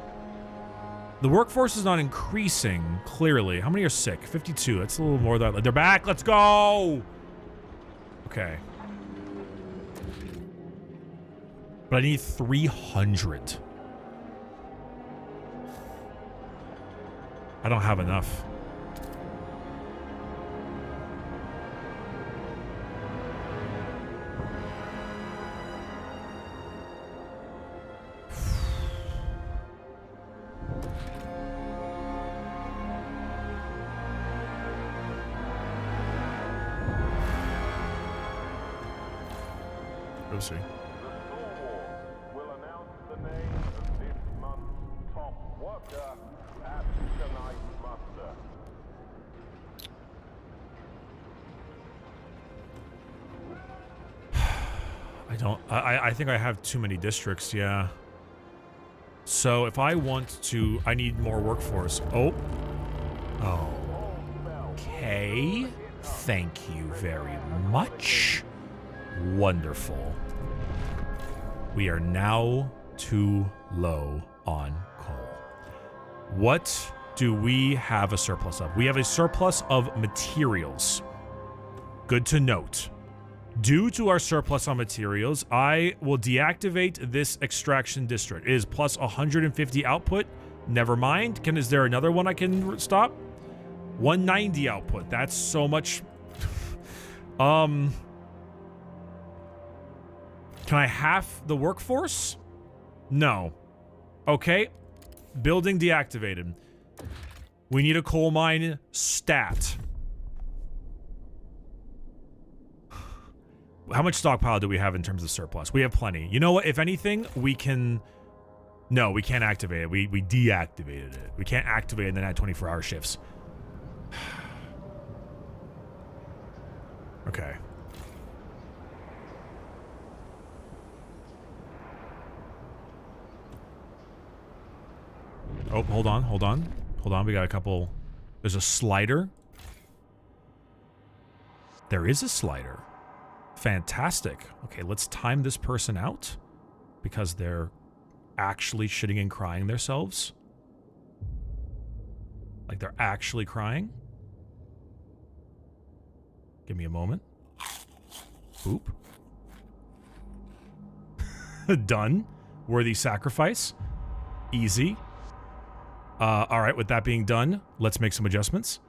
The workforce is not increasing, clearly. How many are sick? 52. That's a little more than... They're back! Let's go! Okay. But I need 300. I don't have enough. We'll see. Will announce the name of this month's top worker at tonight's muster. I think I have too many districts, yeah. So if I want to, I need more workforce. Oh. Okay. Thank you very much. Wonderful. We are now too low on coal. What do we have a surplus of? We have a surplus of materials. Good to note. Due to our surplus on materials, I will deactivate this extraction district. It is plus 150 output. Never mind. Is there another one I can stop? 190 output. That's so much. Can I half the workforce? No. Okay. Building deactivated. We need a coal mine stat. How much stockpile do we have in terms of surplus? We have plenty. You know what? If anything, we can... No, we can't activate it. We deactivated it. We can't activate it and then add 24-hour shifts. Okay. Oh, hold on, hold on. Hold on, we got a couple... There's a slider. There is a slider. Fantastic. Okay, let's time this person out. Because they're actually shitting and crying themselves. Like they're actually crying. Give me a moment. Oop. Done. Worthy sacrifice. Easy. Alright, with that being done, let's make some adjustments.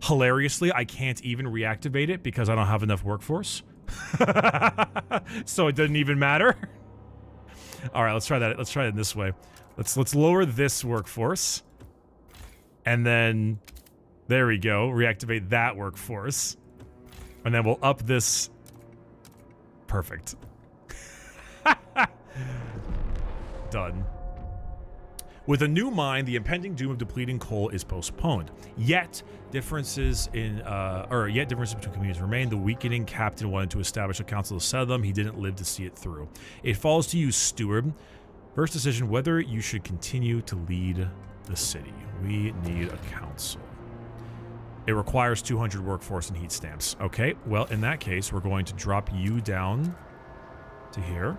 Hilariously, I can't even reactivate it because I don't have enough workforce. So it doesn't even matter. Alright, let's try that. Let's try it this way. Let's lower this workforce. And then there we go. Reactivate that workforce. And then we'll up this. Perfect. Done. With a new mine, the impending doom of depleting coal is postponed. Yet differences between communities remain. The weakening captain wanted to establish a council to settle them. He didn't live to see it through. It falls to you, steward. First decision, whether you should continue to lead the city. We need a council. It requires 200 workforce and heat stamps. Okay, well, in that case, we're going to drop you down to here.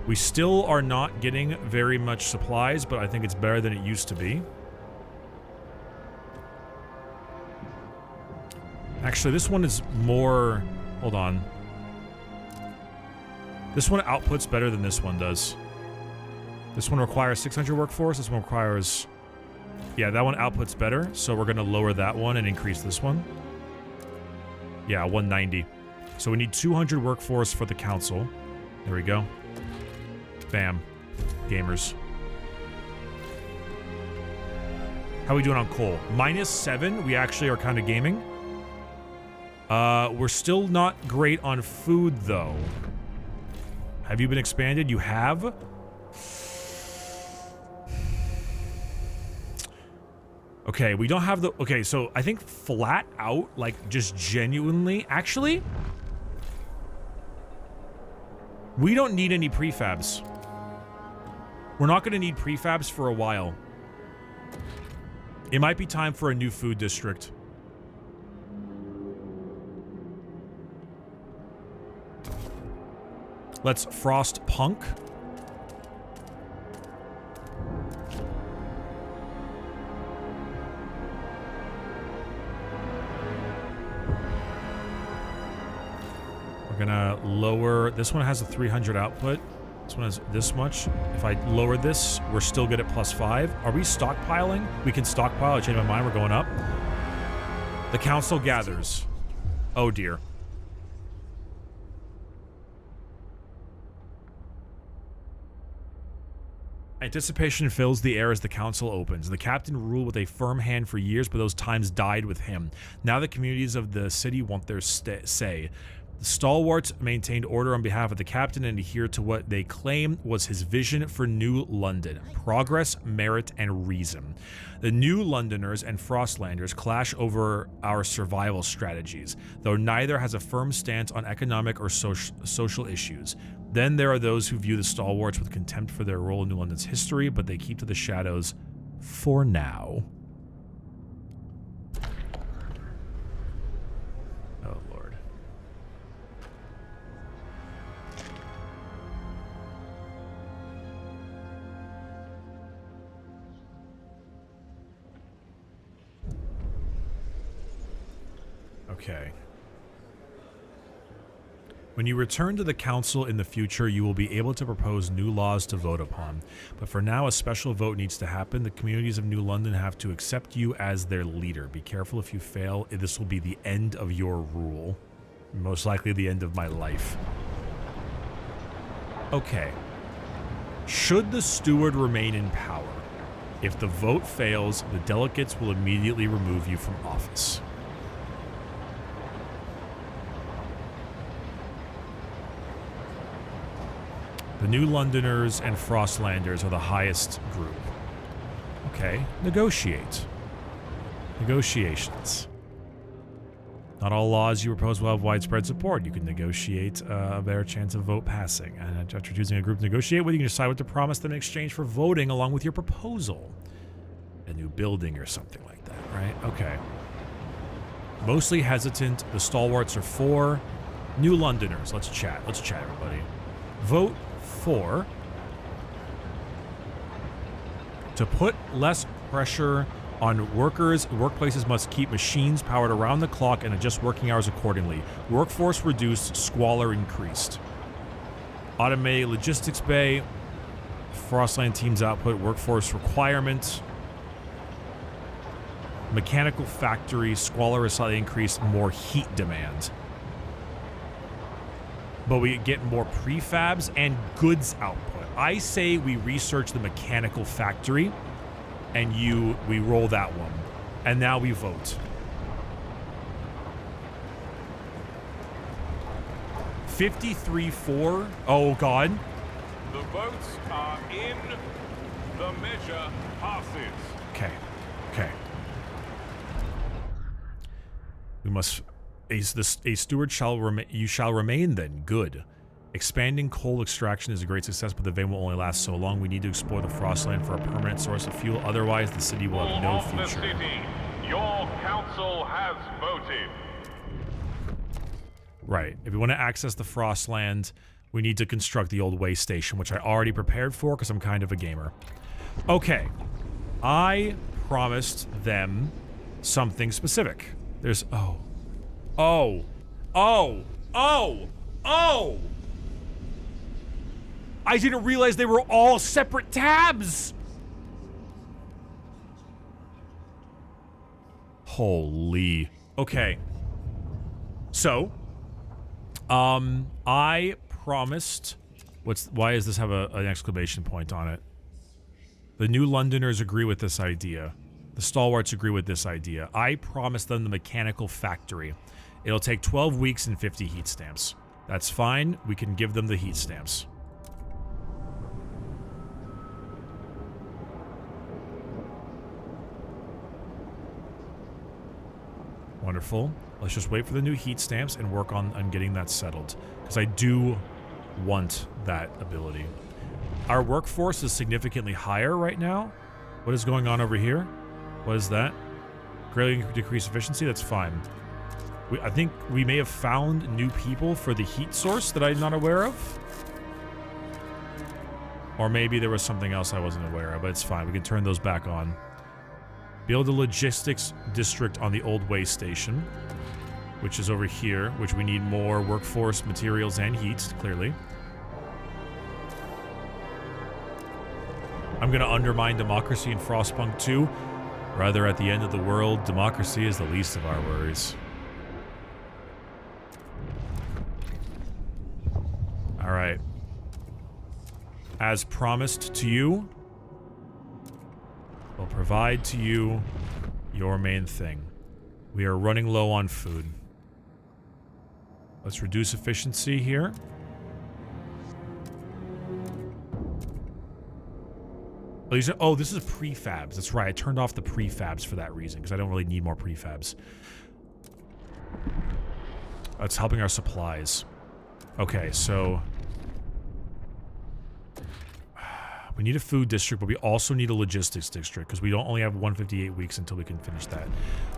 We still are not getting very much supplies, but I think it's better than it used to be. Actually, this one is more... Hold on. This one outputs better than this one does. This one requires 600 workforce. This one requires... Yeah, that one outputs better, so we're going to lower that one and increase this one. Yeah, 190. So we need 200 workforce for the council. There we go. Bam. Gamers. How are we doing on coal? -7. We actually are kind of gaming. We're still not great on food, though. Have you been expanded? You have? Okay, we don't have the... Okay, so I think flat out, like, just genuinely... Actually, we don't need any prefabs. We're not going to need prefabs for a while. It might be time for a new food district. Let's FROSTPUNK. We're gonna lower... This one has a 300 output. This one has this much. If I lower this, we're still good at +5. Are we stockpiling? We can stockpile. I changed my mind. We're going up. The council gathers. Oh, dear. Anticipation fills the air as the council opens. The captain ruled with a firm hand for years, but those times died with him. Now the communities of the city want their say. The stalwarts maintained order on behalf of the captain and adhered to what they claim was his vision for New London: progress, merit, and reason. The New Londoners and Frostlanders clash over our survival strategies, though neither has a firm stance on economic or social issues. Then there are those who view the stalwarts with contempt for their role in New London's history, but they keep to the shadows for now. Oh, Lord. Okay. When you return to the council in the future, you will be able to propose new laws to vote upon. But for now, a special vote needs to happen. The communities of New London have to accept you as their leader. Be careful if you fail. This will be the end of your rule. Most likely the end of my life. Okay. Should the steward remain in power? If the vote fails, the delegates will immediately remove you from office. The New Londoners and Frostlanders are the highest group. Okay, negotiate. Negotiations. Not all laws you propose will have widespread support. You can negotiate a better chance of vote passing. And after choosing a group to negotiate with, you can decide what to promise them in exchange for voting along with your proposal. A new building or something like that, right? Okay. Mostly hesitant. The stalwarts are for. New Londoners. Let's chat. Let's chat, everybody. Vote for to put less pressure on workers. Workplaces must keep machines powered around the clock and adjust working hours accordingly. Workforce reduced, squalor increased. Automated logistics bay. Frostland team's output, workforce requirement. Mechanical factory, squalor is slightly increased, more heat demand. But we get more prefabs and goods output. I say we research the mechanical factory and we roll that one. And now we vote. 53-4. Oh, God. The votes are in. The measure passes. Okay. Okay. We must... A steward shall remain. You shall remain then. Good. Expanding coal extraction is a great success, but the vein will only last so long. We need to explore the Frostland for a permanent source of fuel. Otherwise, the city will have no future. The city, your council has voted. Right. If we want to access the Frostland, we need to construct the old way station, which I already prepared for because I'm kind of a gamer. Okay. I promised them something specific. There's... Oh. Oh. Oh. Oh. Oh! I didn't realize they were all separate tabs! Holy. Okay. So, I promised... Why does this have an exclamation point on it? The New Londoners agree with this idea. The stalwarts agree with this idea. I promised them the mechanical factory. It'll take 12 weeks and 50 heat stamps. That's fine. We can give them the heat stamps. Wonderful. Let's just wait for the new heat stamps and work on getting that settled. Because I do want that ability. Our workforce is significantly higher right now. What is going on over here? What is that? Greatly decrease efficiency? That's fine. I think we may have found new people for the heat source that I'm not aware of. Or maybe there was something else I wasn't aware of, but it's fine. We can turn those back on. Build a logistics district on the old way station, which is over here, which we need more workforce, materials, and heat, clearly. I'm going to undermine democracy in Frostpunk 2. Rather, at the end of the world, democracy is the least of our worries. Alright. As promised to you, we'll provide to you your main thing. We are running low on food. Let's reduce efficiency here. Oh, this is prefabs. That's right. I turned off the prefabs for that reason, because I don't really need more prefabs. That's helping our supplies. Okay, so... we need a food district, but we also need a logistics district, because we don't only have 158 weeks until we can finish that.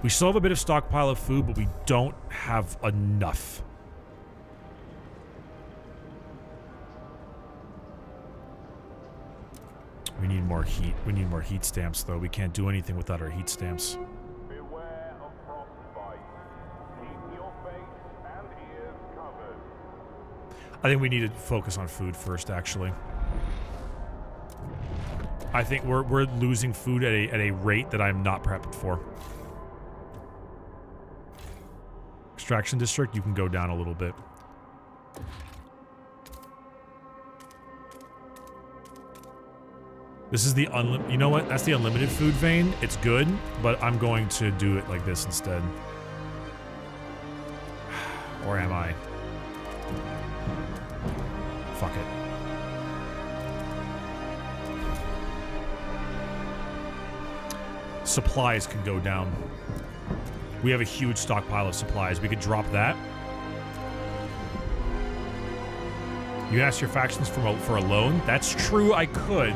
We still have a bit of stockpile of food, but we don't have enough. We need more heat. We need more heat stamps, though. We can't do anything without our heat stamps. Beware of frostbite. Keep your face and ears covered. I think we need to focus on food first, actually. I think we're losing food at a rate that I'm not prepped for. Extraction district, you can go down a little bit. This is the unlimited... You know what? That's the unlimited food vein. It's good, but I'm going to do it like this instead. Or am I? Fuck it. Supplies can go down. We have a huge stockpile of supplies. We could drop that. You ask your factions for a loan? That's true, I could.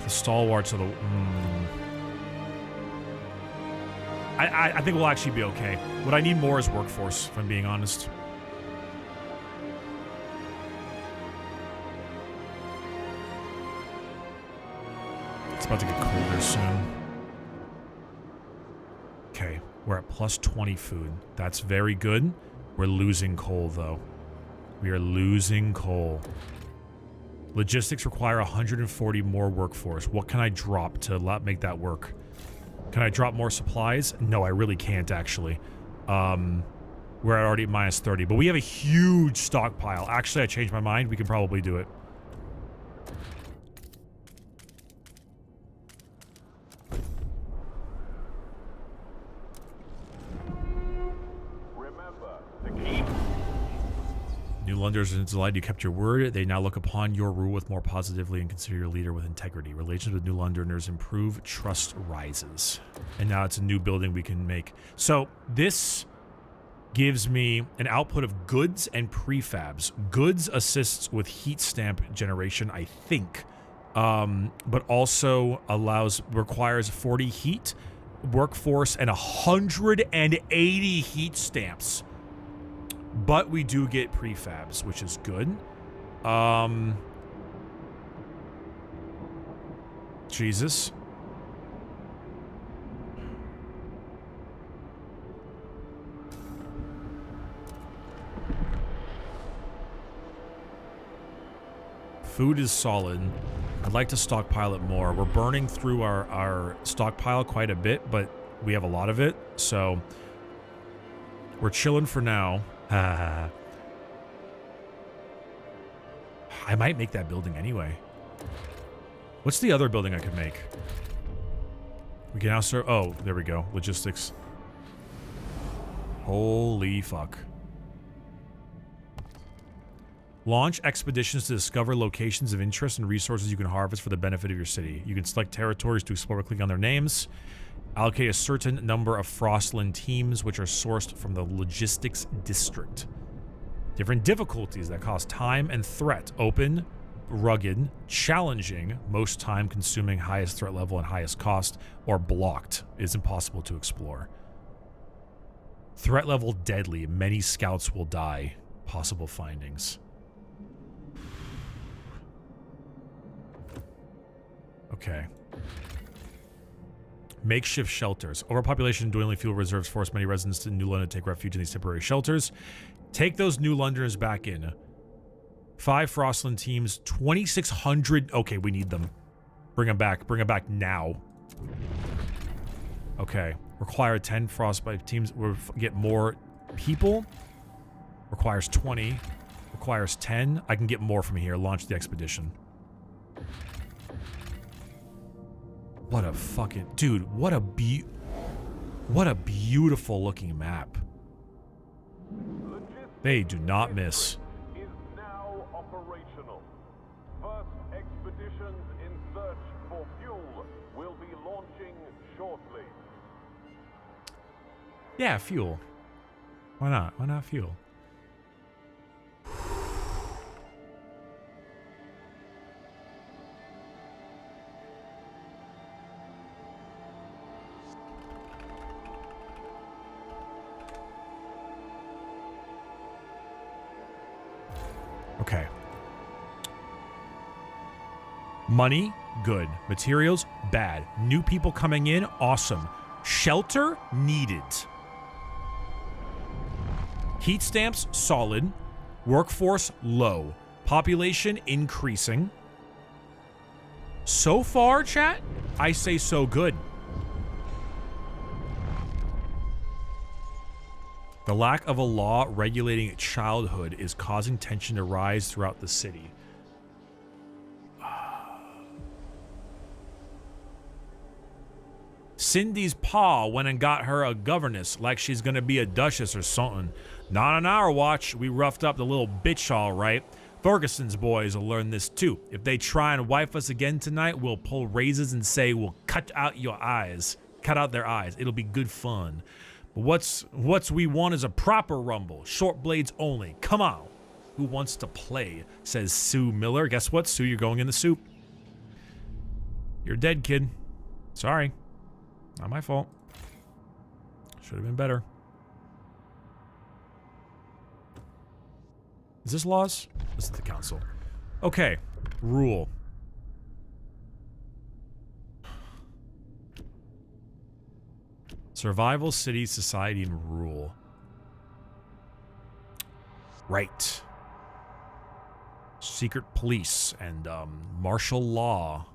The stalwarts of the... I think we'll actually be okay. What I need more is workforce, if I'm being honest. It's about to get colder soon. Okay, we're at plus 20 food. That's very good. We're losing coal, though. We are losing coal. Logistics require 140 more workforce. What can I drop to make that work? Can I drop more supplies? No, I really can't, actually. We're already at minus 30, but we have a huge stockpile. Actually, I changed my mind. We can probably do it. New Londoners are delighted you kept your word. They now look upon your rule with more positively and consider your leader with integrity. Relations with New Londoners improve. Trust rises. And now it's a new building we can make. So this gives me an output of goods and prefabs. Goods assists with heat stamp generation, I think. But also requires 40 heat, workforce, and 180 heat stamps. But we do get prefabs, which is good. Jesus. Food is solid. I'd like to stockpile it more. We're burning through our stockpile quite a bit, but we have a lot of it, so we're chilling for now. I might make that building anyway. What's the other building I could make? We can now serve... Oh, there we go. Logistics. Holy fuck. Launch expeditions to discover locations of interest and resources you can harvest for the benefit of your city. You can select territories to explore by clicking on their names. Allocate a certain number of Frostland teams, which are sourced from the logistics district. Different difficulties that cost time and threat. Open, rugged, challenging, most time consuming, highest threat level and highest cost, or blocked is impossible to explore. Threat level deadly, many scouts will die. Possible findings. Okay. Makeshift shelters. Overpopulation, dwindling fuel reserves force many residents in New London to take refuge in these temporary shelters. Take those New Londoners back in. 5 Frostland teams, 2,600. Okay, we need them. Bring them back. Bring them back now. Okay. Require 10 Frostbite teams. We'll get more people. Requires 20. Requires 10. I can get more from here. Launch the expedition. What a fucking... Dude, what a beautiful looking map. They do not miss. Is now operational. First expeditions in search for fuel will be launching shortly. Yeah, fuel. Why not? Why not fuel? Okay. Money, good. Materials, bad. New people coming in, awesome. Shelter, needed. Heat stamps, solid. Workforce, low. Population, increasing. So far, chat, I say so good. The lack of a law regulating childhood is causing tension to rise throughout the city. Cindy's pa went and got her a governess like she's gonna be a duchess or something. Not on our watch. We roughed up the little bitch all right. Ferguson's boys will learn this too. If they try and wife us again tonight, we'll pull razors and say we'll cut out your eyes. Cut out their eyes. It'll be good fun. But what's we want is a proper rumble. Short blades only. Come on. Who wants to play? Says Sue Miller. Guess what, Sue? You're going in the soup. You're dead, kid. Sorry. Not my fault. Should have been better. Is this laws? This is the council. Okay. Rule. Survival, city, society, and rule. Right. Secret police and martial law.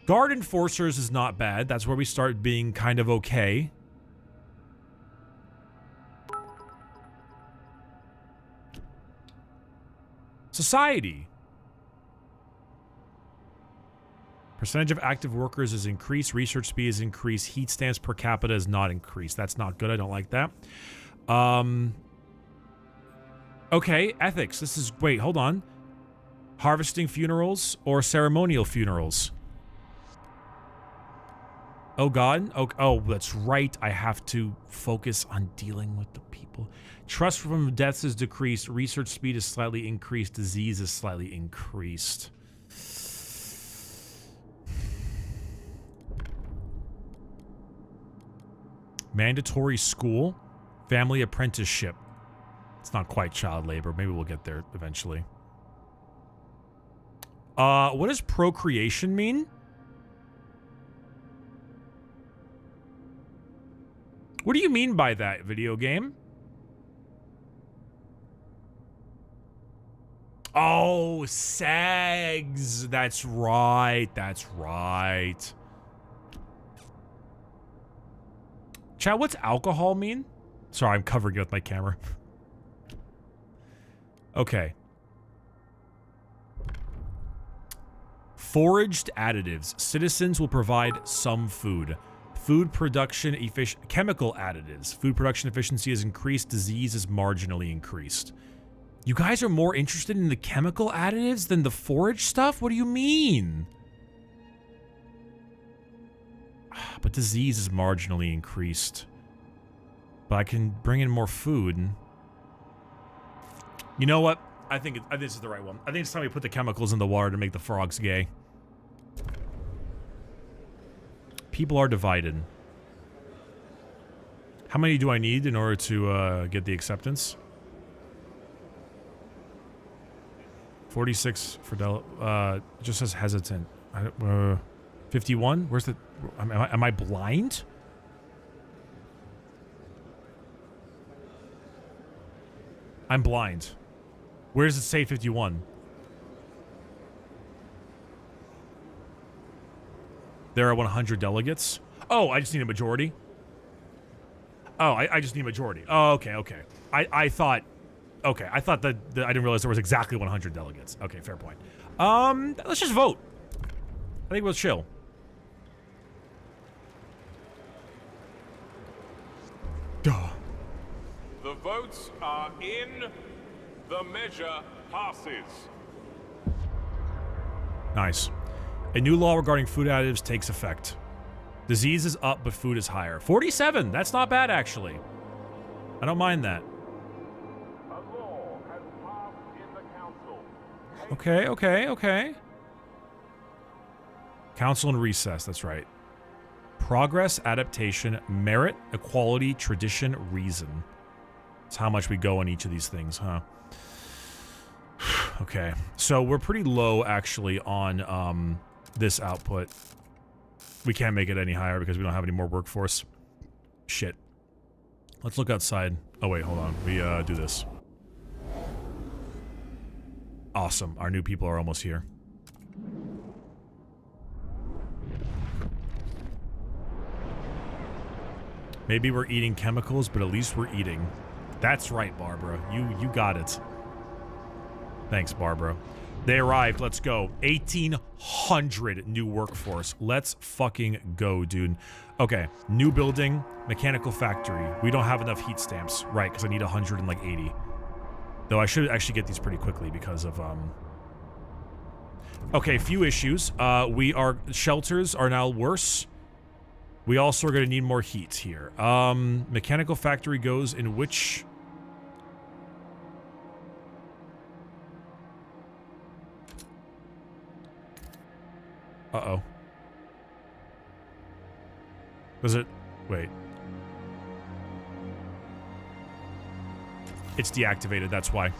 Guard enforcers is not bad. That's where we start being kind of okay. Society. Percentage of active workers is increased. Research speed is increased. Heat stamps per capita is not increased. That's not good. I don't like that. Okay, ethics. This is... Wait, hold on. Harvesting funerals or ceremonial funerals? Oh, God. Oh, that's right. I have to focus on dealing with the people. Trust from deaths is decreased. Research speed is slightly increased. Disease is slightly increased. Mandatory school. Family apprenticeship. It's not quite child labor. Maybe we'll get there eventually. What does procreation mean? What do you mean by that, video game? Oh, SAGs. That's right. That's right. Chat, what's alcohol mean? Sorry, I'm covering it with my camera. Okay. Foraged additives. Citizens will provide some food. Food production chemical additives. Food production efficiency is increased. Disease is marginally increased. You guys are more interested in the chemical additives than the forage stuff? What do you mean? But disease is marginally increased. But I can bring in more food. You know what? I think this is the right one. I think it's time we put the chemicals in the water to make the frogs gay. People are divided. How many do I need in order to get the acceptance? 46 for just says hesitant. 51? Where's the... Am I blind? I'm blind. Where does it say 51? There are 100 delegates. Oh, I just need a majority. Oh, I just need a majority. Oh, okay, okay. I thought... Okay, I thought that I didn't realize there was exactly 100 delegates. Okay, fair point. Let's just vote. I think we'll chill. Duh. The votes are in. The measure passes. Nice. A new law regarding food additives takes effect. Disease is up, but food is higher. 47! That's not bad, actually. I don't mind that. A law has passed in the council. Okay, okay, okay. Council and recess, that's right. Progress, adaptation, merit, equality, tradition, reason. That's how much we go on each of these things, huh? Okay, so we're pretty low, actually, on this output. We can't make it any higher because we don't have any more workforce. Shit. Let's look outside. Oh, wait, hold on. We do this. Awesome. Our new people are almost here. Maybe we're eating chemicals, but at least we're eating. That's right, Barbara. You got it. Thanks, Barbara. They arrived. Let's go. 1,800 new workforce. Let's fucking go, dude. Okay. New building. Mechanical factory. We don't have enough heat stamps. Right, because I need 180. Though I should actually get these pretty quickly because of, Okay, few issues. Shelters are now worse. We also are going to need more heat here. Mechanical factory goes in which... Uh-oh. Does it... Wait. It's deactivated, that's why.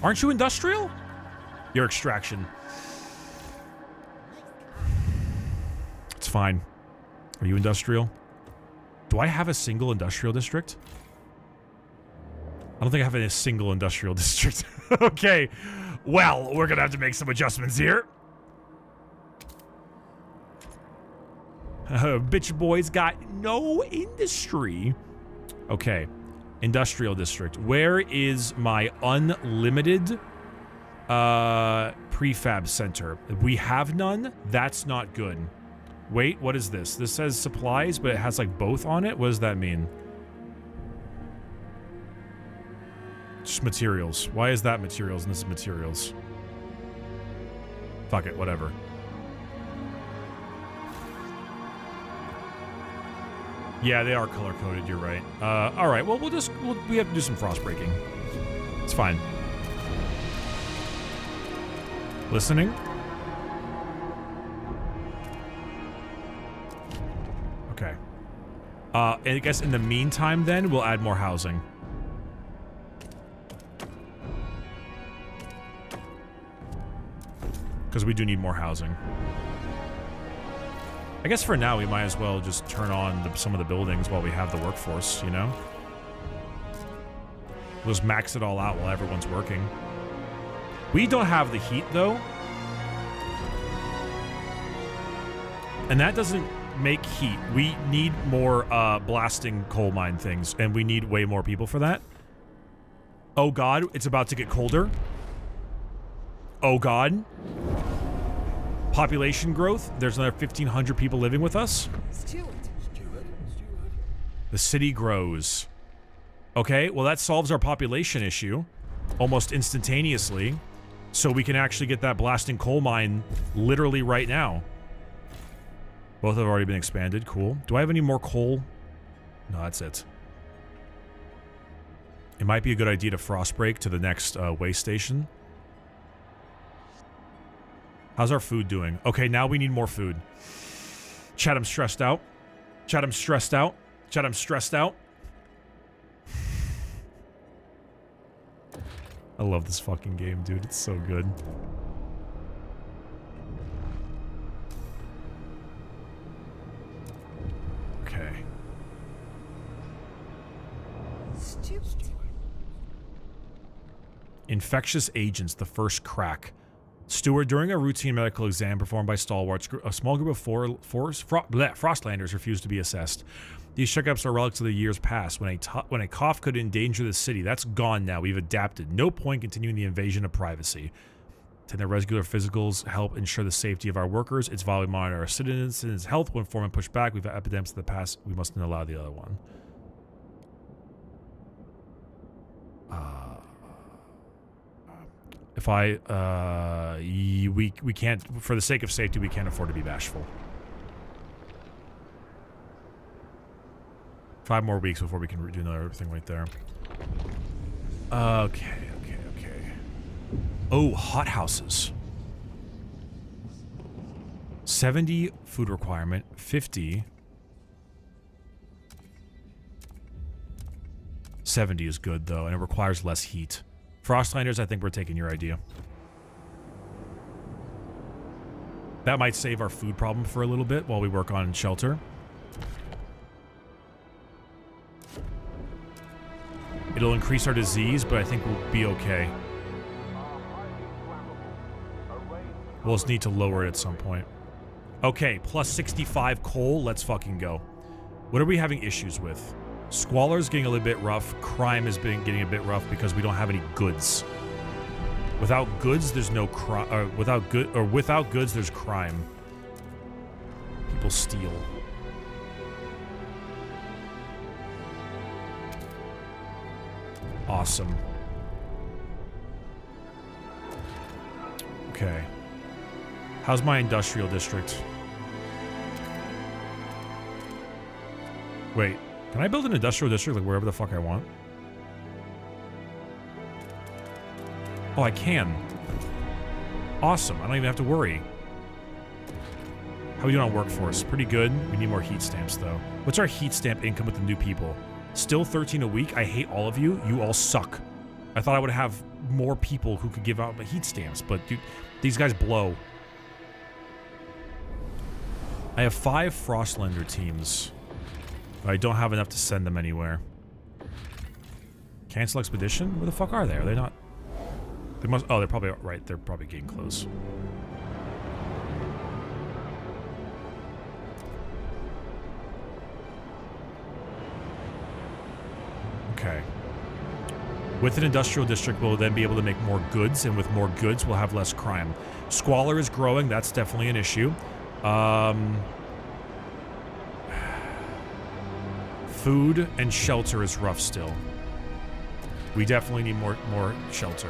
Aren't you industrial? You're extraction. It's fine. Are you industrial? Do I have a single industrial district? I don't think I have a single industrial district. Okay. Well, we're gonna have to make some adjustments here. Bitch boy's got no industry. Okay. Industrial district. Where is my unlimited prefab center? We have none. That's not good. Wait, what is this? This says supplies, but it has like both on it. What does that mean? Just materials. Why is that materials and this is materials? Fuck it, whatever. Yeah, they are color-coded, you're right. Alright, well, we have to do some frost breaking. It's fine. Listening? Okay. I guess in the meantime, then, we'll add more housing. Because we do need more housing. I guess for now, we might as well just turn on some of the buildings while we have the workforce, you know? We'll just max it all out while everyone's working. We don't have the heat, though. And that doesn't make heat. We need more blasting coal mine things, and we need way more people for that. Oh god, it's about to get colder. Oh god. Population growth. There's another 1,500 people living with us. The city grows. Okay, well that solves our population issue almost instantaneously. So we can actually get that blasting coal mine literally right now. Both have already been expanded. Cool. Do I have any more coal? No, that's it. It might be a good idea to frost break to the next way station. How's our food doing? Okay, now we need more food. Chat, I'm stressed out. Chat, I'm stressed out. Chat, I'm stressed out. I love this fucking game, dude. It's so good. Okay. Infectious agents, the first crack. Steward, during a routine medical exam performed by stalwarts, a small group of Frostlanders refused to be assessed. These checkups are relics of the years past, when a cough could endanger the city. That's gone now. We've adapted. No point continuing the invasion of privacy. To their regular physicals help ensure the safety of our workers. It's vital we monitor our citizens' health. When form and push back, we've had epidemics in the past. We mustn't allow the other one. If we can't, for the sake of safety, we can't afford to be bashful. 5 more weeks before we can do another thing right there. Okay. Oh, hothouses. 70 food requirement, 50. 70 is good though, and it requires less heat. Frostlanders, I think we're taking your idea. That might save our food problem for a little bit while we work on shelter. It'll increase our disease, but I think we'll be okay. We'll just need to lower it at some point. Okay, plus 65 coal. Let's fucking go. What are we having issues with? Squalor's getting a little bit rough. Crime has been getting a bit rough because we don't have any goods. Without goods, there's no crime. Without goods, there's crime. People steal. Awesome. Okay. How's my industrial district? Wait, can I build an industrial district like wherever the fuck I want? Oh, I can. Awesome, I don't even have to worry. How are we doing on workforce? Pretty good. We need more heat stamps though. What's our heat stamp income with the new people? Still 13 a week. I hate all of you. You all suck. I thought I would have more people who could give out the heat stamps, but dude, these guys blow. I have 5 Frostlander teams. I don't have enough to send them anywhere. Cancel expedition? Where the fuck are they? Are they not? They must. Oh, they're probably right. They're probably getting close. Okay. With an industrial district, we'll then be able to make more goods, and with more goods, we'll have less crime. Squalor is growing. That's definitely an issue. Food and shelter is rough still. We definitely need more shelter.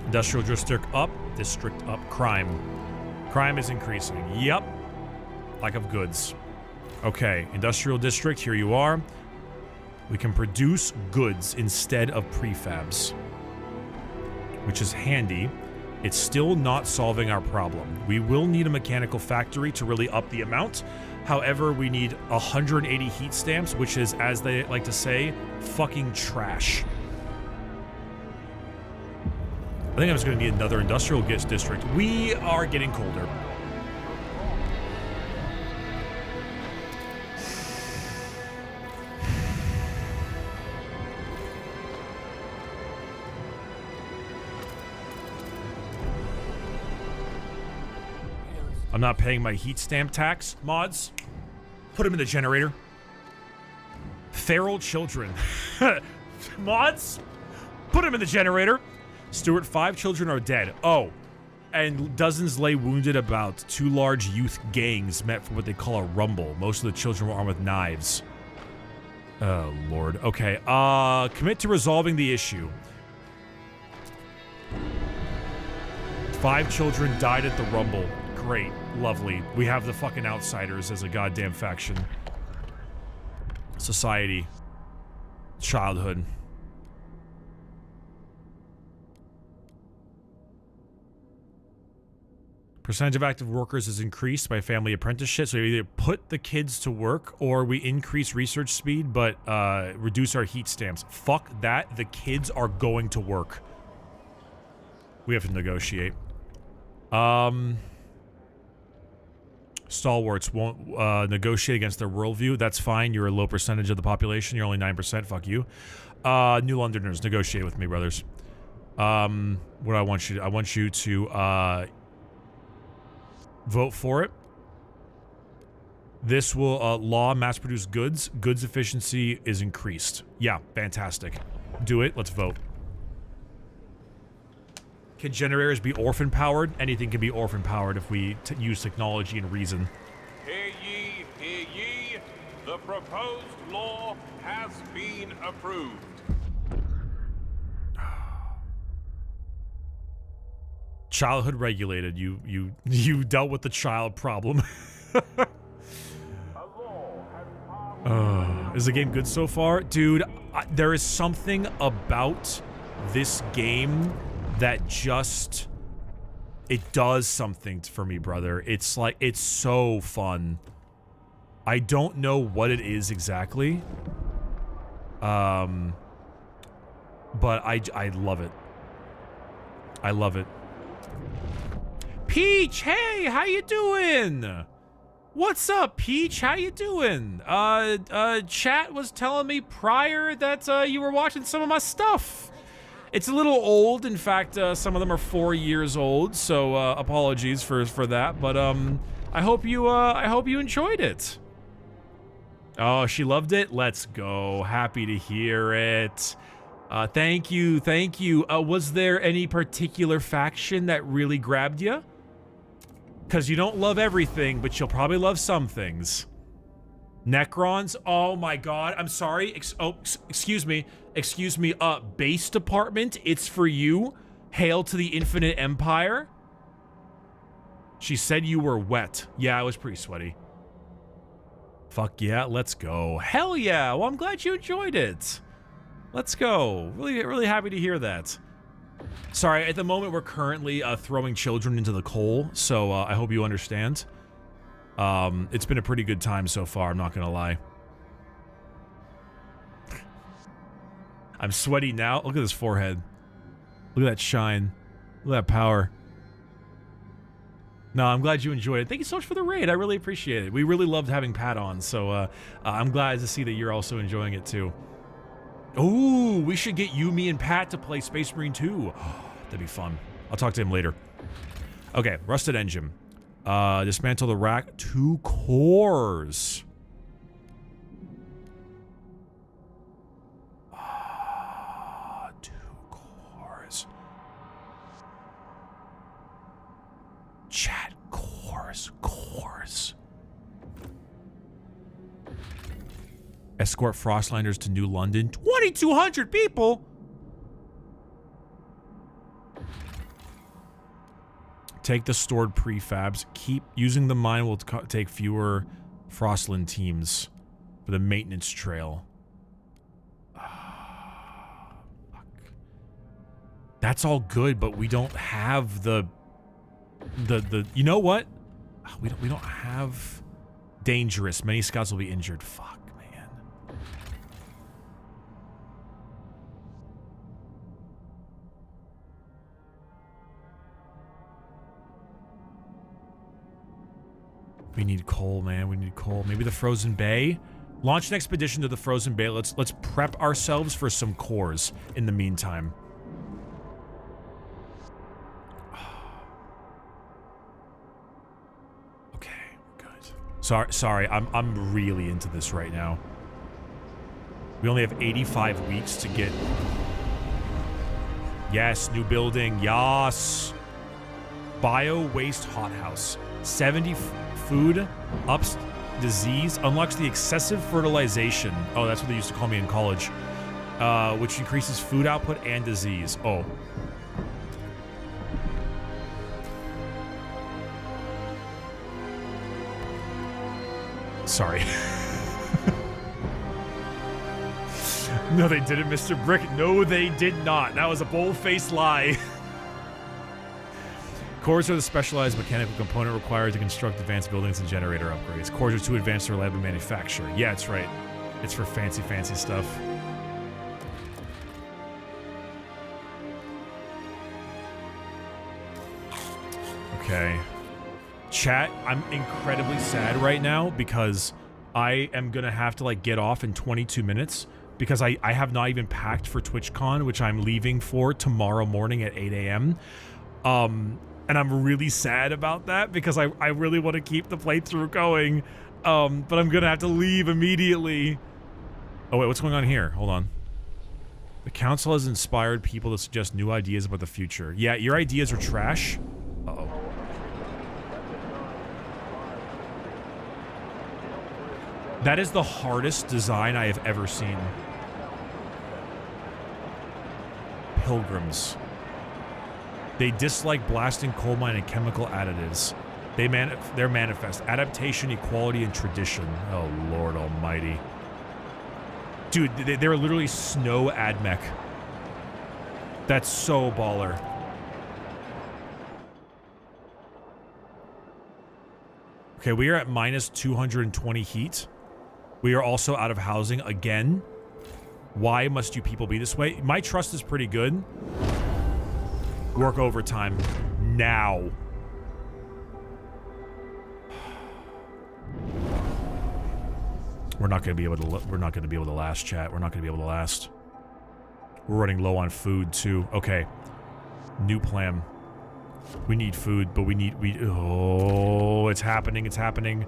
Industrial district up, crime. Crime is increasing. Yep. Lack of goods. Okay, industrial district, here you are. We can produce goods instead of prefabs, which is handy. It's still not solving our problem. We will need a mechanical factory to really up the amount. However, we need 180 heat stamps, which is, as they like to say, fucking trash. I think I'm just going to need another industrial district. We are getting colder. I'm not paying my heat stamp tax. Mods, put him in the generator. Feral children. Mods, put him in the generator. Stuart, 5 children are dead. Oh, and dozens lay wounded about 2 large youth gangs met for what they call a rumble. Most of the children were armed with knives. Oh, Lord. Okay, commit to resolving the issue. 5 children died at the rumble. Great. Lovely. We have the fucking outsiders as a goddamn faction. Society. Childhood. Percentage of active workers is increased by family apprenticeship, so we either put the kids to work or we increase research speed but reduce our heat stamps. Fuck that. The kids are going to work. We have to negotiate. Stalwarts won't negotiate against their worldview. That's fine. You're a low percentage of the population. You're only 9%. Fuck you. New Londoners, negotiate with me, brothers. What do I want you to... I want you to, vote for it. This will, law mass-produce goods. Goods efficiency is increased. Yeah, fantastic. Do it. Let's vote. Can generators be orphan-powered? Anything can be orphan-powered if we use technology and reason. Hear ye, hear ye. The proposed law has been approved. Childhood regulated. You dealt with the child problem. Is the game good so far? Dude, there is something about this game that just... it does something for me, brother. It's like, it's so fun. I don't know what it is exactly. But I love it. I love it. Peach, hey, how you doing? What's up, Peach? How you doing? Chat was telling me prior that you were watching some of my stuff. It's a little old. In fact, some of them are 4 years old, so apologies for that. But I hope you enjoyed it. Oh, she loved it. Let's go. Happy to hear it. Thank you, thank you. Was there any particular faction that really grabbed you? Because you don't love everything, but you'll probably love some things. Necrons? Oh my god, I'm sorry. Excuse me. Excuse me. Base department, it's for you. Hail to the Infinite Empire. She said you were wet. Yeah, I was pretty sweaty. Fuck yeah, let's go. Hell yeah, well I'm glad you enjoyed it. Let's go. Really happy to hear that. Sorry, at the moment we're currently throwing children into the coal, so I hope you understand. It's been a pretty good time so far, I'm not gonna lie. I'm sweaty now. Look at this forehead. Look at that shine. Look at that power. No, I'm glad you enjoyed it. Thank you so much for the raid. I really appreciate it. We really loved having Pat on, so I'm glad to see that you're also enjoying it too. Ooh, we should get you, me, and Pat to play Space Marine 2. That'd be fun. I'll talk to him later. Okay, rusted engine. Dismantle the rack. 2 cores. 2 cores. Chat, cores. Escort Frostlanders to New London. 2,200 people? Take the stored prefabs. Keep using the mine will take fewer Frostland teams for the maintenance trail. Fuck. That's all good, but we don't have the you know what? We don't have dangerous. Many scouts will be injured. Fuck. We need coal, man. We need coal. Maybe the Frozen Bay? Launch an expedition to the Frozen Bay. Let's prep ourselves for some cores in the meantime. Sorry, I'm really into this right now. We only have 85 weeks to get... Yes, new building, yas! Bio-waste hothouse. 70 food, ups disease, unlocks the excessive fertilization. Oh, that's what they used to call me in college. Which increases food output and disease. Oh. Sorry. No, they didn't, Mr. Brick. No, they did not. That was a bold-faced lie. Cores are the specialized mechanical component required to construct advanced buildings and generator upgrades. Cores are too advanced to reliably manufacture. Yeah, it's right. It's for fancy stuff. Okay. Chat, I'm incredibly sad right now because I am gonna have to like get off in 22 minutes because I have not even packed for TwitchCon, which I'm leaving for tomorrow morning at 8 a.m. And I'm really sad about that because I really want to keep the playthrough going. But I'm gonna have to leave immediately. Oh wait, what's going on here? Hold on. The council has inspired people to suggest new ideas about the future. Yeah, your ideas are trash. Uh-oh. That is the hardest design I have ever seen. Pilgrims. They dislike blasting coal mine and chemical additives. They're manifest. Adaptation, equality, and tradition. Oh, Lord almighty. Dude, they're literally snow admech. That's so baller. Okay, we are at minus 220 heat. We are also out of housing again. Why must you people be this way? My trust is pretty good. Work overtime now. We're not going to be able to. We're not going to be able to last, chat. We're not going to be able to last. We're running low on food too. Okay. New plan. We need food, but oh, it's happening. It's happening.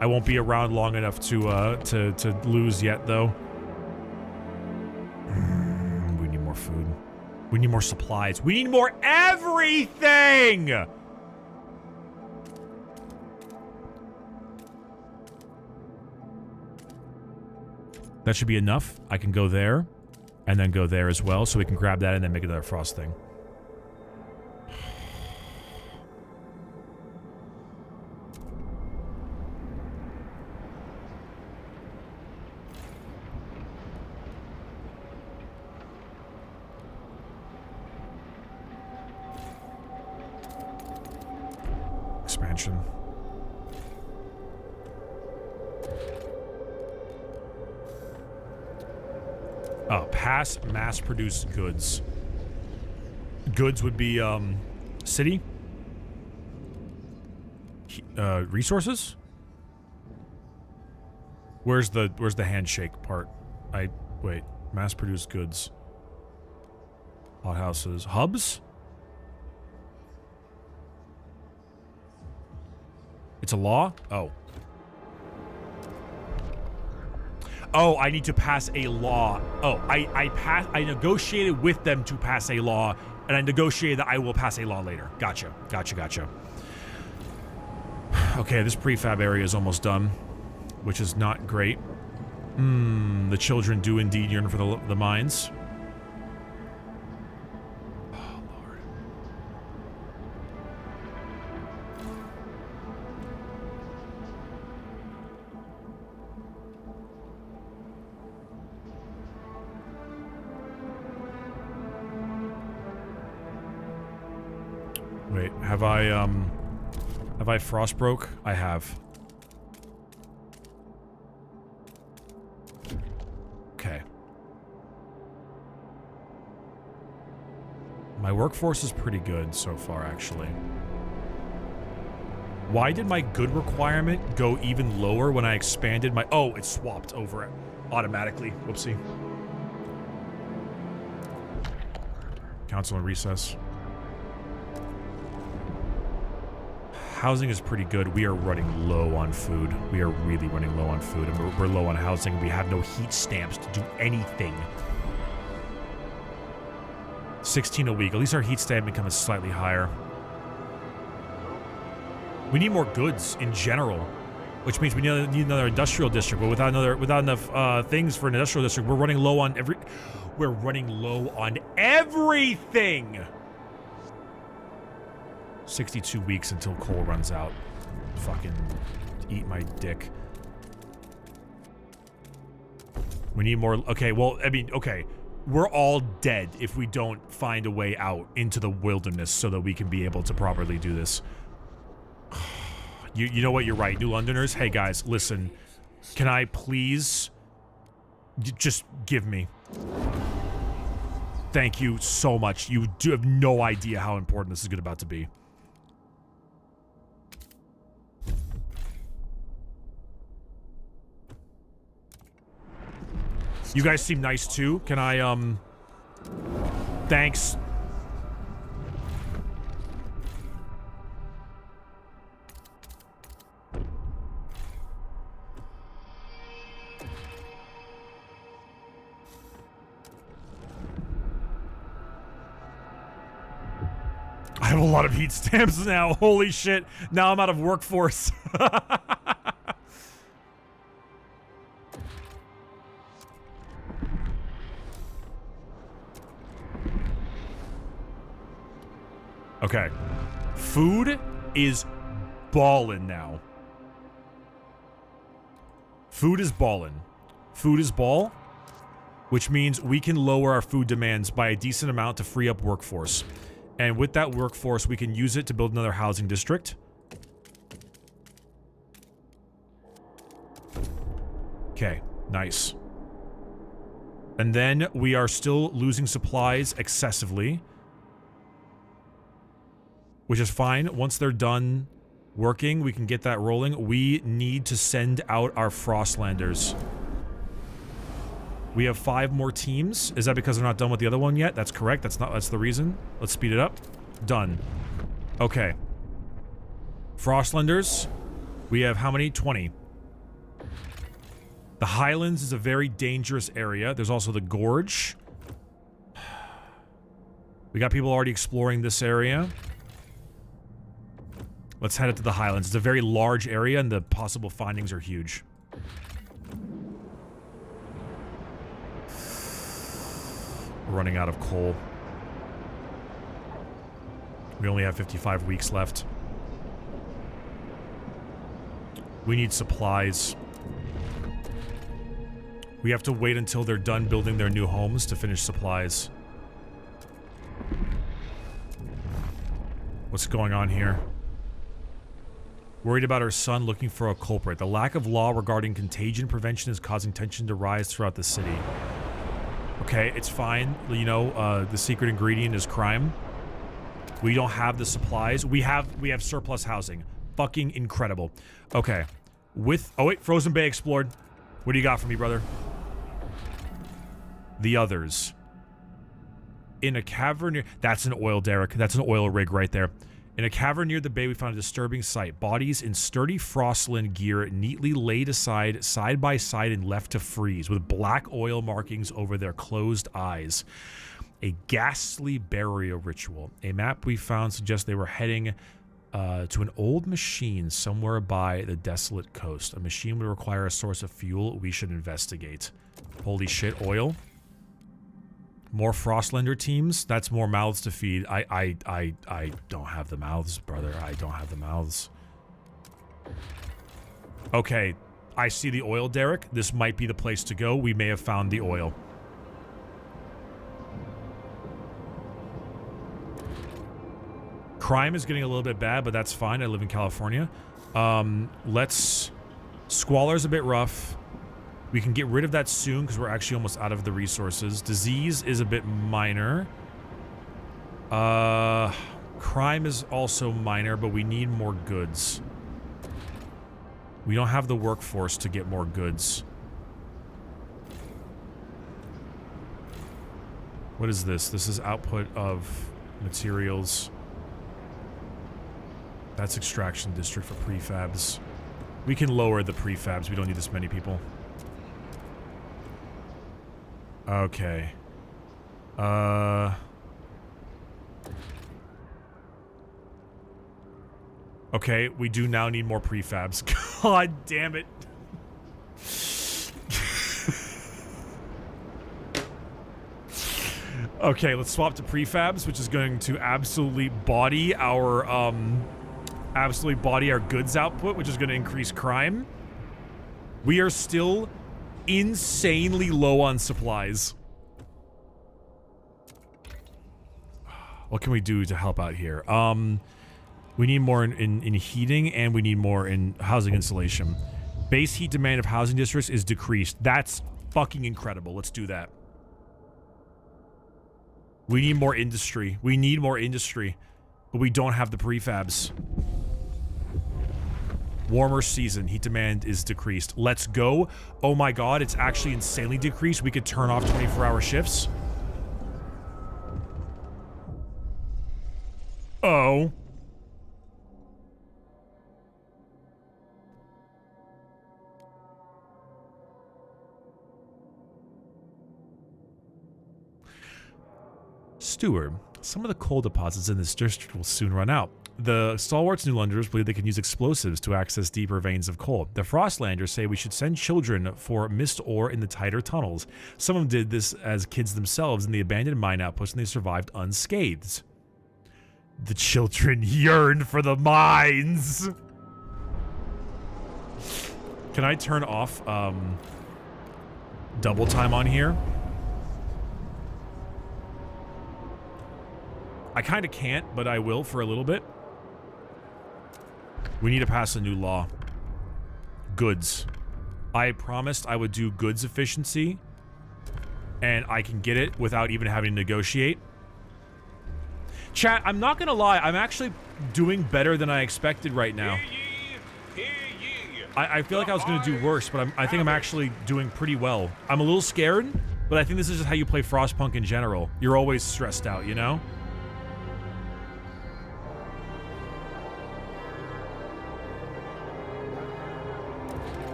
I won't be around long enough to lose yet, though. We need more food. We need more supplies. We need more everything! That should be enough. I can go there, and then go there as well, so we can grab that and then make another frost thing. Expansion. Oh, pass mass-produced goods. Goods would be, city? Resources? Where's the handshake part? Wait, mass-produced goods. Hothouses. Hubs? It's a law? Oh. Oh, I need to pass a law. Oh, I negotiated with them to pass a law, and I negotiated that I will pass a law later. Gotcha. Gotcha. Okay, this prefab area is almost done, which is not great. The children do indeed yearn for the mines. Oh, Lord. Wait, have I frost broke? I have. Okay. My workforce is pretty good so far, actually. Why did my good requirement go even lower when I expanded my... Oh, it swapped over it automatically. Whoopsie. Council in recess. Housing is pretty good. We are running low on food. We are really running low on food. And we're low on housing. We have no heat stamps to do anything. 16 a week. At least our heat stamp income is slightly higher. We need more goods in general, which means we need another industrial district. But without enough things for an industrial district, we're running low on everything. 62 weeks until coal runs out. Fucking eat my dick. We need more. Okay, well, I mean, okay. We're all dead if we don't find a way out into the wilderness so that we can be able to properly do this. You know what? You're right. New Londoners, hey guys, listen. Can I please just give me? Thank you so much. You do have no idea how important this is about to be. You guys seem nice too. Can I, thanks. I have a lot of heat stamps now. Holy shit. Now I'm out of workforce. Okay. Food is ballin' now. Food is ballin'. Food is ball, which means we can lower our food demands by a decent amount to free up workforce. And with that workforce, we can use it to build another housing district. Okay, nice. And then we are still losing supplies excessively, which is fine. Once they're done working, we can get that rolling. We need to send out our Frostlanders. We have 5 more teams. Is that because they're not done with the other one yet? That's correct. That's the reason. Let's speed it up. Done. Okay. Frostlanders. We have how many? 20. The Highlands is a very dangerous area. There's also the Gorge. We got people already exploring this area. Let's head up to the Highlands. It's a very large area and the possible findings are huge. We're running out of coal. We only have 55 weeks left. We need supplies. We have to wait until they're done building their new homes to finish supplies. What's going on here? Worried about her son, looking for a culprit. The lack of law regarding contagion prevention is causing tension to rise throughout the city. Okay, it's fine. You know, the secret ingredient is crime. We don't have the supplies. We have surplus housing. Fucking incredible. Okay. Oh wait, Frozen Bay explored. What do you got for me, brother? The others. In a cavern near... That's an oil derrick. That's an oil rig right there. In a cavern near the bay, we found a disturbing sight. Bodies in sturdy Frostland gear neatly laid aside, side by side, and left to freeze, with black oil markings over their closed eyes. A ghastly burial ritual. A map we found suggests they were heading to an old machine somewhere by the desolate coast. A machine would require a source of fuel we should investigate. Holy shit, oil. More Frostlander teams? That's more mouths to feed. I don't have the mouths, brother. I don't have the mouths. Okay. I see the oil derrick. This might be the place to go. We may have found the oil. Crime is getting a little bit bad, but that's fine. I live in California. Squalor's a bit rough. We can get rid of that soon because we're actually almost out of the resources. Disease is a bit minor. Crime is also minor, but we need more goods. We don't have the workforce to get more goods. What is this? This is output of materials. That's extraction district for prefabs. We can lower the prefabs. We don't need this many people. Okay. Okay, we do now need more prefabs. God damn it. Okay, let's swap to prefabs, which is going to absolutely body our goods output, which is going to increase crime. We are still insanely low on supplies. What can we do to help out here? We need more in heating, and we need more in housing insulation. Base heat demand of housing districts is decreased. That's fucking incredible. Let's do that. We need more industry. We need more industry. But we don't have the prefabs. Warmer season. Heat demand is decreased. Let's go. Oh my god, it's actually insanely decreased. We could turn off 24-hour shifts. Oh. Steward, some of the coal deposits in this district will soon run out. The stalwarts New Londoners believe they can use explosives to access deeper veins of coal. The Frostlanders say we should send children for mist ore in the tighter tunnels. Some of them did this as kids themselves in the abandoned mine outposts, and they survived unscathed. The children yearn for the mines! Can I turn off, double time on here? I kind of can't, but I will for a little bit. We need to pass a new law. Goods. I promised I would do goods efficiency, and I can get it without even having to negotiate. Chat, I'm not gonna lie, I'm actually doing better than I expected right now. I feel like I was gonna do worse, but I think I'm actually doing pretty well. I'm a little scared, but I think this is just how you play Frostpunk in general. You're always stressed out, you know?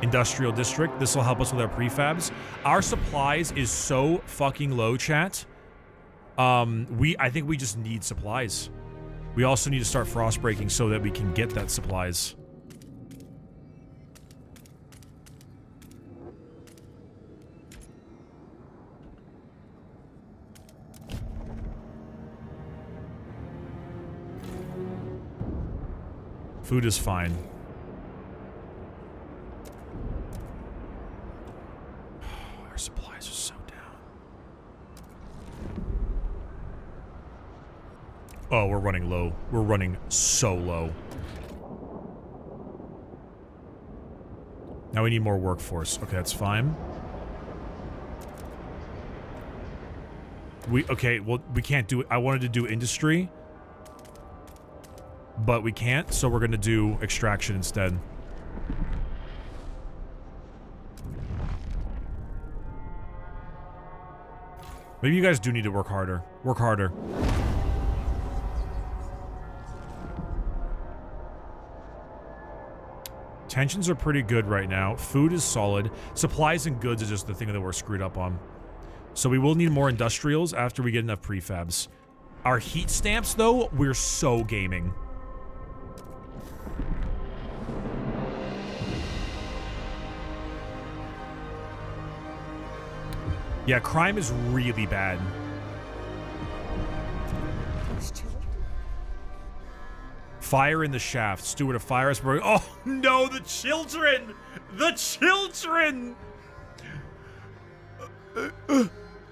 Industrial district. This will help us with our prefabs. Our supplies is so fucking low, chat. I think we just need supplies. We also need to start frost breaking so that we can get that supplies. Food is fine. Our supplies are so down. Oh, we're running low. We're running so low. Now we need more workforce. Okay, that's fine. Okay, well, we can't do it. I wanted to do industry, but we can't, so we're gonna do extraction instead. Maybe you guys do need to work harder. Work harder. Tensions are pretty good right now. Food is solid. Supplies and goods is just the thing that we're screwed up on. So we will need more industrials after we get enough prefabs. Our heat stamps, though, we're so gaming. Yeah, crime is really bad. Fire in the shaft. Steward, a fire is burning. Oh no, the children! The children!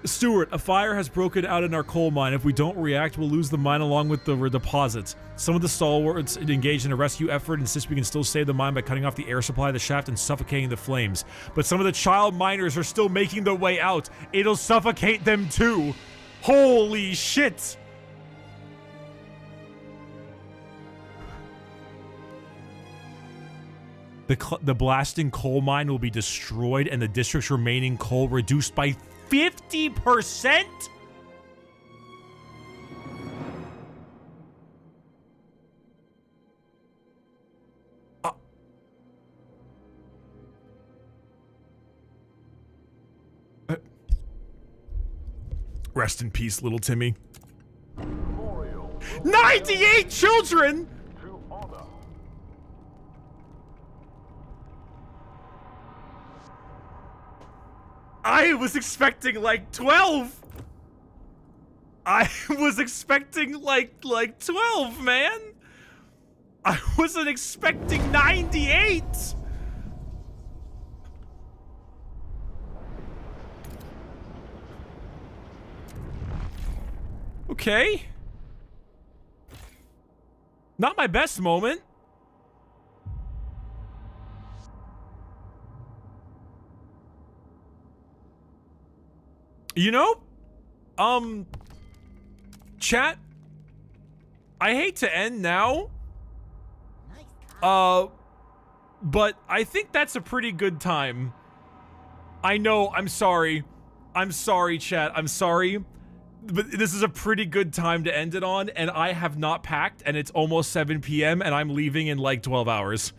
Steward, a fire has broken out in our coal mine. If we don't react, we'll lose the mine along with the deposits. Some of the stalwarts engaged in a rescue effort insist we can still save the mine by cutting off the air supply of the shaft and suffocating the flames. But some of the child miners are still making their way out. It'll suffocate them too. Holy shit! The blasting coal mine will be destroyed and the district's remaining coal reduced by 50%? Rest in peace, little Timmy. Memorial 98 children! to honor. I was expecting like 12. I was expecting like 12, man. I wasn't expecting 98. Okay. Not my best moment. You know, chat, I hate to end now, but I think that's a pretty good time. I know, I'm sorry, chat, I'm sorry, but this is a pretty good time to end it on, and I have not packed, and it's almost 7 p.m., and I'm leaving in like 12 hours.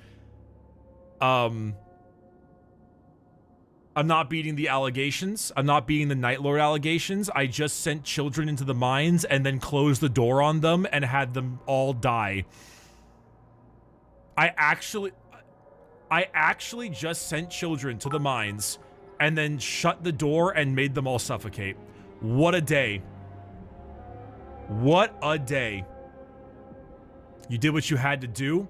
I'm not beating the allegations. I'm not beating the Night Lord allegations. I just sent children into the mines and then closed the door on them and had them all die. I actually just sent children to the mines and then shut the door and made them all suffocate. What a day. What a day. You did what you had to do.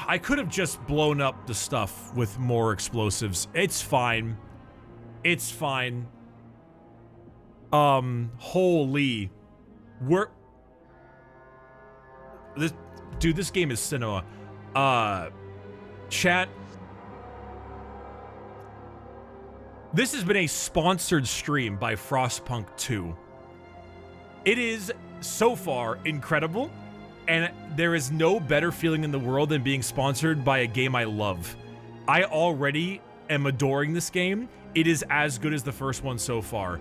I could have just blown up the stuff with more explosives. It's fine. It's fine. Holy. Dude, this game is cinema. Chat. This has been a sponsored stream by FROSTPUNK 2. It is, so far, incredible. And there is no better feeling in the world than being sponsored by a game I love. I already am adoring this game. It is as good as the first one so far.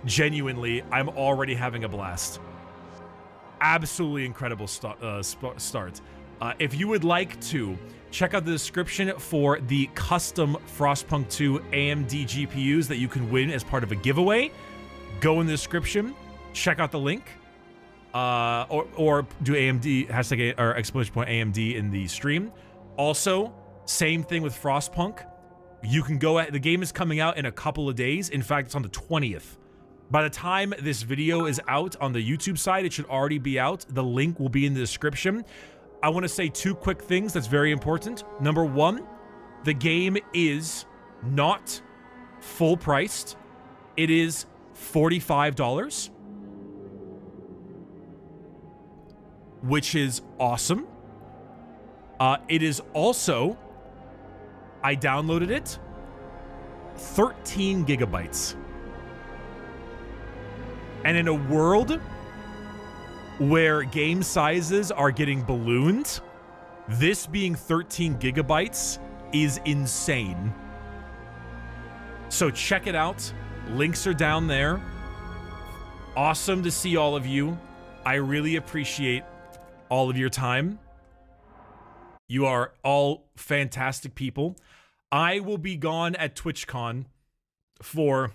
Genuinely, I'm already having a blast. Absolutely incredible start. If you would like to, check out the description for the custom FROSTPUNK 2 AMD GPUs that you can win as part of a giveaway. Go in the description, check out the link. Or do AMD hashtag or exclamation point AMD in the stream. Also, same thing with FROSTPUNK. You can go at the game is coming out in a couple of days. In fact, it's on the 20th. By the time this video is out on the YouTube side, it should already be out. The link will be in the description. I want to say two quick things that's very important. Number one, the game is not full priced. It is $45. Which is awesome. It is also, I downloaded it, 13 gigabytes. And in a world where game sizes are getting ballooned, this being 13 gigabytes is insane. So check it out. Links are down there. Awesome to see all of you. I really appreciate all of your time. You are all fantastic people. I will be gone at TwitchCon for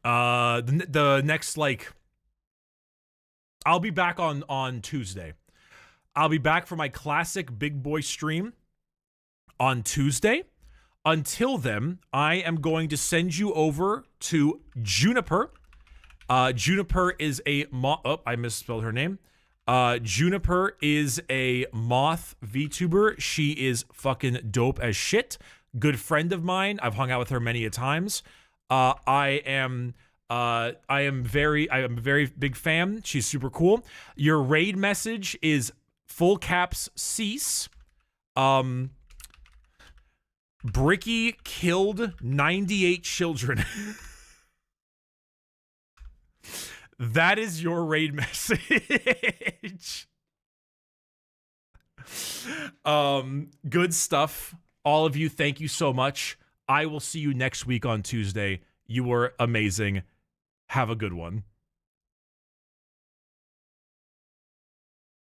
the next, like, I'll be back on Tuesday. I'll be back for my classic big boy stream on Tuesday. Until then, I am going to send you over to Juniper. Juniper is a I misspelled her name. Juniper is a moth VTuber. She is fucking dope as shit. Good friend of mine. I've hung out with her many a times. I am a very big fan. She's super cool. Your raid message is full caps cease. Bricky killed 98 children. That is your raid message. Good stuff. All of you, thank you so much. I will see you next week on Tuesday. You were amazing. Have a good one.